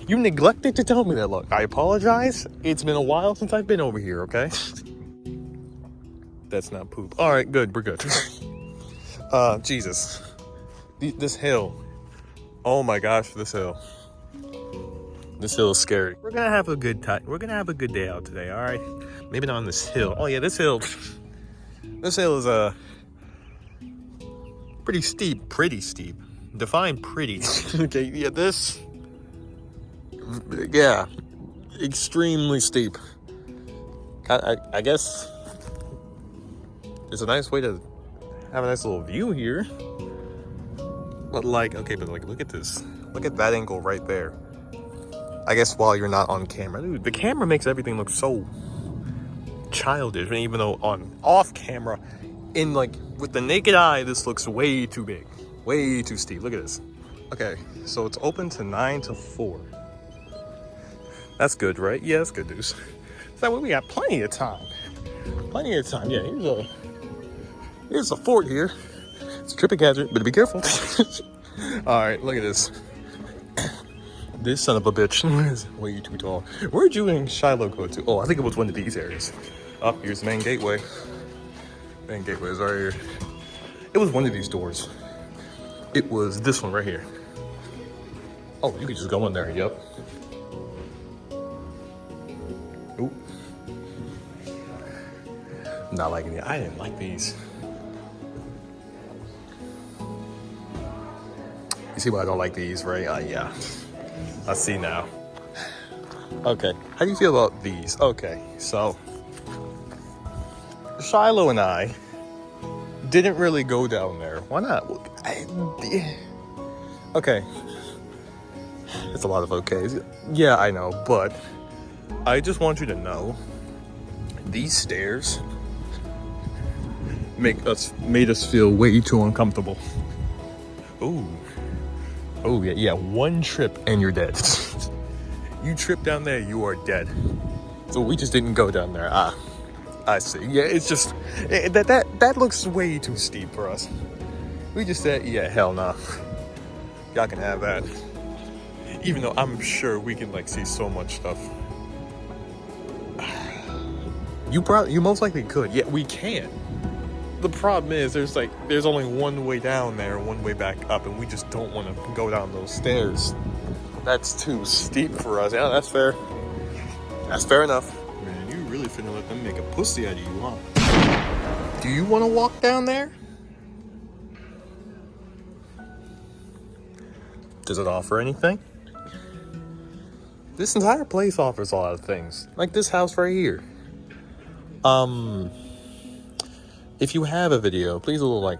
You neglected to tell me that. Look, I apologize. It's been a while since I've been over here, okay? That's not poop. All right, good. We're good. Jesus. This hill. Oh my gosh, this hill. This hill is scary. We're gonna have a good time. We're gonna have a good day out today, all right? Maybe not on this hill. Oh yeah, this hill. This hill is pretty steep. Pretty steep. Define pretty. Okay, yeah, this. Yeah, extremely steep. I guess it's a nice way to have a nice little view here. But like, okay, but like, look at this. Look at that angle right there. I guess while you're not on camera. Dude, the camera makes everything look so childish. And even though off camera, in like, with the naked eye, this looks way too big. Way too steep. Look at this. Okay, so it's open to 9 to 4. That's good, right? Yeah, that's good news. So that way we got plenty of time. Plenty of time. Yeah, here's a fort here. It's a tripping hazard, but be careful. All right, look at this. This son of a bitch is way too tall. Where'd you and Shiloh go to? Oh, I think it was one of these areas. Oh, here's the main gateway. Main gateway is right here. It was one of these doors. It was this one right here. Oh, you could just go in there. Yep. Ooh. Not liking it. I didn't like these. You see why I don't like these, right? Yeah. I see now. Okay. How do you feel about these? Okay. So, Shiloh and I didn't really go down there. Why not? Okay. It's a lot of okays. Yeah, I know. But I just want you to know, these stairs made us feel way too uncomfortable. Ooh. Oh, yeah, one trip and you're dead. You trip down there, you are dead. So we just didn't go down there. Ah, I see. Yeah, it's just, that looks way too steep for us. We just said, yeah, hell nah. Y'all can have that. Even though I'm sure we can like see so much stuff. You most likely could. Yeah, we can. The problem is there's only one way down there, one way back up, and we just don't want to go down those stairs. That's too steep for us. Yeah, that's fair. That's fair enough. Man, you really finna let them make a pussy out of you, huh? Do you want to walk down there? Does it offer anything? This entire place offers a lot of things. Like this house right here. If you have a video, please overlay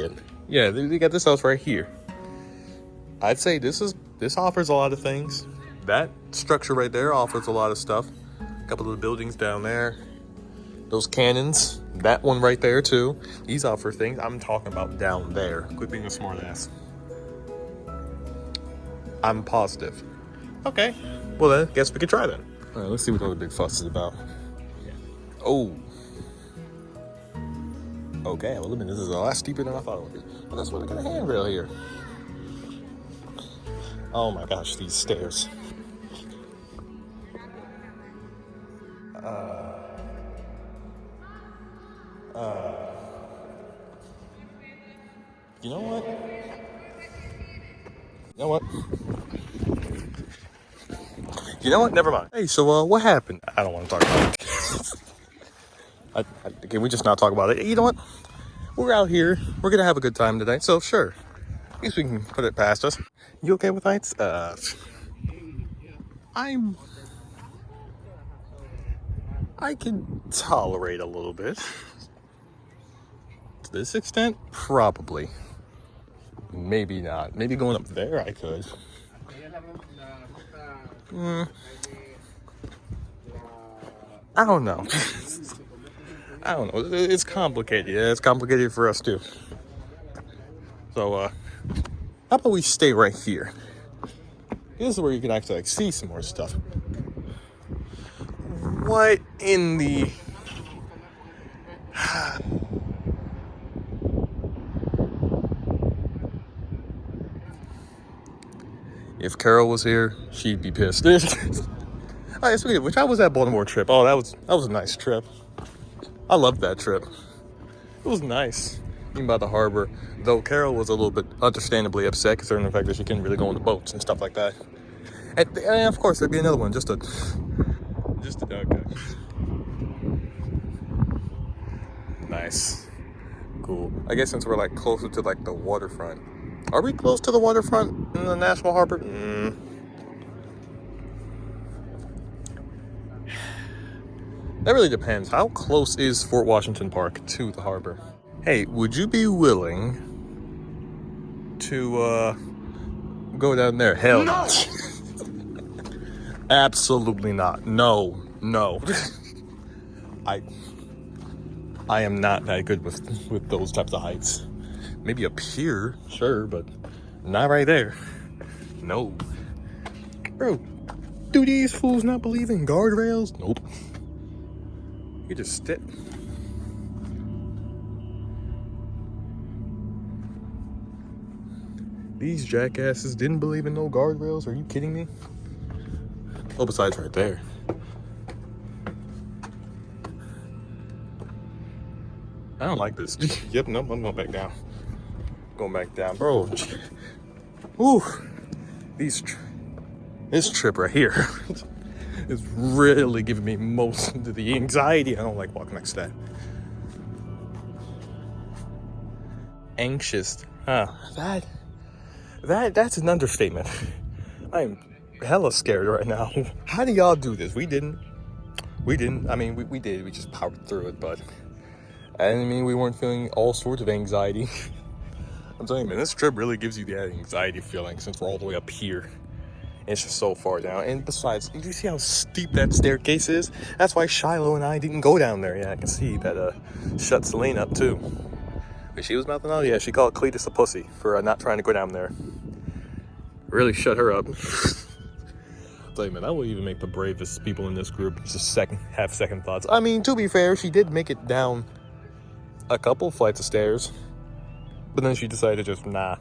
it. Yeah, they got this house right here. I'd say this offers a lot of things. That structure right there offers a lot of stuff. A couple of the buildings down there. Those cannons. That one right there too. These offer things. I'm talking about down there. Quit being a smartass. I'm positive. Okay. Well then, guess we could try then. Alright, let's see what all the big fuss is about. Oh. Okay, well, this is a lot steeper than I thought it would be. But that's what I got a handrail here. Oh my gosh, these stairs. You know what? You know what? Never mind. Hey, so what happened? I don't want to talk about it. Can we just not talk about it? You know what? We're out here. We're gonna have a good time tonight. So sure, I guess we can put it past us. You okay with heights? I can tolerate a little bit. To this extent, probably. Maybe not. Maybe going up there, I could. I don't know. I don't know. It's complicated. Yeah, it's complicated for us too. So, how about we stay right here? This is where you can actually see some more stuff. What in the... If Carol was here, she'd be pissed. Alright, so which how was that Baltimore trip? Oh, that was a nice trip. I loved that trip. It was nice. Even by the harbor. Though Carol was a little bit understandably upset concerning the fact that she couldn't really go on the boats and stuff like that. And of course there'd be another one, just a okay. Nice. Cool. I guess since we're like closer to like the waterfront. Are we close to the waterfront in the National Harbor? That really depends. How close is Fort Washington Park to the harbor? Hey, would you be willing to go down there? Hell no. Absolutely not. No. I am not that good with those types of heights. Maybe up here, sure, but not right there. No. Bro, do these fools not believe in guardrails? Nope. You just step. These jackasses didn't believe in no guardrails? Are you kidding me? Oh, besides right there. I don't like this. Yep, nope, I'm going back down. Going back down, bro. Ooh, this trip right here is really giving me most of the anxiety. I don't like walking next to that. Anxious, huh? That's an understatement. I'm hella scared right now. How do y'all do this? We didn't. I mean, we did. We just powered through it, but I mean, we weren't feeling all sorts of anxiety. I'm telling you, man, this trip really gives you that anxiety feeling since we're all the way up here. It's just so far down. And besides, do you see how steep that staircase is? That's why Shiloh and I didn't go down there. Yeah, I can see that shut Celine up too. But she was mouthing out. Yeah, she called Cletus a pussy for not trying to go down there. Really shut her up. I'll tell you, man, I would even make the bravest people in this group just have second thoughts. I mean, to be fair, she did make it down a couple flights of stairs. But then she decided to just, nah,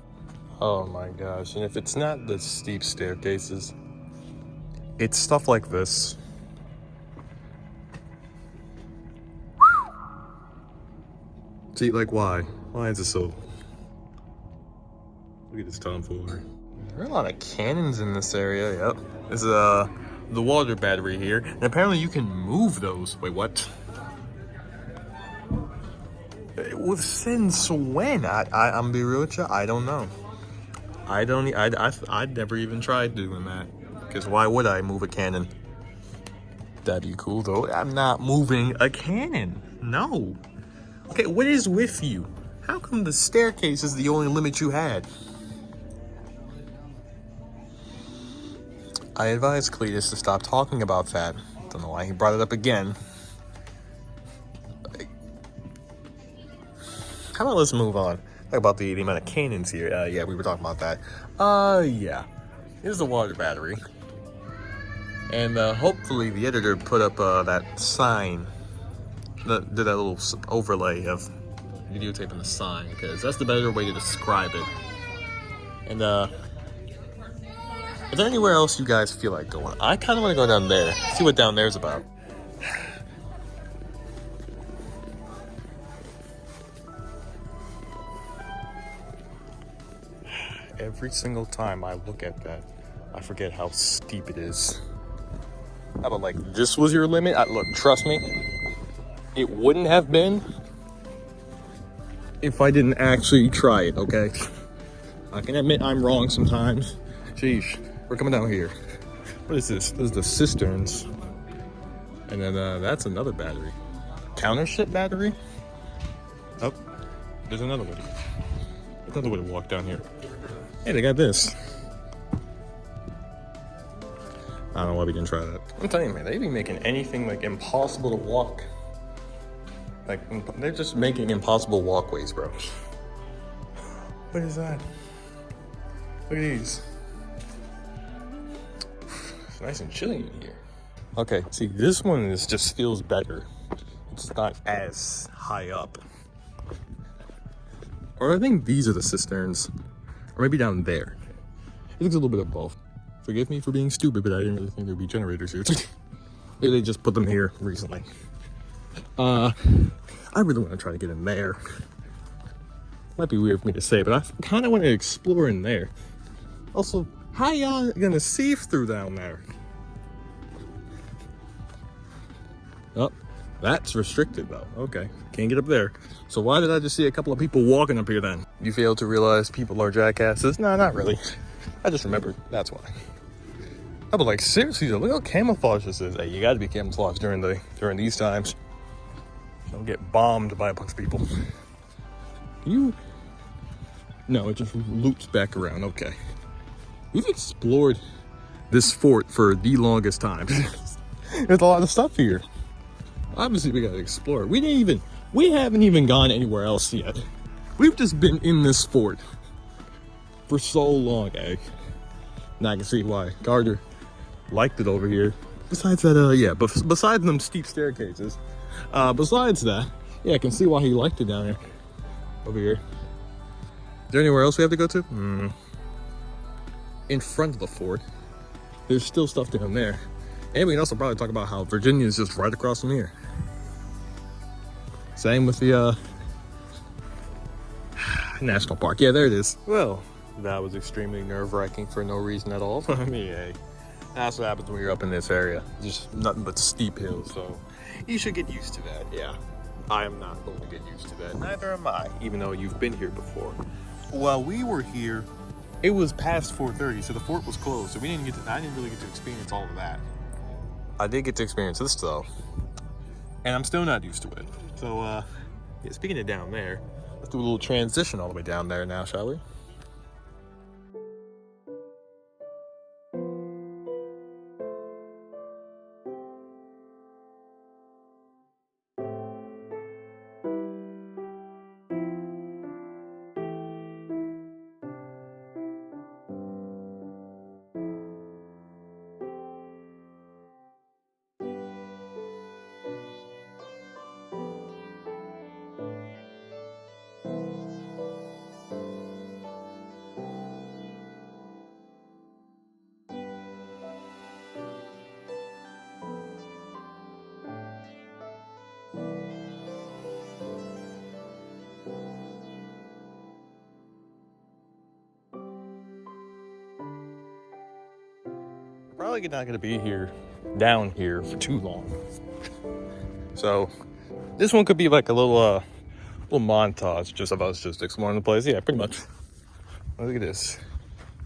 Oh my gosh, and if it's not the steep staircases, it's stuff like this. See, like, why? Why is it so... Look at this tomfoolery. There are a lot of cannons in this area, yep. This is, the water battery here, and apparently you can move those. Wait, what? Since when? I'm gonna be real with you, I don't know. I'd never even tried doing that. Because why would I move a cannon? That'd be cool though. I'm not moving a cannon. No. Okay, what is with you? How come the staircase is the only limit you had? I advised Cletus to stop talking about that. Don't know why he brought it up again. How about let's move on? Talk about the amount of cannons here. Yeah, we were talking about that. Yeah. Here's the water battery. And hopefully the editor put up that sign. Did that little overlay of videotaping the sign, because that's the better way to describe it. And is there anywhere else you guys feel like going? I kind of want to go down there, see what down there's about. Every single time I look at that, I forget how steep it is. How about like, this was your limit? Look, trust me, it wouldn't have been if I didn't actually try it, okay? I can admit I'm wrong sometimes. Sheesh, we're coming down here. What is this? This is the cisterns. And then that's another battery. Countership battery? Oh, there's another way. Another way to walk down here. Hey, they got this. I don't know why we didn't try that. I'm telling you, man, they be making anything like impossible to walk. Like, they're just making impossible walkways, bro. What is that? Look at these. It's nice and chilly in here. Okay, see, this one just feels better. It's not as high up. Or I think these are the cisterns. Or maybe down there. It looks a little bit of both. Forgive me for being stupid, but I didn't really think there'd be generators here. Maybe they just put them here recently. I really want to try to get in there. Might be weird for me to say, but I kind of want to explore in there. Also, how y'all gonna see through down there? Oh, that's restricted though. Okay, can't get up there. So why did I just see a couple of people walking up here then? You failed to realize people are jackasses? No, not really. I just remembered, that's why. I was like, seriously, look how camouflage this is. Hey, you gotta be camouflaged during these times. Don't get bombed by a bunch of people. No, it just loops back around, okay. We've explored this fort for the longest time. There's a lot of stuff here. Obviously, we gotta explore. We haven't even gone anywhere else yet. We've just been in this fort for so long, eh? Now I can see why Carter liked it over here. Besides that, yeah, but besides them steep staircases, besides that, yeah, I can see why he liked it down here. Over here. Is there anywhere else we have to go to? In front of the fort, there's still stuff down there. And we can also probably talk about how Virginia is just right across from here. Same with the national park. Yeah, there it is. Well, that was extremely nerve-wracking for no reason at all. I mean, hey, that's what happens when you're up in this area. Just nothing but steep hills, so you should get used to that, yeah. I am not going to get used to that. Neither am I, even though you've been here before. While we were here, it was past 4:30, so the fort was closed, so I didn't really get to experience all of that. I did get to experience this though, and I'm still not used to it. So, yeah, speaking of down there, let's do a little transition all the way down there now, shall we? probably not gonna be here, down here for too long. So this one could be like a little montage just of us just exploring the place. Yeah, pretty much. Look at this.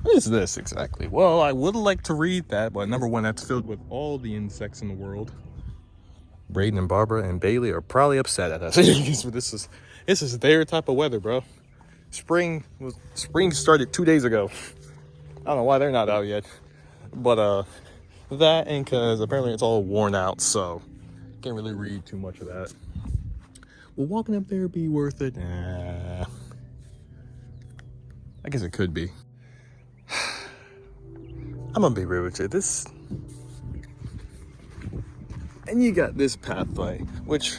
What is this exactly? Well, I would like to read that, but number one, that's filled with all the insects in the world. Braden and Barbara and Bailey are probably upset at us. This is their type of weather, bro. Spring started 2 days ago. I don't know why they're not out yet, but that and because apparently it's all worn out, so can't really read too much of that. Will walking up there be worth it? Nah. I guess it could be. I'm gonna be real with you. This, and you got this pathway, which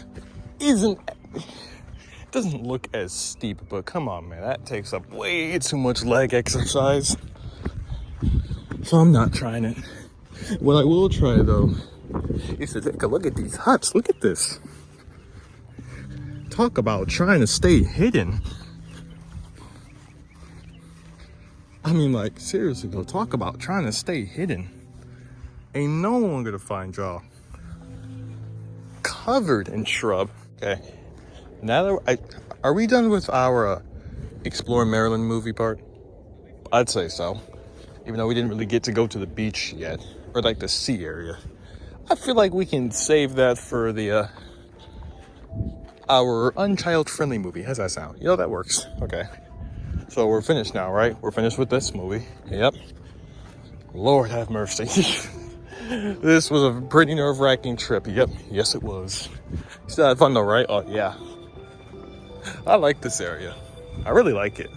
doesn't look as steep, but come on, man, that takes up way too much leg exercise. So I'm not trying it. What I will try though is to take a look at these huts. Look at this. Talk about trying to stay hidden. I mean, like, seriously though, talk about trying to stay hidden. Ain't no one gonna find y'all. Covered in shrub. Okay. Now that are we done with our Explore Maryland movie part? I'd say so. Even though we didn't really get to go to the beach yet, or like the sea area. I feel like we can save that for the our unchild-friendly movie. How's that sound? You know, that works. Okay. So we're finished now, right? We're finished with this movie. Yep. Lord have mercy. This was a pretty nerve-wracking trip. Yep. Yes, it was. Still had fun though, right? Oh, yeah. I like this area. I really like it.